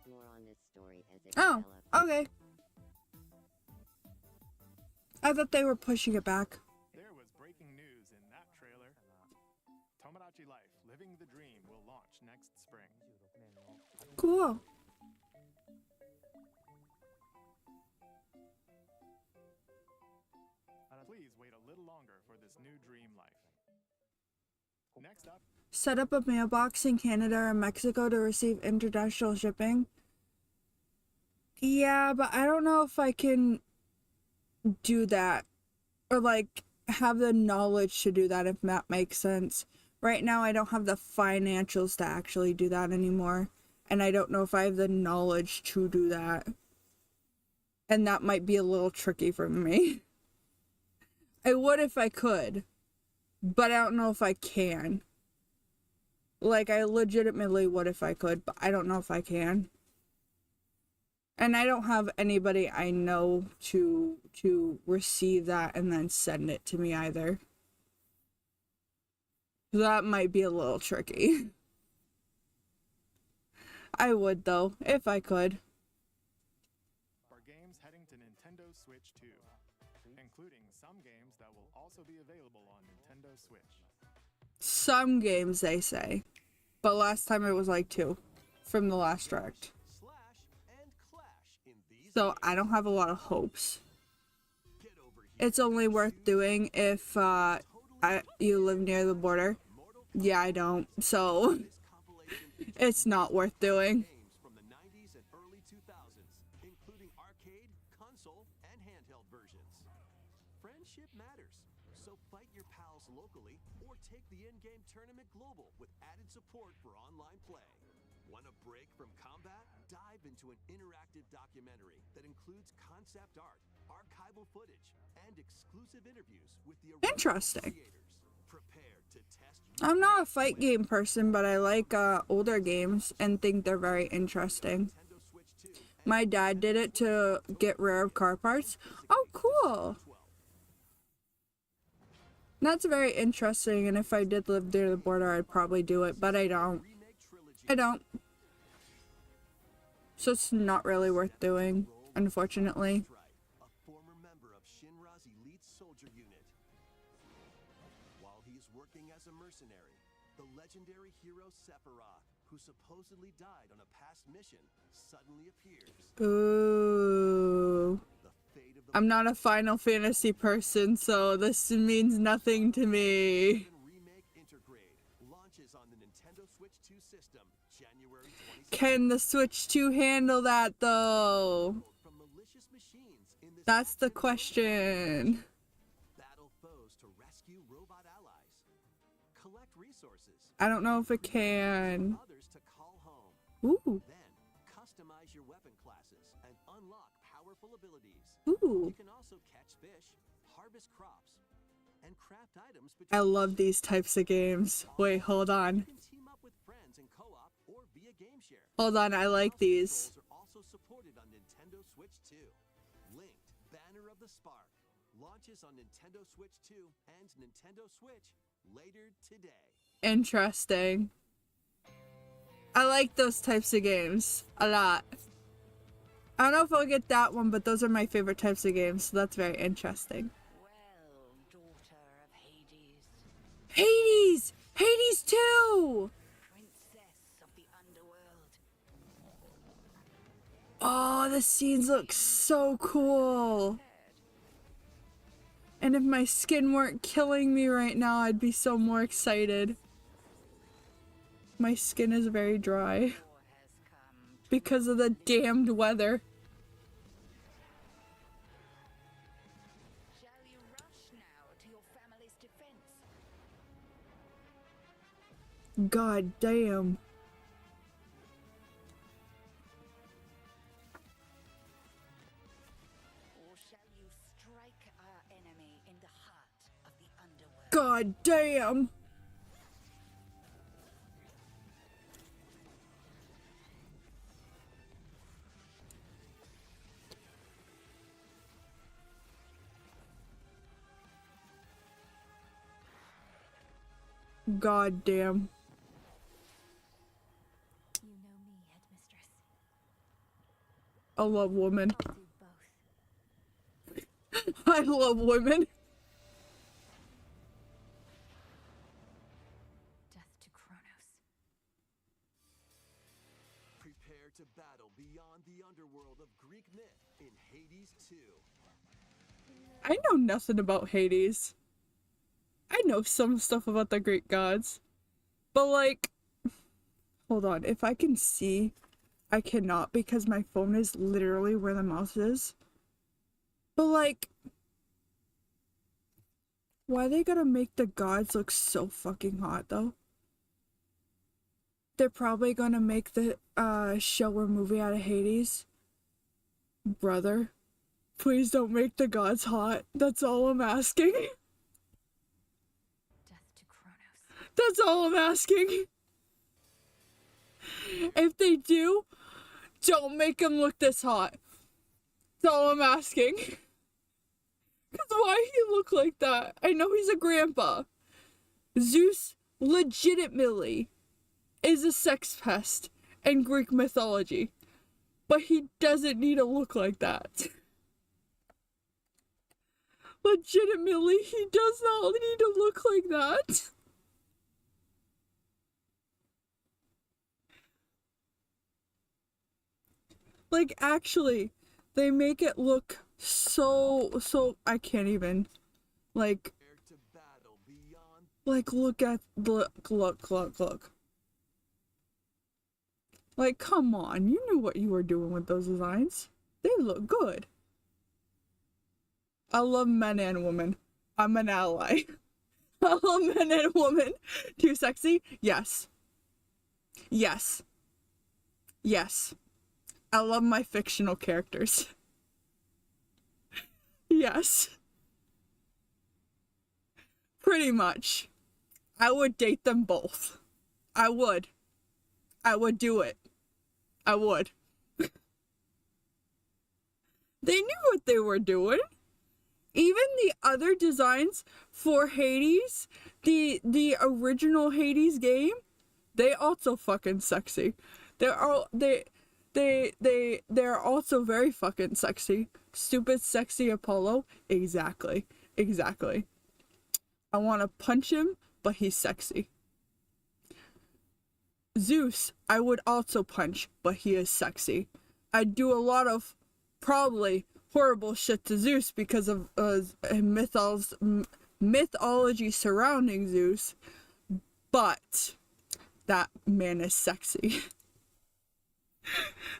More on this story as it Oh, develops. okay. I thought they were pushing it back. There was breaking news in that trailer. Tomodachi Life, Living the Dream will launch next spring. Cool. Please wait a little longer for this new dream life. Next up, Set up a mailbox in Canada or Mexico to receive international shipping. Yeah, but I don't know if I can do that. Or like have the knowledge to do that, if that makes sense. Right now I don't have the financials to actually do that anymore. And I don't know if I have the knowledge to do that. And that might be a little tricky for me. I would if I could. But I don't know if I can. Like, I legitimately would if I could, but I don't know if I can. And I don't have anybody I know to receive that and then send it to me either. That might be a little tricky. I would though, if I could. are games heading to Nintendo Switch 2, including some games that will also be available on Nintendo Switch. Some games, they say. But last time it was like 2 from the last direct. Slash and clash in these So I don't have a lot of hopes. Get over here. It's only worth doing if you live near the border. Yeah, I don't. So This compilation features it's not worth doing. games from the 90s and early 2000s, including arcade, console, and handheld versions. Friendship matters, so fight your pals locally or take the in-game tournament global with added support for online play. Want a break from combat? Dive into an interactive documentary that includes concept art, archival footage, and exclusive interviews with the original Interesting. creators. Prepare to test I'm not a fight game person, but I like older games and think they're very interesting. Nintendo Switch 2 and My dad did it to get rare car parts. Oh, cool. 12. That's very interesting, and if I did live near the border, I'd probably do it, but I don't. Remake trilogy. I don't. So it's not really worth doing, unfortunately. Right, a former member of Shinra's elite soldier unit. While he's working as a mercenary, the legendary hero Sephiroth, who supposedly died on a past mission, suddenly appears. Ooh. The fate of the I'm not a Final Fantasy person, so this means nothing to me. Remake Intergrade launches on the Nintendo Switch 2 system January 26th. Can the Switch 2 handle that, though? From malicious machines in this That's the action-adventure question. battle foes to rescue robot allies. Collect resources. I don't know if it can. Others to call home. Ooh. Then customize your weapon classes and unlock powerful abilities. Ooh. You can also catch fish, harvest crops, and craft items I between love these types of games. Wait, hold on. You can team up with friends in co-op or via game share. Hold on, I like these. Controls are also supported on Nintendo Switch 2. Linked Banner of the Spark launches on Nintendo Switch 2 and Nintendo Switch later today. Interesting. I like those types of games a lot. I don't know if I'll get that one, but those are my favorite types of games, so that's very interesting. Well, daughter of Hades, Hades! Hades 2! princess of the underworld, Oh, the scenes look so cool. And if my skin weren't killing me right now, I'd be so more excited. My skin is very dry war has come. because of the damned weather. Shall you rush now to your family's defense? God damn. Or shall you strike our enemy in the heart of the underworld? God damn. God damn. You know me, headmistress. I love women. I'll do both. I love women. Death to Kronos. Prepare to battle beyond the underworld of Greek myth in Hades 2. I know nothing about Hades. I know some stuff about the Greek gods. But like, hold on, if I can see, I cannot because my phone is literally where the mouse is. But like, why they gotta make the gods look so fucking hot though? They're probably gonna make the show or movie out of Hades. Brother, please don't make the gods hot. That's all I'm asking. Death to Kronos. That's all I'm asking. If they do, don't make him look this hot. That's all I'm asking. Because why he look like that? I know he's a grandpa. Zeus legitimately is a sex pest in Greek mythology. But he doesn't need to look like that. Legitimately, he does not need to look like that. Like, actually, they make it look so, I can't even, like, Prepare to battle beyond like, look. Like, come on, you knew what you were doing with those designs. They look good. I love men and women. I'm an ally. I love men and women. Too sexy? Yes. Yes. Yes. I love my fictional characters. Yes. Pretty much. I would date them both. I would. I would do it. I would. They knew what they were doing. Even the other designs for Hades, the original Hades game, they also fucking sexy. They're also very fucking sexy. Stupid sexy Apollo. Exactly. Exactly. I want to punch him, but he's sexy. Zeus, I would also punch, but he is sexy. I'd do a lot of probably horrible shit to Zeus because of mythology surrounding Zeus, but that man is sexy.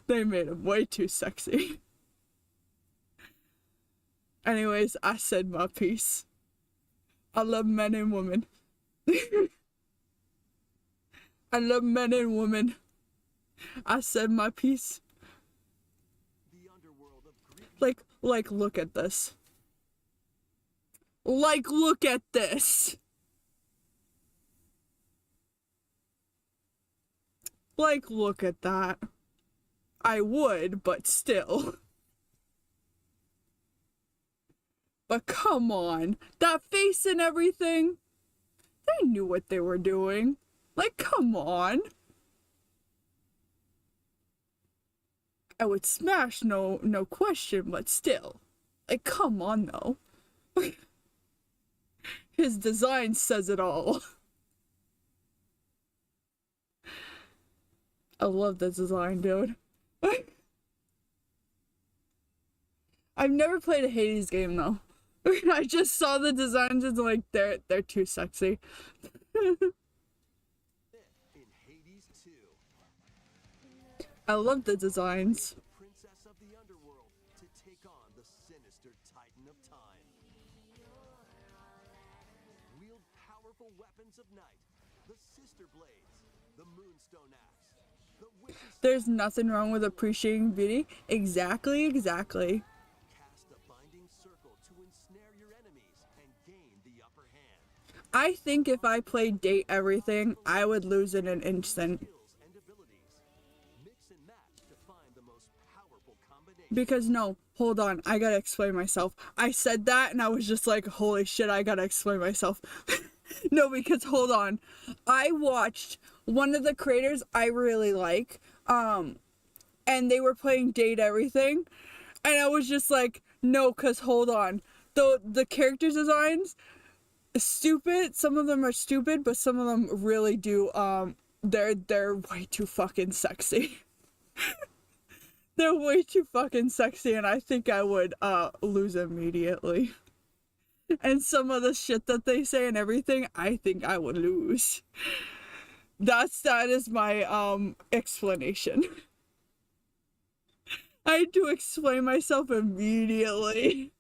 They made him way too sexy. Anyways, I said my piece. I love men and women. I love men and women. I said my piece. Like, look at this. Like, look at this. Like, look at that. I would, but still. But come on. That face and everything. They knew what they were doing. Like, come on. I would smash, no question, but still. Like, come on, though. His design says it all. I love the design, dude. I've never played a Hades game, though. I just saw the designs and like, they're too sexy. I love the designs. Princess of the underworld to take on the sinister titan of time. Wield powerful weapons of night, the sister blades, the moonstone axe, the witch's There's nothing wrong with appreciating beauty. Exactly. cast a binding circle to ensnare your enemies and gain the upper hand. I think if I played Date Everything, I would lose in an instant. Because no, hold on, I gotta explain myself. I said that and I was just like, holy shit, I gotta explain myself. No, because hold on. I watched one of the creators I really like, and they were playing Date Everything, and I was just like, no, cause hold on. The character designs, stupid, some of them are stupid, but some of them really do, they're way too fucking sexy. They're way too fucking sexy, and I think I would lose immediately. And some of the shit that they say and everything, I think I would lose. That is my explanation. I had to explain myself immediately.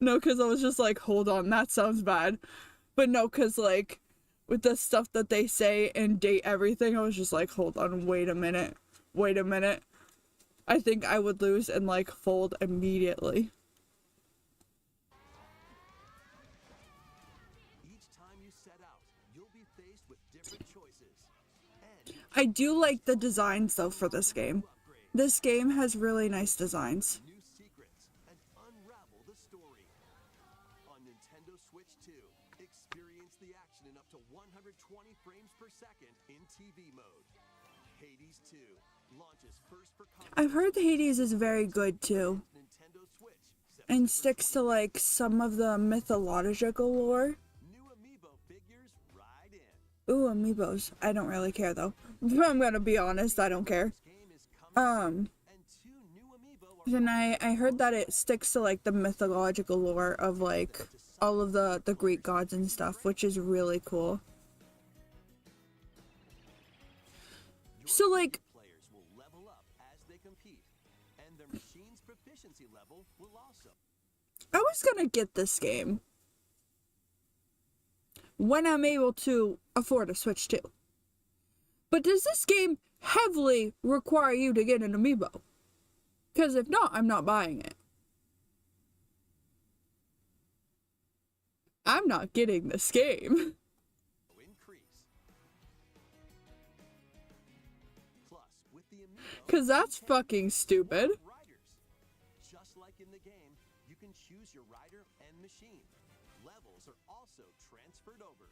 No, because I was just like, hold on, that sounds bad. But no, because like, with the stuff that they say and Date Everything, I was just like, hold on, wait a minute. I think I would lose and like fold immediately. Each time you set out, you'll be faced with different choices. I do like the designs though for this game. This game has really nice designs. New secrets and unravel the story. On Nintendo Switch 2, experience the action in up to 120 frames per second in TV mode. Hades 2 launches first for I've heard Hades is very good too. Nintendo Switch. And sticks to like some of the mythological lore. New amiibo figures ride in. Ooh, amiibos. I don't really care though. I'm gonna be honest, I don't care. And two new amiibo are And I heard that it sticks to like the mythological lore of like all of the Greek gods and stuff, which is really cool. So like, players will level up as they compete, and their machine's proficiency level will also. I was gonna get this game when I'm able to afford a Switch 2. But does this game heavily require you to get an amiibo? Because if not, I'm not buying it. I'm not getting this game. the amiibo, Cause that's you can fucking stupid. swap riders. Just like in the game, you can choose your rider and machine. Levels are also transferred over.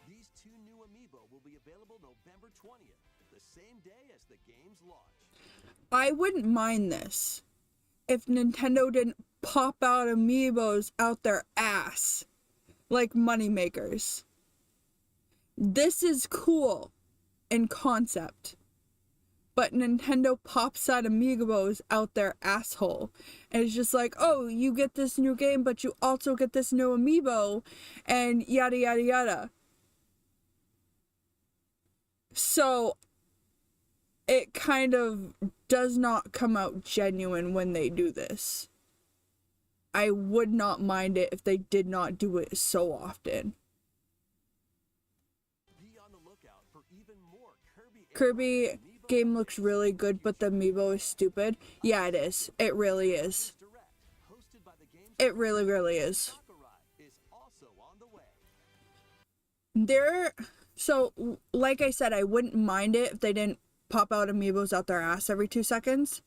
These two new amiibo will be available November 20th, the same day as the game's launch. I wouldn't mind this if Nintendo didn't pop out amiibos out their ass like moneymakers. This is cool in concept, but Nintendo pops out amiibos out their asshole. And it's just like, oh, you get this new game, but you also get this new amiibo, and yada yada yada. So it kind of does not come out genuine when they do this. I would not mind it if they did not do it so often. Be on the lookout for even more Kirby game looks really good, but the amiibo is stupid. Yeah, it is. It really is. Direct, hosted by the game's It really, really is. Sakurai, is also on the way. So, like I said, I wouldn't mind it if they didn't pop out amiibos out their ass every 2 seconds.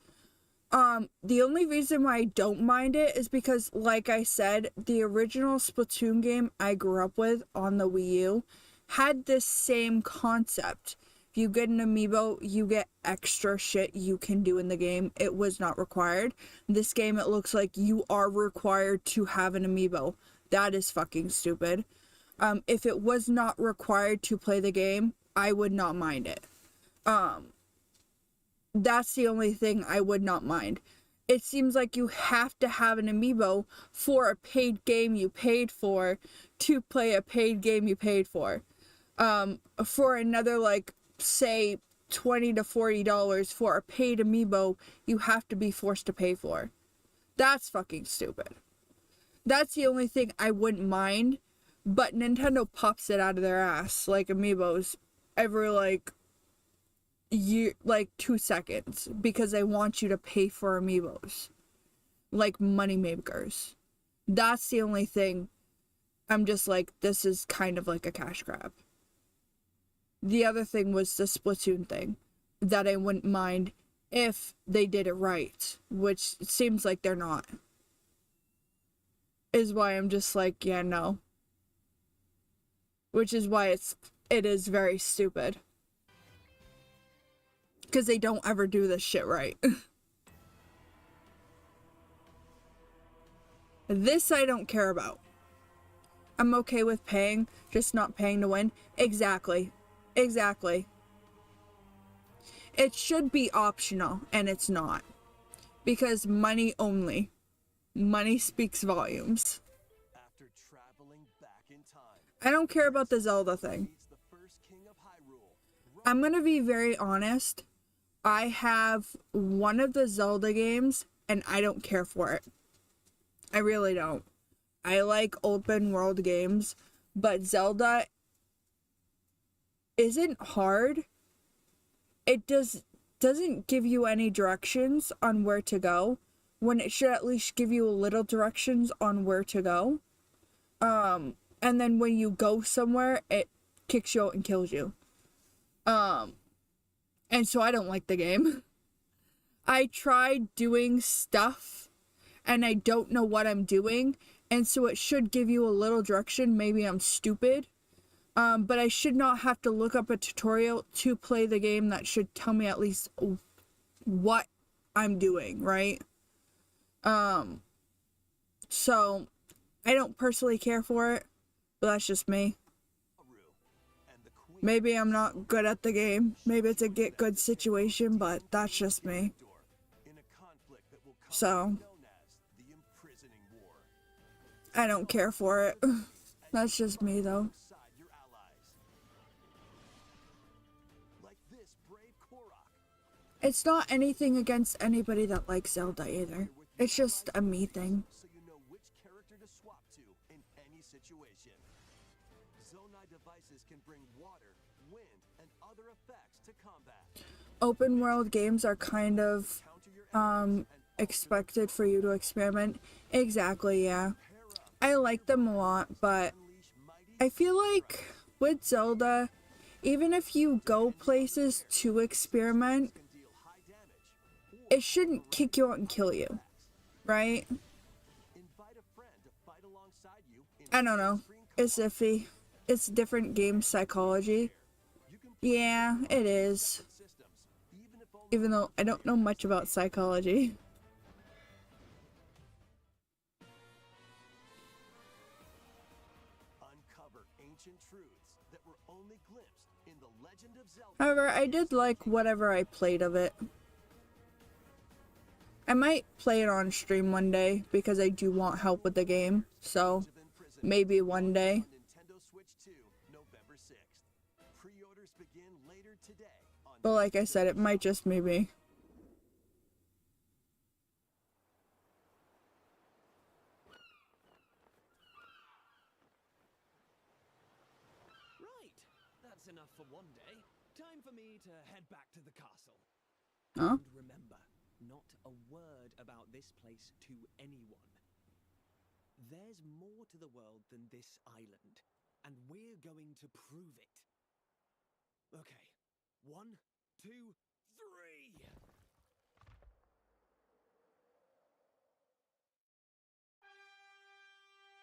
The only reason why I don't mind it is because, like I said, the original Splatoon game I grew up with on the Wii U had this same concept. If you get an amiibo, you get extra shit you can do in the game. It was not required. This game, it looks like you are required to have an amiibo. That is fucking stupid. If it was not required to play the game, I would not mind it. That's the only thing I would not mind. It seems like you have to have an amiibo for a paid game you paid for to play a paid game you paid for. For another, like, say, $20 to $40 for a paid amiibo, you have to be forced to pay for. That's fucking stupid. That's the only thing I wouldn't mind, but Nintendo pops it out of their ass, like amiibos, every, like 2 seconds, because they want you to pay for amiibos, like moneymakers. That's the only thing I'm just like, this is kind of like a cash grab. The other thing was the Splatoon thing, that I wouldn't mind if they did it right, which seems like they're not. Is why I'm just like, yeah, no. Which is why it is very stupid. Because they don't ever do this shit right. This I don't care about. I'm okay with paying, just not paying to win. Exactly. Exactly. It should be optional, and it's not. Because money only. Money speaks volumes. After traveling back in time, I don't care about the Zelda thing. meets the first king of Hyrule. I'm gonna be very honest. I have one of the Zelda games, and I don't care for it. I really don't. I like open world games, but Zelda isn't hard. It doesn't give you any directions on where to go, when it should at least give you a little directions on where to go. And then when you go somewhere, it kicks you out and kills you. And so I don't like the game. I tried doing stuff, and I don't know what I'm doing, and so it should give you a little direction. Maybe I'm stupid. But I should not have to look up a tutorial to play the game that should tell me at least what I'm doing, right? So I don't personally care for it, but that's just me. Maybe I'm not good at the game. Maybe it's a get good situation, but that's just me. So I don't care for it. That's just me though. It's not anything against anybody that likes Zelda either. It's just a me thing. So you know which character to swap to in any situation. Zonai devices can bring water, wind, and other effects to combat. Open world games are kind of expected for you to experiment. Exactly, yeah. I like them a lot, but I feel like with Zelda, even if you go places to experiment, it shouldn't kick you out and kill you, right? I don't know. It's iffy. It's different game psychology. Yeah, it is. Even though I don't know much about psychology. However, I did like whatever I played of it. I might play it on stream one day because I do want help with the game. So, maybe one day. But like I said, it might just be me. Right. That's enough for one day. Time for me to head back to the castle. Huh? And remember, not a word about this place to anyone. There's more to the world than this island, and we're going to prove it. Okay. 1, 2, 3!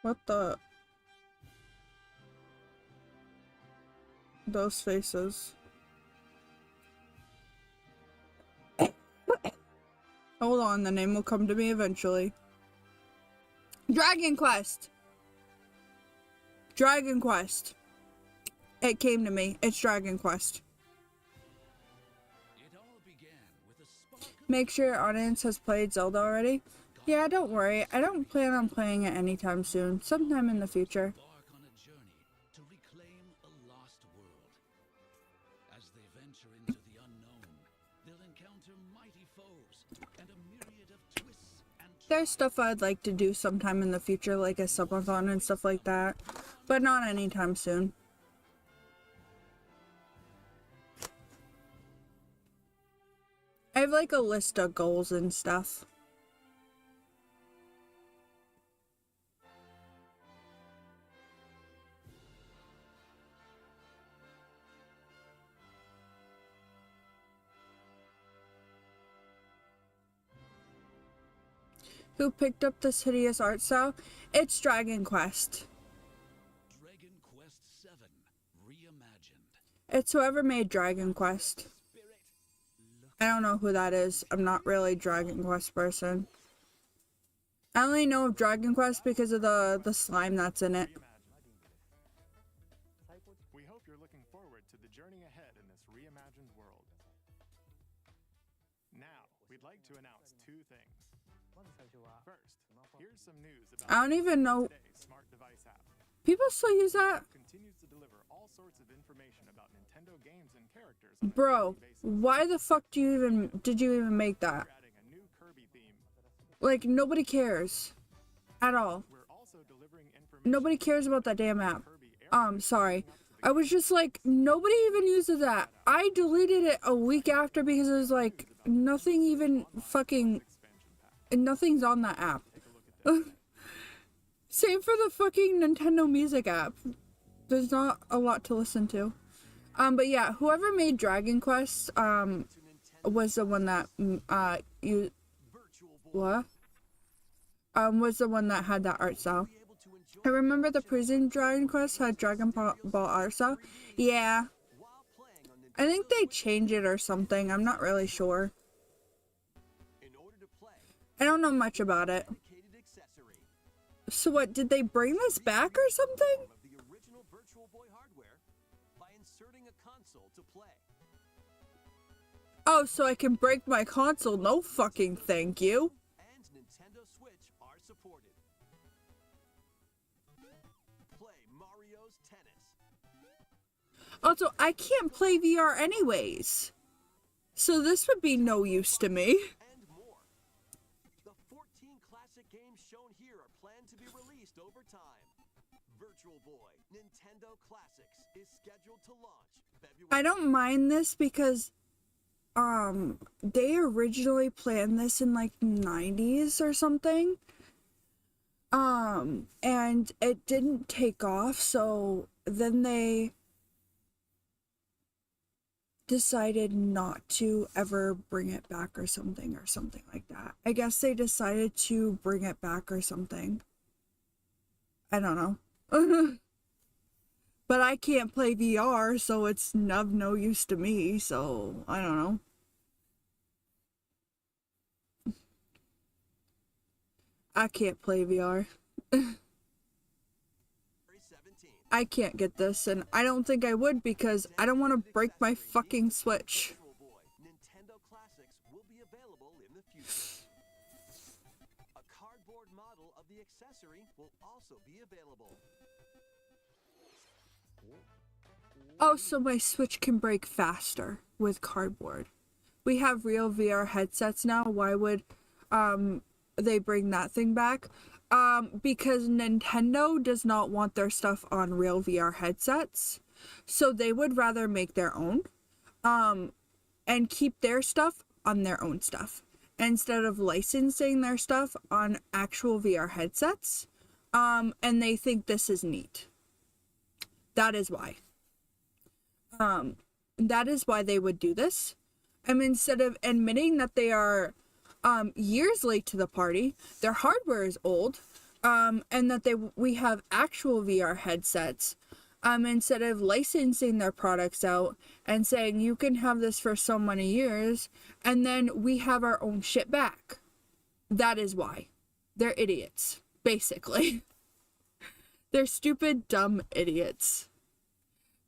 What the? Those faces. Hold on, the name will come to me eventually. Dragon Quest! Dragon Quest. It came to me. It's Dragon Quest. Make sure your audience has played Zelda already. Yeah, don't worry. I don't plan on playing it anytime soon. Sometime in the future. There's stuff I'd like to do sometime in the future, like a subathon and stuff like that, but not anytime soon. I have like a list of goals and stuff. Who picked up this hideous art style? It's Dragon Quest. Dragon Quest 7 reimagined. It's whoever made Dragon Quest. I don't know who that is. I'm not really a Dragon Quest person. I only know of Dragon Quest because of the slime that's in it. We hope you're looking forward to the journey ahead in this reimagined world. Now, we'd like to announce 2 things. First, here's some news about I don't even know. smart device app. People still use that? Continues to deliver all sorts of information about Nintendo games and characters. Bro, why the fuck did you even make that? Like, nobody cares. At all. Nobody cares about that damn app. Sorry. I was just like, nobody even uses that. I deleted it a week after because it was like, nothing even fucking... Nothing's on that app. Same for the fucking Nintendo Music app. There's not a lot to listen to. But yeah, whoever made Dragon Quest, was the one that, was the one that had that art style. I remember the prison Dragon Quest had Dragon Ball art style. Yeah. I think they changed it or something. I'm not really sure. I don't know much about it. So what, did they bring this back or something? Oh, so I can break my console? No fucking thank you. And Nintendo Switch are supported. Play Mario's Tennis. Also, I can't play VR anyways. So this would be no use to me. And more. The 14 classic games shown here are planned to be released over time. Virtual Boy Nintendo Classics is scheduled to launch February. I don't mind this because they originally planned this in like 90s or something. And it didn't take off, so then they decided not to ever bring it back or something like that. I guess they decided to bring it back or something. I don't know. But I can't play VR, so it's of no use to me, so I don't know. I can't play VR. I can't get this, and I don't think I would because I don't want to break my fucking Switch. Nintendo classics will be available in the future. A cardboard model of the accessory will also be available. Oh, so my Switch can break faster with cardboard. We have real VR headsets now. Why would they bring that thing back? Because Nintendo does not want their stuff on real VR headsets. So they would rather make their own and keep their stuff on their own stuff instead of licensing their stuff on actual VR headsets. And they think this is neat. That is why. That is why they would do this. I mean, instead of admitting that they are years late to the party, their hardware is old, and that we have actual VR headsets, instead of licensing their products out and saying you can have this for so many years, and then we have our own shit back. That is why. They're idiots, basically. They're stupid, dumb idiots.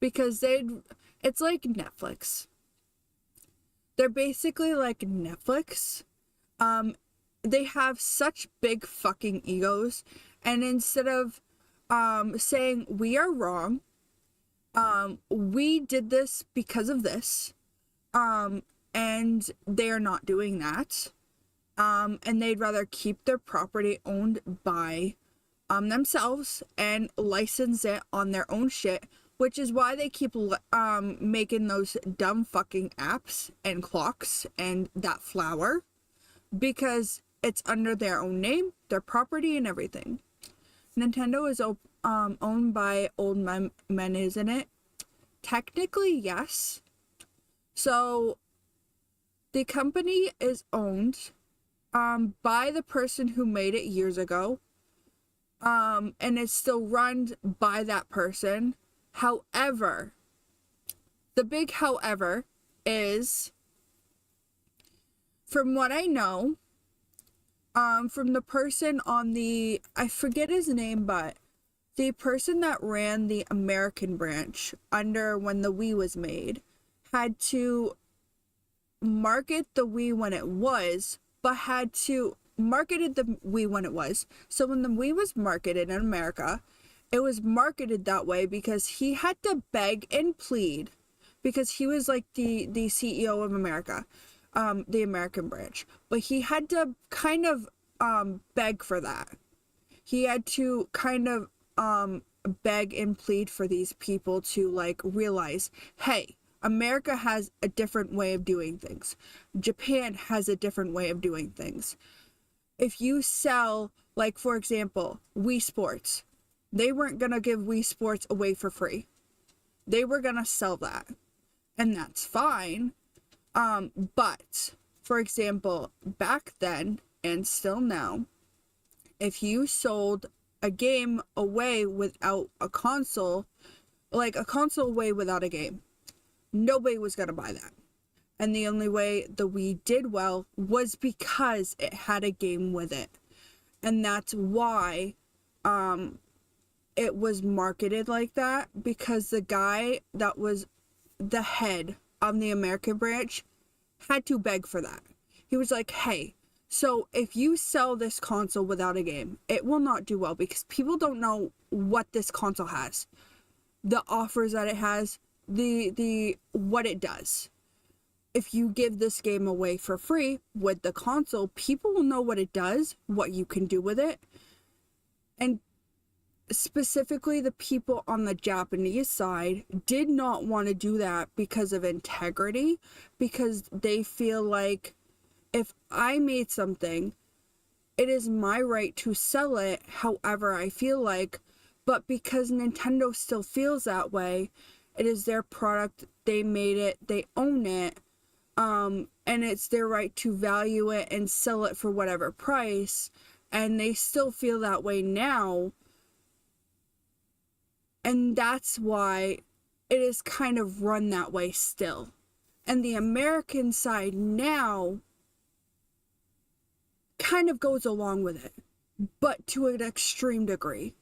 Because it's like Netflix. They're basically like Netflix. They have such big fucking egos, and instead of saying we are wrong, we did this because of this, and they are not doing that, and they'd rather keep their property owned by themselves and license it on their own shit, which is why they keep making those dumb fucking apps and clocks and that flower, because it's under their own name, their property, and everything. Nintendo is owned by old men, isn't it? Technically, yes. So the company is owned by the person who made it years ago, and it's still run by that person. However, the big however is, from what I know, from the person on the, I forget his name, but the person that ran the American branch under when the Wii was made had to market the Wii when it was, but had to marketed the Wii when it was. So when the Wii was marketed in America, it was marketed that way because he had to beg and plead, because he was like the CEO of America, the American branch, but he had to kind of beg for that. He had to kind of beg and plead for these people to like realize, hey, America has a different way of doing things. Japan has a different way of doing things. If you sell, like, for example, Wii Sports, they weren't going to give Wii Sports away for free. They were going to sell that. And that's fine. But, for example, back then, and still now, if you sold a game away without a console, like a console away without a game, nobody was going to buy that. And the only way the Wii did well was because it had a game with it. And that's why it was marketed like that, because the guy that was the head of the American branch had to beg for that. He was like, hey, so if you sell this console without a game, it will not do well because people don't know what this console has, the offers that it has, the what it does. If you give this game away for free with the console, people will know what it does, what you can do with it. And specifically the people on the Japanese side did not want to do that because of integrity, because they feel like if I made something, it is my right to sell it however I feel like, but because Nintendo still feels that way, it is their product they made it, they own it, and it's their right to value it and sell it for whatever price, and they still feel that way now. And that's why it is kind of run that way still. And the American side now kind of goes along with it, but to an extreme degree.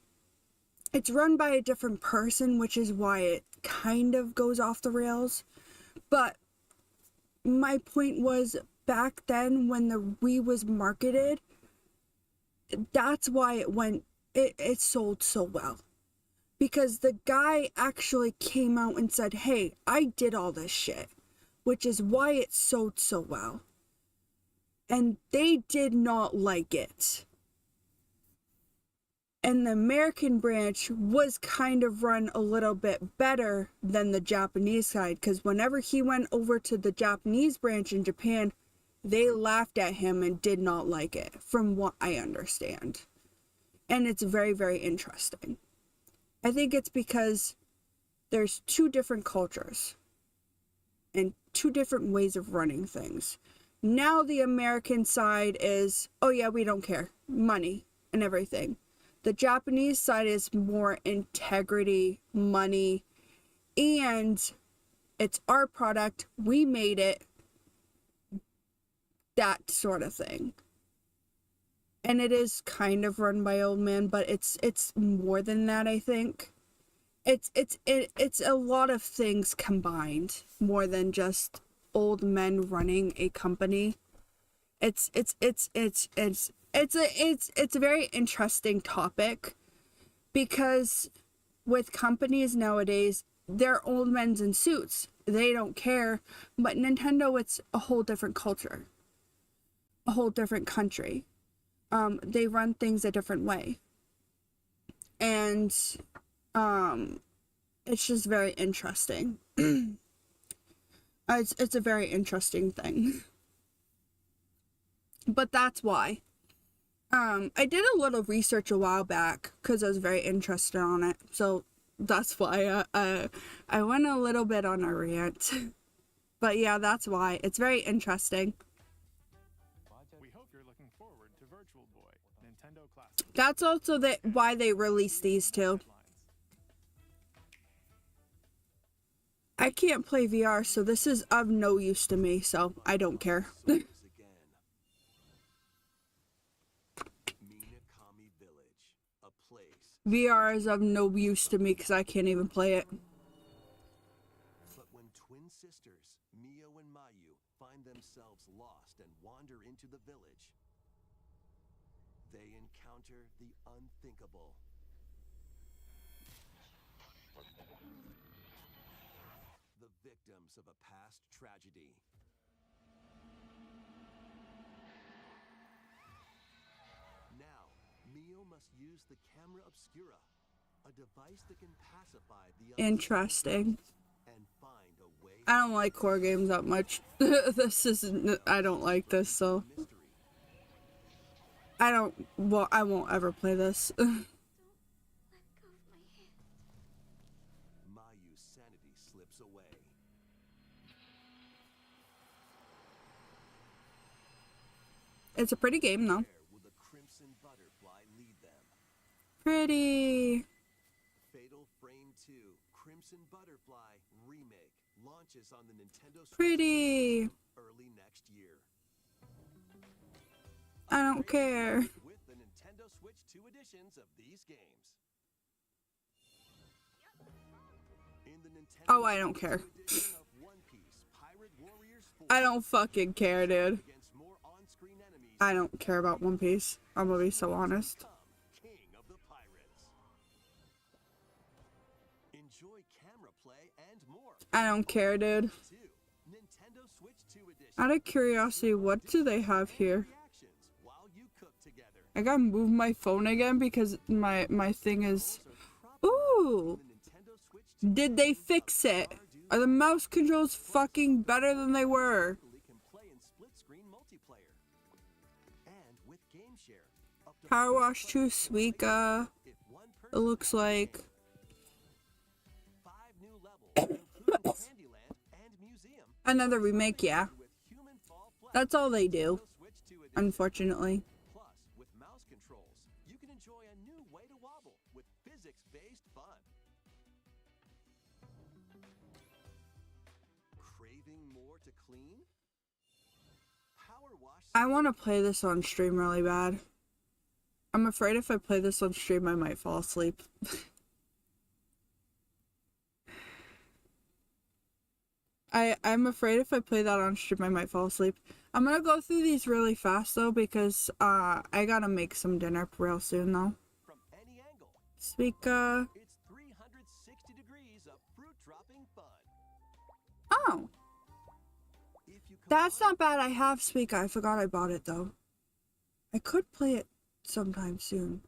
It's run by a different person, which is why it kind of goes off the rails. But my point was, back then when the Wii was marketed, that's why it sold so well. Because the guy actually came out and said, hey, I did all this shit, which is why it sold so well. And they did not like it. And the American branch was kind of run a little bit better than the Japanese side, because whenever he went over to the Japanese branch in Japan, they laughed at him and did not like it, from what I understand. And it's very, very interesting. I think it's because there's two different cultures and two different ways of running things. Now the American side is, oh yeah, we don't care, money and everything. The Japanese side is more integrity, money, and it's our product, we made it, that sort of thing. And it is kind of run by old men, but it's more than that, I think. It's a lot of things combined, more than just old men running a company. It's a very interesting topic, because with companies nowadays, they're old men's in suits. They don't care. But Nintendo, it's a whole different culture, a whole different country. They run things a different way. And it's just very interesting. It's a very interesting thing. But that's why. I did a little research a while back because I was very interested on it. So that's why I went a little bit on a rant. But yeah, that's why. It's very interesting. We hope you're looking forward to Virtual Boy, Nintendo Classic. That's also why they released these two. I can't play VR, so this is of no use to me, so I don't care. VR is of no use to me because I can't even play it. But when twin sisters, Mio and Mayu, find themselves lost and wander into the village, they encounter the unthinkable. The victims of a past tragedy. Now, Mio must use the camera obscura, a device that can pacify the Interesting. and find a way. I don't like horror games that much. This isn't, I don't like this, so. I won't ever play this. Mayu's sanity slips away. It's a pretty game, though. Will the Crimson Butterfly lead them? Pretty. Fatal Frame 2 Crimson Butterfly Remake launches on the Nintendo Switch Pretty. early next year. I don't care. With the Nintendo Switch 2 editions of these games. In the Nintendo Oh, I don't care. edition of One Piece, Pirate Warriors 4 I don't fucking care, dude. against more on-screen enemies. I don't care about One Piece. I'm gonna be so honest. Become King of the Pirates. Enjoy camera play and more. I don't care, dude. 2 Nintendo Switch 2 edition. Out of curiosity, what do they have here? Reactions while you cook together. I gotta move my phone again because my thing is... Ooh! Nintendo Switch 2 Did they fix it? Are the mouse controls fucking better than they were? can play in split-screen multiplayer. And with Game Share, up to Power Wash 2 Suica. if one It looks like... 5 new levels, including Candyland, Another remake, yeah. That's all they do, unfortunately. Plus, with mouse controls, you can enjoy a new way to wobble with physics-based fun. Craving more to clean? Power wash. I want to play this on stream really bad. I'm afraid if I play this on stream, I might fall asleep. I'm afraid if I play that on stream, I might fall asleep. I'm gonna go through these really fast though because I gotta make some dinner real soon though. From any angle. Speaker. It's 360 degrees of fruit dropping fun. Oh. That's not bad. I have Speaker. I forgot I bought it though. I could play it sometime soon.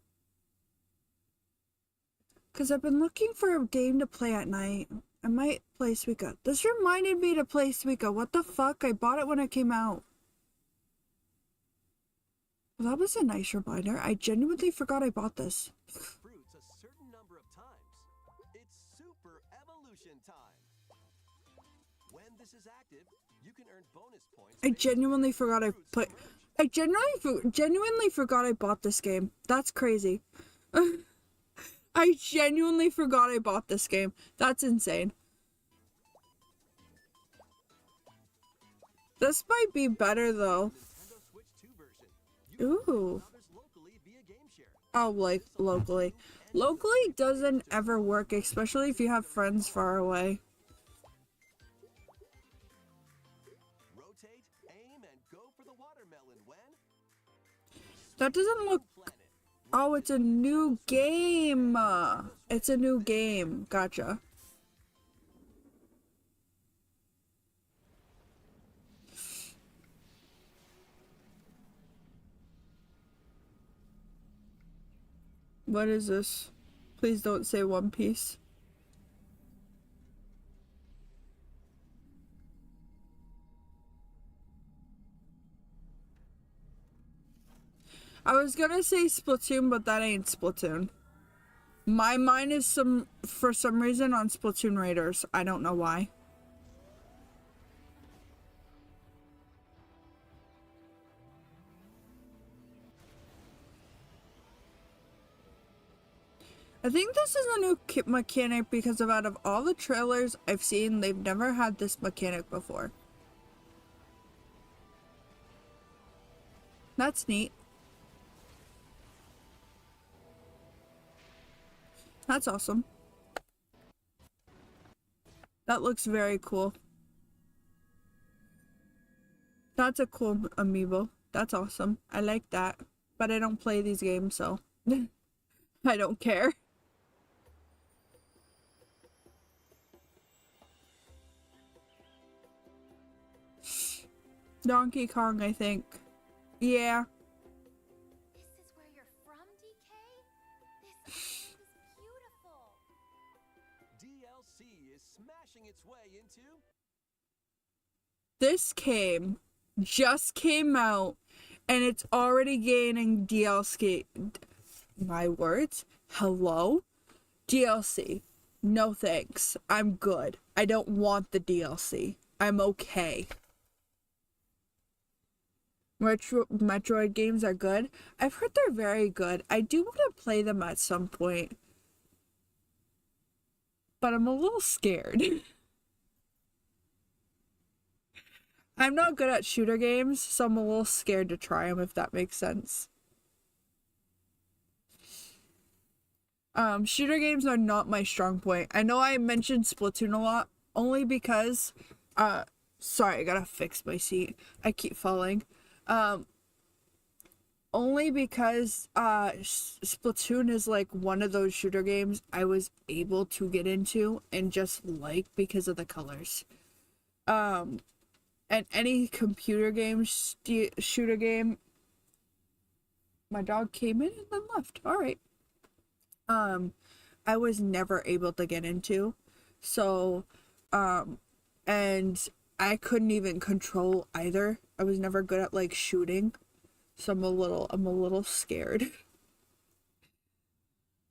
Cause I've been looking for a game to play at night. I might play Suika. This reminded me to play Suika. What the fuck? I bought it when it came out. Well, that was a nice reminder. I genuinely forgot I bought this. Fruits a certain number of times. It's super evolution time. When this is active, you can earn bonus points. I genuinely forgot I put. I genuinely forgot I bought this game. That's crazy. I genuinely forgot I bought this game. That's insane. This might be better though. Ooh. Oh, like locally. Locally doesn't ever work, especially if you have friends far away. Rotate, aim, and go for the watermelon when That doesn't look. Oh, it's a new game. It's a new game. Gotcha. What is this? Please don't say One Piece. I was gonna say Splatoon, but that ain't Splatoon. My mind is for some reason on Splatoon Raiders. I don't know why. I think this is a new mechanic because out of all the trailers I've seen, they've never had this mechanic before. That's neat. That's awesome. That looks very cool. That's a cool amiibo. That's awesome. I like that. But I don't play these games, so I don't care. Donkey Kong, I think. Yeah. This is where you're from, DK? This is beautiful. DLC is smashing its way into This just came out and it's already gaining DLC. My words? Hello? DLC. No thanks. I'm good. I don't want the DLC. I'm okay. Metroid games are good. I've heard they're very good. I do want to play them at some point. But I'm a little scared. I'm not good at shooter games, so I'm a little scared to try them, if that makes sense. Shooter games are not my strong point. I know I mentioned Splatoon a lot, only because, sorry, I gotta fix my seat. I keep falling. Only because, Splatoon is like one of those shooter games I was able to get into and just like because of the colors. And any computer game, shooter game. My dog came in and then left. All right. I was never able to get into. So, and I couldn't even control either. I was never good at like shooting. So I'm a little scared.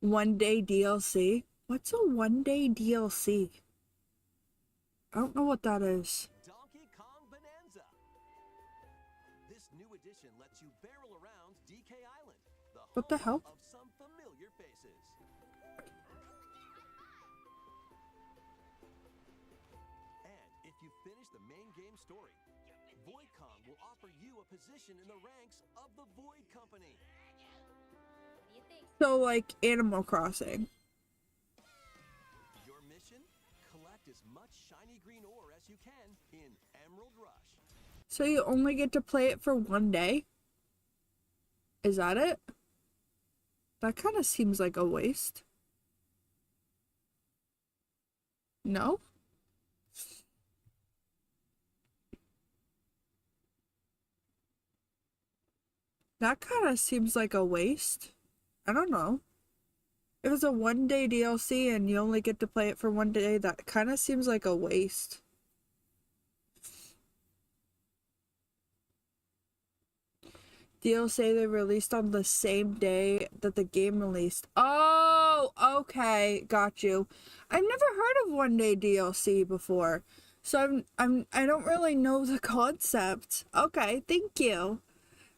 One day DLC? What's a one day DLC? I don't know what that is. Donkey mission lets you barrel around DK Island, What the hell? of some familiar faces. And if you finish the main game story, Void Kong will offer you a position in the ranks of the Void Company. What do you think? So like Animal Crossing. Your mission? Collect as much shiny green ore as you can in Emerald Rush. So you only get to play it for one day? Is that it? That kind of seems like a waste. No? That kind of seems like a waste. I don't know. If it's a one-day DLC and you only get to play it for one day, that kind of seems like a waste. DLC they released on the same day that the game released. Oh, okay, got you. I've never heard of one-day DLC before, so I don't really know the concept. Okay, thank you.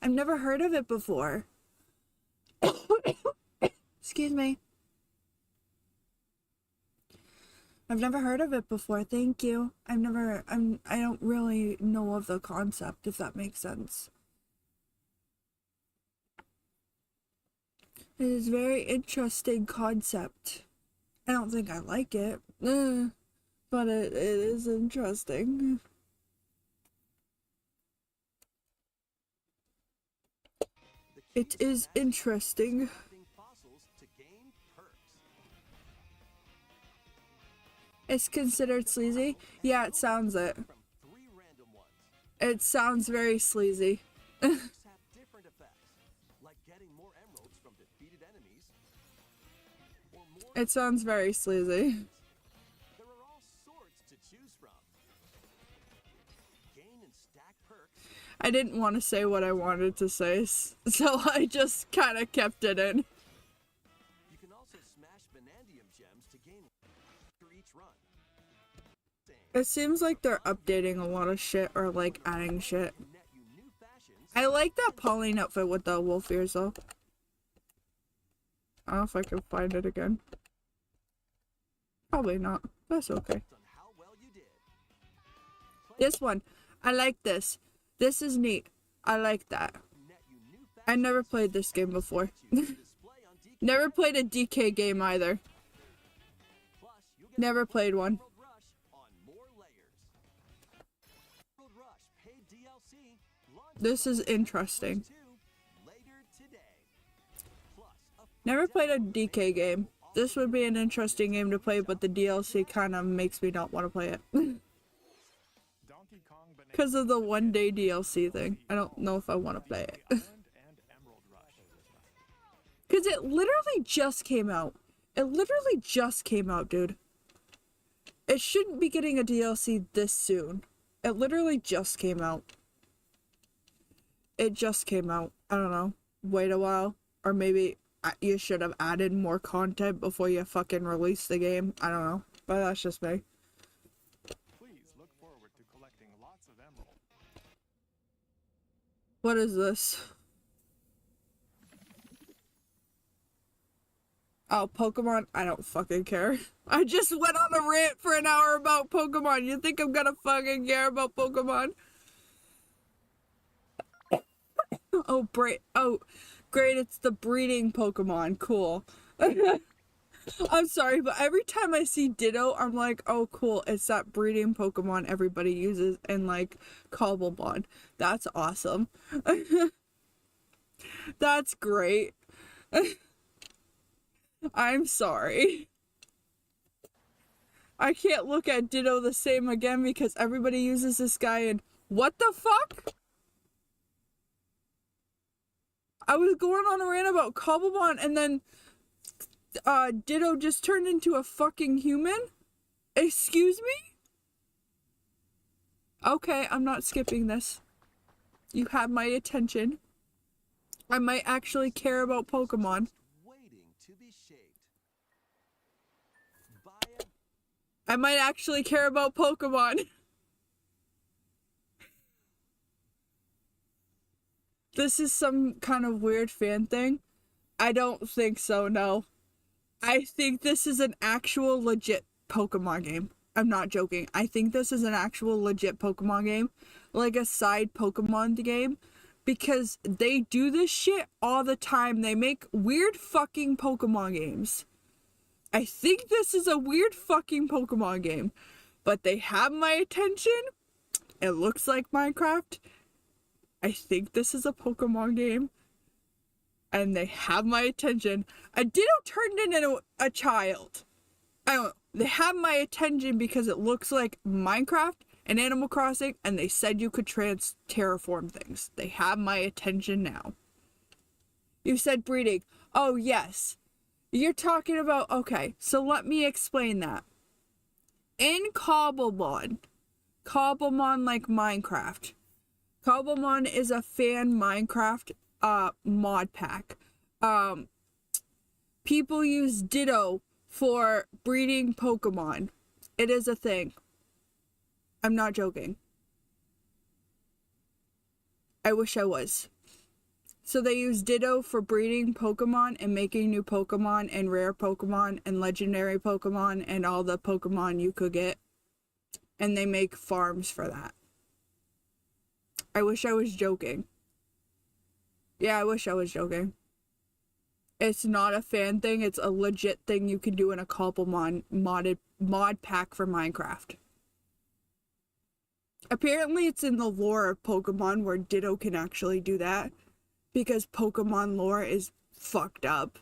I've never heard of it before. Excuse me. I've never heard of it before. Thank you. I don't really know of the concept, if that makes sense. It is a very interesting concept. I don't think I like it, but it is interesting. It is interesting. It's considered sleazy? Yeah, it sounds it. It sounds very sleazy. It sounds very sleazy. There are all sorts to choose from. Gain and stack perks. I didn't want to say what I wanted to say, so I just kind of kept it in. You can also smash Vanadium gems to gain after each run. It seems like they're updating a lot of shit or like adding shit. I like that Pauline outfit with the wolf ears though. I don't know if I can find it again. Probably not. That's okay. This one. I like this. This is neat. I like that. I never played this game before. Never played a DK game either. Never played one. This is interesting. Never played a DK game. This would be an interesting game to play, but the DLC kind of makes me not want to play it. Because of the one-day DLC thing. I don't know if I want to play it. Because it literally just came out. It literally just came out, dude. It shouldn't be getting a DLC this soon. It literally just came out. It just came out. I don't know. Wait a while. Or maybe you should have added more content before you fucking release the game. I don't know. But that's just me. Please look forward to collecting lots of emeralds. What is this? Oh, Pokemon? I don't fucking care. I just went on a rant for an hour about Pokemon. You think I'm gonna fucking care about Pokemon? Oh, great. Oh, great. It's the breeding Pokemon. Cool. I'm sorry, but every time I see Ditto, I'm like, oh, cool. It's that breeding Pokemon everybody uses in, like, Cobblepond. That's awesome. That's great. I'm sorry. I can't look at Ditto the same again because everybody uses this guy and what the fuck? I was going on a rant about Cobblepond and then Ditto just turned into a fucking human? Excuse me? Okay, I'm not skipping this. You have my attention. I might actually care about Pokemon. I might actually care about Pokemon. this is some kind of weird fan thing? I don't think so, no. I think this is an actual legit Pokemon game. I'm not joking. I think this is an actual legit Pokemon game. Like a side Pokemon game. Because they do this shit all the time. They make weird fucking Pokemon games. I think this is a weird fucking Pokemon game. But they have my attention. It looks like Minecraft. I think this is a Pokemon game. And they have my attention. A Ditto turned into a child. I don't know. They have my attention because it looks like Minecraft and Animal Crossing, and they said you could terraform things. They have my attention now. You said breeding. Oh, yes. You're talking about... Okay, so let me explain that. In Cobblemon like Minecraft. Cobblemon is a fan Minecraft mod pack. People use Ditto for breeding Pokemon. It is a thing. I'm not joking. I wish I was. So they use Ditto for breeding Pokemon and making new Pokemon and rare Pokemon and legendary Pokemon and all the Pokemon you could get. And they make farms for that. I wish I was joking. Yeah, I wish I was joking. It's not a fan thing. It's a legit thing you can do in a Cobblemon mod pack for Minecraft. Apparently it's in the lore of Pokemon where Ditto can actually do that. Because Pokemon lore is fucked up.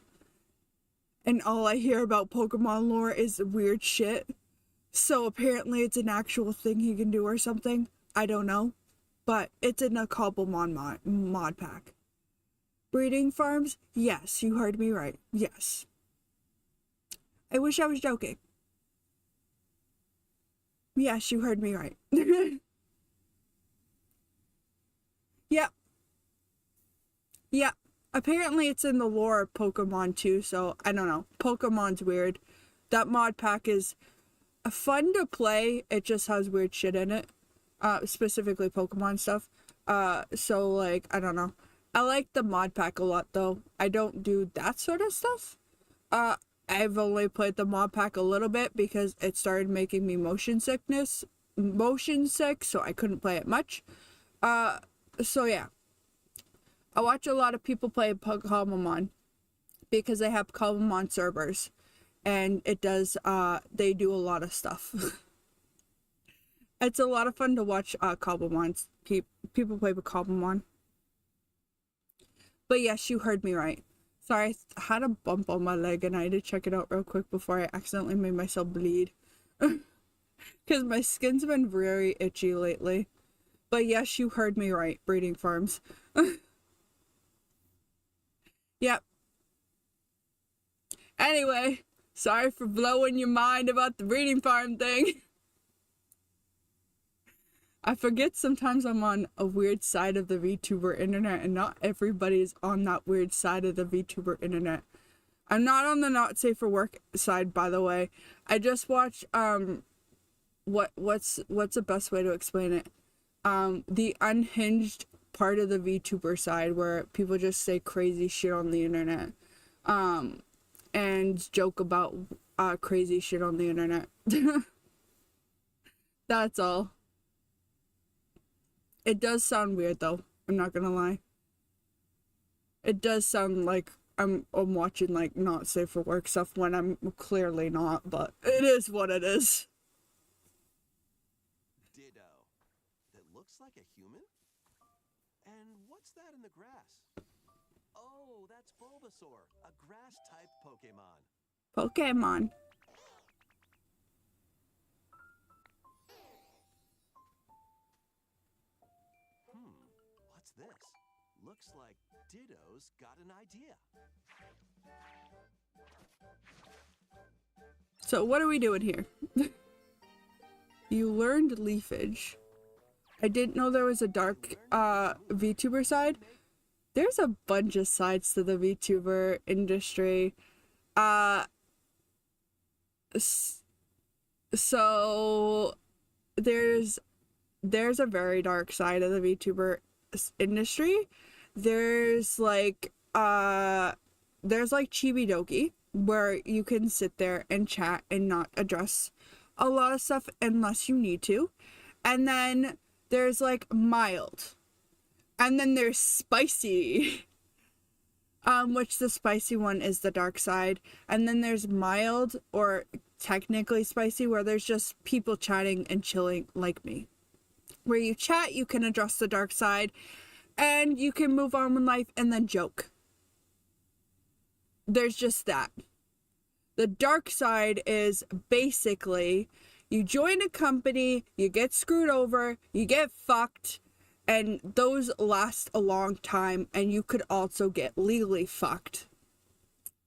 And all I hear about Pokemon lore is weird shit. So apparently it's an actual thing he can do or something. I don't know. But it's in a Cobblemon mod pack. Breeding farms? Yes, you heard me right. Yes. I wish I was joking. Yes, you heard me right. Yep. Yeah. Apparently it's in the lore of Pokemon too, so I don't know. Pokemon's weird. That mod pack is fun to play. It just has weird shit in it. Specifically Pokemon stuff. So like, I don't know. I like the mod pack a lot though. I don't do that sort of stuff. I've only played the mod pack a little bit because it started making me motion sick, so I couldn't play it much. So yeah. I watch a lot of people play Cobblemon because they have Cobblemon servers. And it does, they do a lot of stuff. It's a lot of fun to watch Cobblemon. People play with Cobblemon. But yes, you heard me right. Sorry, I had a bump on my leg and I had to check it out real quick before I accidentally made myself bleed. Because my skin's been very itchy lately. But yes, you heard me right, breeding farms. Yep. Anyway, sorry for blowing your mind about the breeding farm thing. I forget sometimes I'm on a weird side of the VTuber internet and not everybody's on that weird side of the VTuber internet. I'm not on the not safe for work side, by the way. I just watched, what's the best way to explain it? The unhinged part of the VTuber side where people just say crazy shit on the internet. And joke about, crazy shit on the internet. That's all. It does sound weird though, I'm not gonna lie. It does sound like I'm watching like not safe for work stuff when I'm clearly not, but it is what it is. Ditto. That looks like a human? And what's that in the grass? Oh, that's Bulbasaur, a grass-type Pokemon. Pokemon. What's this? Looks like Ditto's got an idea. So what are we doing here? You learned leafage. I didn't know there was a dark VTuber side. There's a bunch of sides to the VTuber industry. So there's a very dark side of the VTuber industry There's like Chibi Doki, where you can sit there and chat and not address a lot of stuff unless you need to. And then there's like mild. And then there's spicy. Which the spicy one is the dark side. And then there's mild, or technically spicy, where there's just people chatting and chilling like me. Where you chat, you can address the dark side, and you can move on with life and then joke. There's just that. The dark side is basically you join a company, you get screwed over, you get fucked, and those last a long time, and you could also get legally fucked,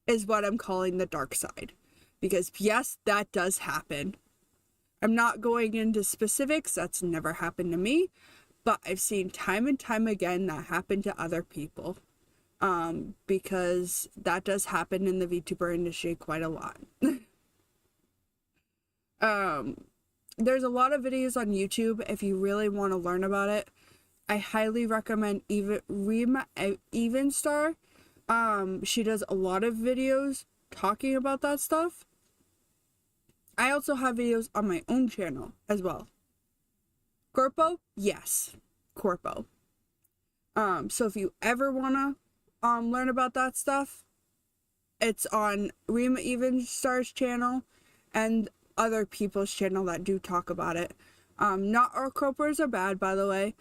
is what I'm calling the dark side. Because yes, that does happen. I'm not going into specifics, that's never happened to me, but I've seen time and time again that happen to other people. Because that does happen in the VTuber industry quite a lot. There's a lot of videos on YouTube if you really want to learn about it. I highly recommend Evenstar. She does a lot of videos talking about that stuff. I also have videos on my own channel as well. Corpo? Yes. Corpo. So if you ever wanna learn about that stuff, it's on Rima Evenstar's channel and other people's channel that do talk about it. Not all corpos are bad, by the way.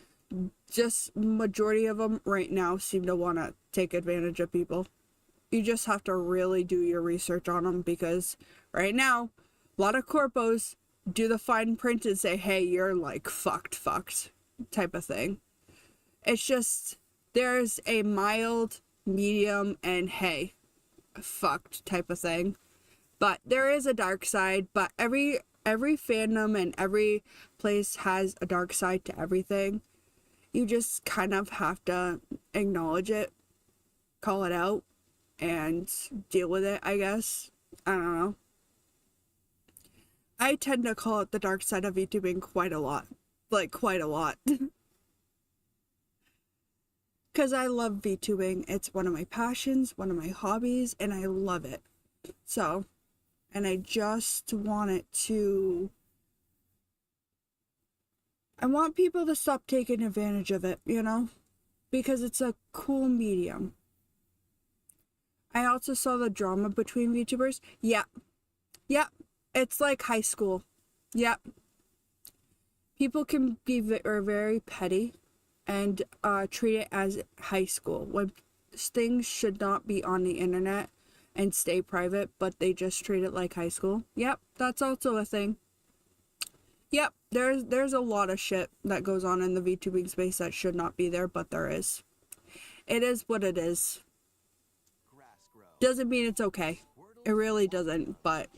Just majority of them right now seem to want to take advantage of people. You just have to really do your research on them, because right now a lot of corpos do the fine print and say, hey, you're like fucked type of thing. It's just, there's a mild, medium, and hey, fucked type of thing. But there is a dark side, but every fandom and every place has a dark side to everything. You just kind of have to acknowledge it, call it out, and deal with it, I guess. I don't know. I tend to call it the dark side of YouTubing quite a lot. Like, quite a lot. Because I love VTubing. It's one of my passions, one of my hobbies, and I love it. So, and I just want it to... I want people to stop taking advantage of it, you know? Because it's a cool medium. I also saw the drama between VTubers. Yep. It's like high school. Yep. People can be very petty and treat it as high school, when things should not be on the internet and stay private, but they just treat it like high school. Yep, that's also a thing. Yep, there's a lot of shit that goes on in the VTubing space that should not be there, but there is. It is what it is. Doesn't mean it's okay. It really doesn't, but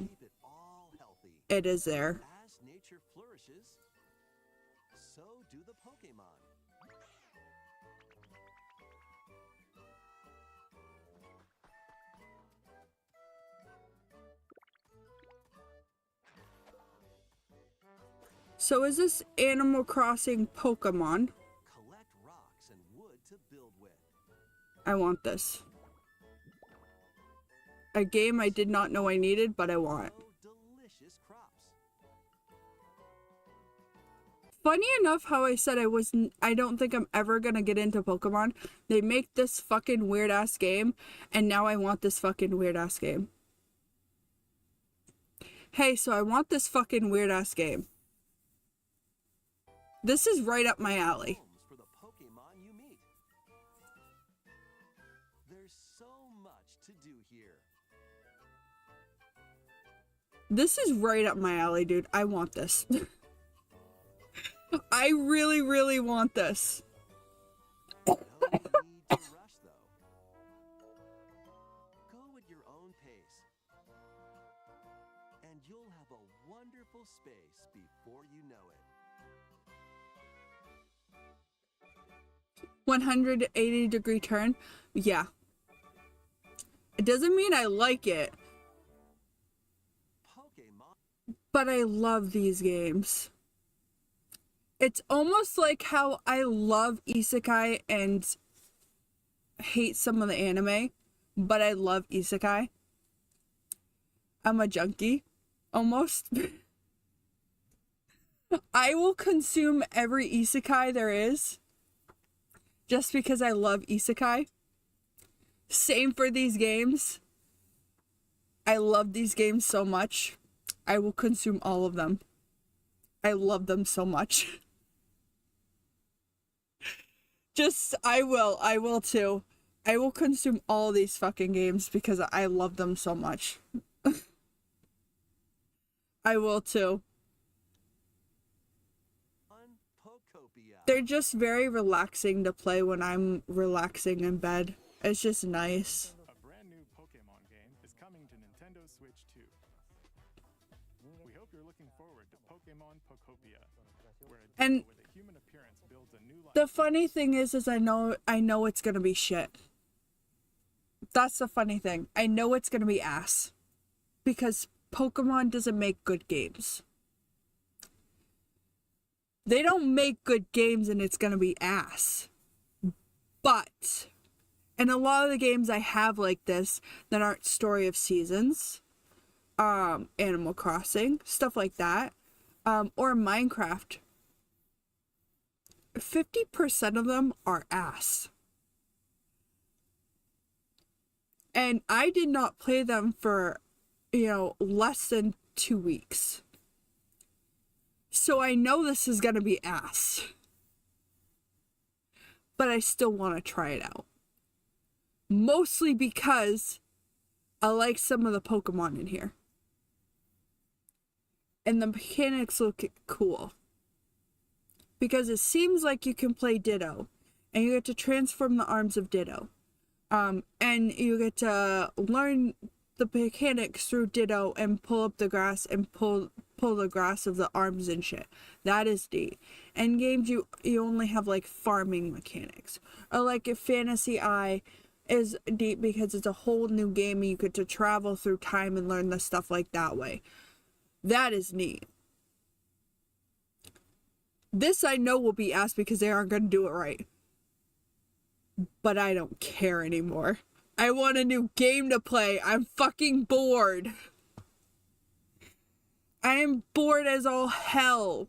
it is there. As nature flourishes, so do the Pokemon. So is this Animal Crossing Pokemon? Collect rocks and wood to build with. I want this. A game I did not know I needed, but I want. Delicious crops. Funny enough how I said I don't think I'm ever gonna get into Pokemon. They make this fucking weird ass game, and now I want this fucking weird ass game. Hey, so I want this fucking weird ass game. This is right up my alley. For the Pokemon you meet. There's so much to do here. This is right up my alley, dude. I want this. I really, really want this. No need to rush, though. Go at your own pace. And you'll have a wonderful space before you know it. 180-degree turn. Yeah. It doesn't mean I like it. Pokemon. But I love these games. It's almost like how I love Isekai and hate some of the anime, but I love isekai. I'm a junkie, almost. I will consume every isekai there is, just because I love isekai. Same for these games. I love these games so much. I will consume all of them. I love them so much. I will too. I will consume all these fucking games because I love them so much. I will too. They're just very relaxing to play when I'm relaxing in bed. It's just nice. A brand new Pokemon game is coming to Nintendo Switch 2. We hope you're looking forward to Pokemon Pokopia, where a And with a human appearance builds a new life. the funny thing is I know it's gonna be shit. That's the funny thing. I know it's gonna be ass. Because Pokemon doesn't make good games. They don't make good games and it's gonna be ass. But, and a lot of the games I have like this that aren't Story of Seasons, Animal Crossing, stuff like that, or Minecraft, 50% of them are ass. And I did not play them for, less than 2 weeks. So I know this is gonna be ass. But I still want to try it out. Mostly because I like some of the Pokemon in here. And the mechanics look cool. Because it seems like you can play Ditto. And you get to transform the arms of Ditto. And you get to learn the mechanics through Ditto and pull up the grass and pull the grass of the arms and shit. That is neat. And games you only have like farming mechanics. Or like if Fantasy Eye is neat because it's a whole new game and you get to travel through time and learn the stuff like that way. That is neat. This I know will be asked because they aren't going to do it right. But I don't care anymore. I want a new game to play. I'm fucking bored. I am bored as all hell.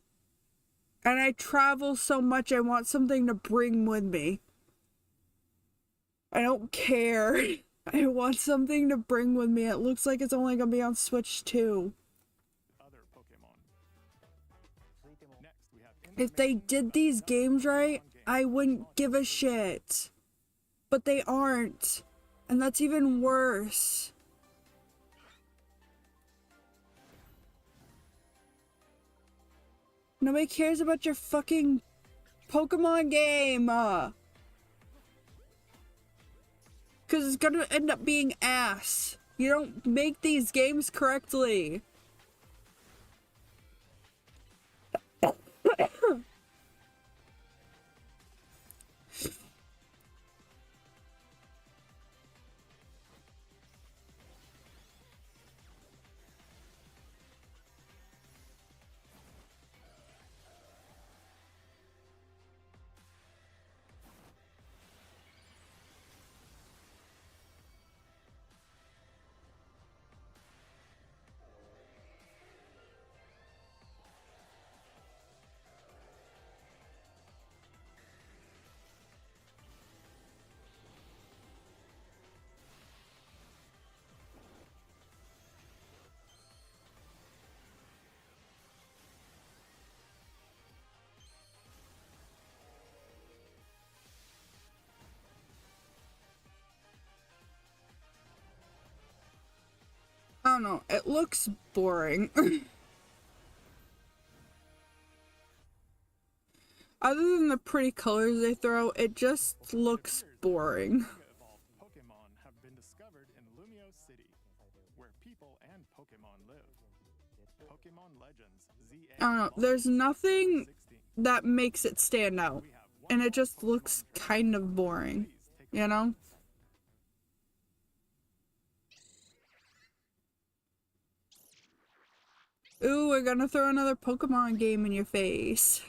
And I travel so much, I want something to bring with me. I don't care. I want something to bring with me. It looks like it's only going to be on Switch 2. If they did these games right, I wouldn't give a shit. But they aren't. And that's even worse. Nobody cares about your fucking Pokemon game. Because it's gonna end up being ass. You don't make these games correctly. I don't know, it looks boring. Other than the pretty colors they throw, it just looks boring. Pokemon have been discovered in Lumio City, where people and Pokemon live. Pokemon Legends ZA. I don't know, there's nothing that makes it stand out. And it just looks kind of boring, you know? Ooh, we're gonna throw another Pokemon game in your face.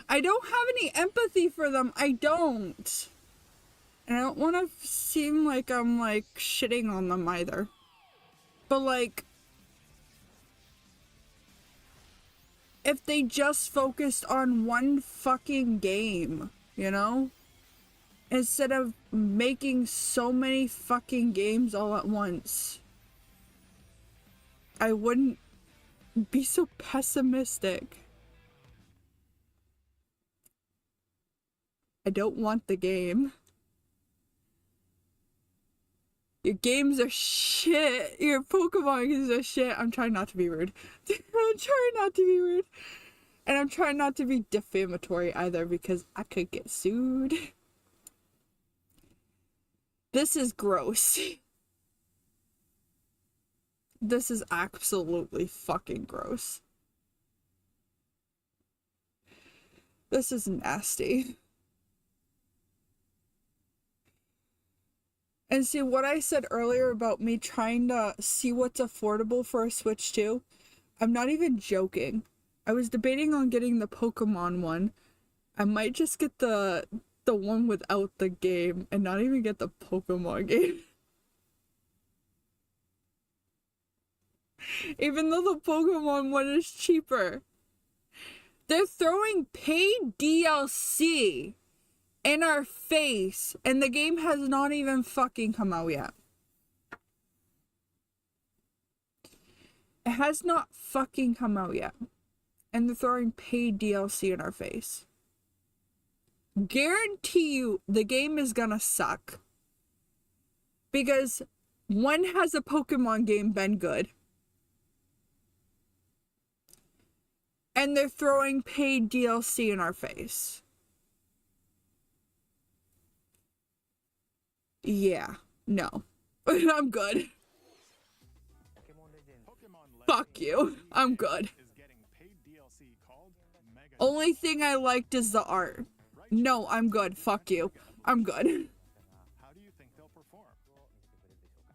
I don't have any empathy for them. I don't. And I don't want to seem like I'm, like, shitting on them either. But, like, if they just focused on one fucking game, you know? Instead of making so many fucking games all at once, I wouldn't be so pessimistic. I don't want the game. Your games are shit. Your Pokemon games are shit. I'm trying not to be rude. I'm trying not to be rude. And I'm trying not to be defamatory either because I could get sued. This is gross. This is absolutely fucking gross. This is nasty. And see, what I said earlier about me trying to see what's affordable for a Switch 2, I'm not even joking. I was debating on getting the Pokemon one. I might just get the one without the game and not even get the Pokemon game. Even though the Pokemon one is cheaper. They're throwing paid DLC in our face, and the game has not even fucking come out yet. It has not fucking come out yet. And they're throwing paid DLC in our face. Guarantee you the game is gonna suck. Because when has a Pokemon game been good? And they're throwing paid DLC in our face. Yeah, no. I'm good. Fuck you. I'm good. Only thing I liked is the art. No, I'm good. Fuck you. I'm good. How do you think they'll perform?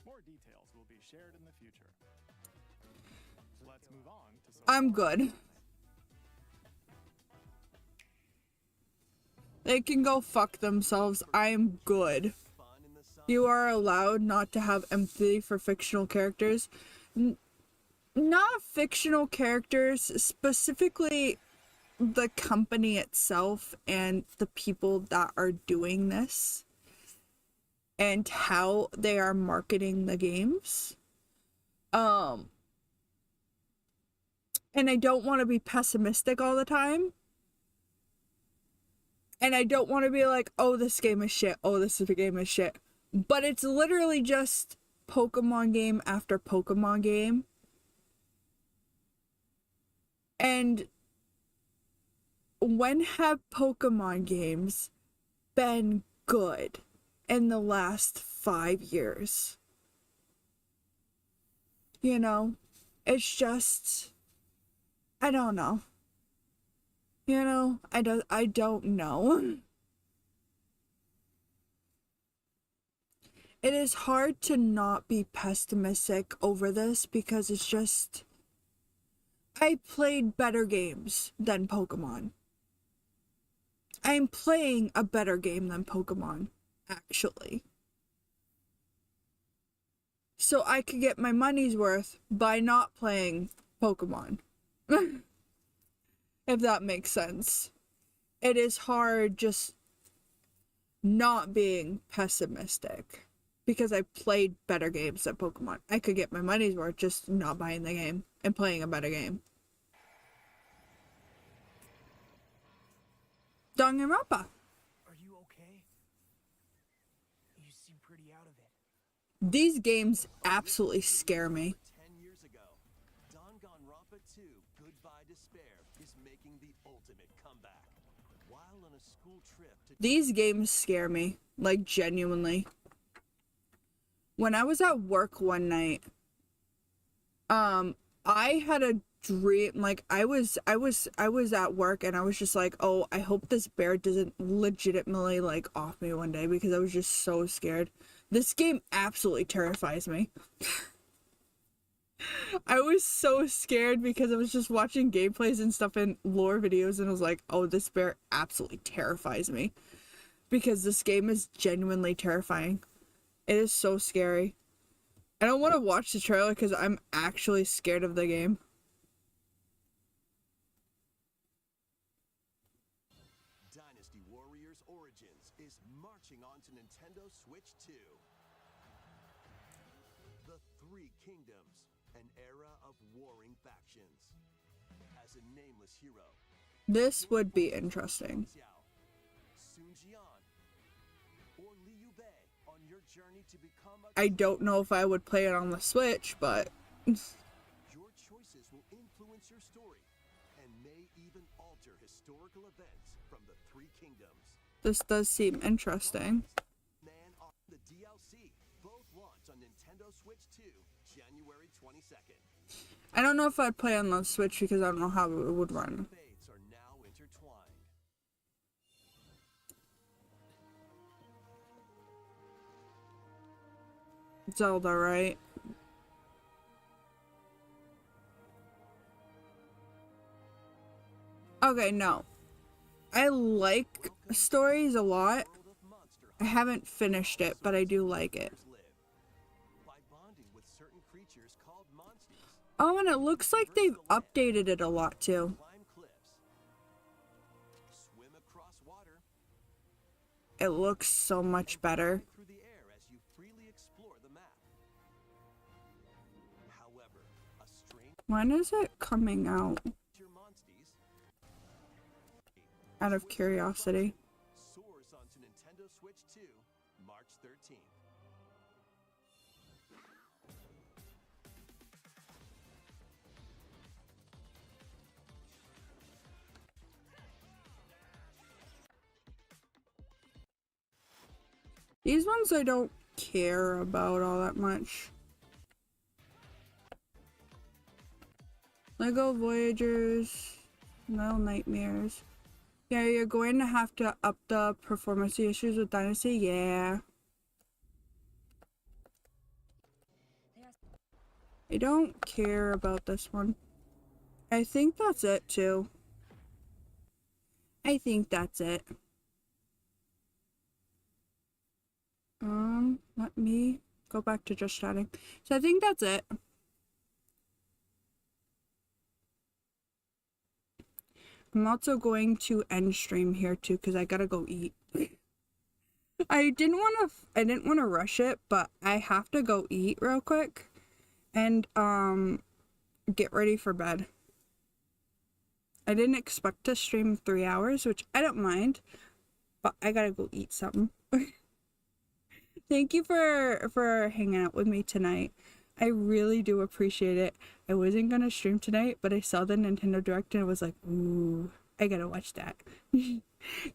More details will be shared in the future. Let's move on to some I'm good. They can go fuck themselves. I am good. You are allowed not to have empathy for fictional characters. Not fictional characters, specifically the company itself and the people that are doing this and how they are marketing the games. And I don't want to be pessimistic all the time. And I don't want to be like, oh, this game is shit. Oh, this game is shit. But it's literally just Pokemon game after Pokemon game. And when have Pokemon games been good in the last 5 years? You know, it's just, I don't know. You know, I don't know. It is hard to not be pessimistic over this because it's just, I played better games than Pokemon. I'm playing a better game than Pokemon, actually. So I could get my money's worth by not playing Pokemon. If that makes sense. It is hard just not being pessimistic. Because I played better games than Pokemon. I could get my money's worth just not buying the game and playing a better game. Danganronpa. Are you okay? You seem pretty out of it. These games absolutely scare me. 10 years ago, Danganronpa 2: Goodbye Despair is making the ultimate comeback. While on a school trip to These games scare me, like genuinely. When I was at work one night, I had a dream, like I was at work and I was just like, oh, I hope this bear doesn't legitimately like off me one day because I was just so scared. This game absolutely terrifies me. I was so scared because I was just watching gameplays and stuff and lore videos, and I was like, oh, this bear absolutely terrifies me. Because this game is genuinely terrifying. It is so scary. I don't want to watch the trailer because I'm actually scared of the game. Dynasty Warriors Origins is marching on to Nintendo Switch 2. The Three Kingdoms, an era of warring factions. As a nameless hero, This would be interesting. I don't know if I would play it on the Switch, but your choices will influence your story and may even alter historical events from the Three Kingdoms. this does seem interesting. The DLC both launch on Nintendo Switch 2, January 22nd. I don't know if I'd play on the Switch because I don't know how it would run. Fates are now intertwined. Zelda, right? Okay, no. I like stories a lot. I haven't finished it, but I do like it. Oh, and it looks like they've updated it a lot too. It looks so much better. When is it coming out? Out of curiosity. Soars onto Nintendo Switch 2, March 13th. These ones I don't care about all that much. Lego Voyagers, Little Nightmares. Yeah, you're going to have to up the performance issues with Dynasty. Yeah. I don't care about this one. I think that's it too. I think that's it. Let me go back to just chatting. So I think that's it. I'm also going to end stream here too because I gotta go eat. I didn't want to rush it, but I have to go eat real quick and get ready for bed. I didn't expect to stream 3 hours, which I don't mind, but I gotta go eat something. Thank you for hanging out with me tonight. I really do appreciate it. I wasn't gonna stream tonight, but I saw the Nintendo Direct and I was like, ooh, I gotta watch that.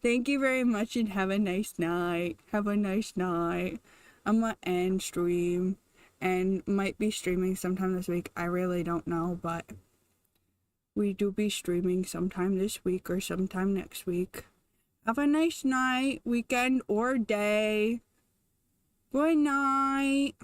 Thank you very much and have a nice night. Have a nice night. I'm gonna end stream and might be streaming sometime this week. I really don't know, but we do be streaming sometime this week or sometime next week. Have a nice night, weekend, or day. Good night.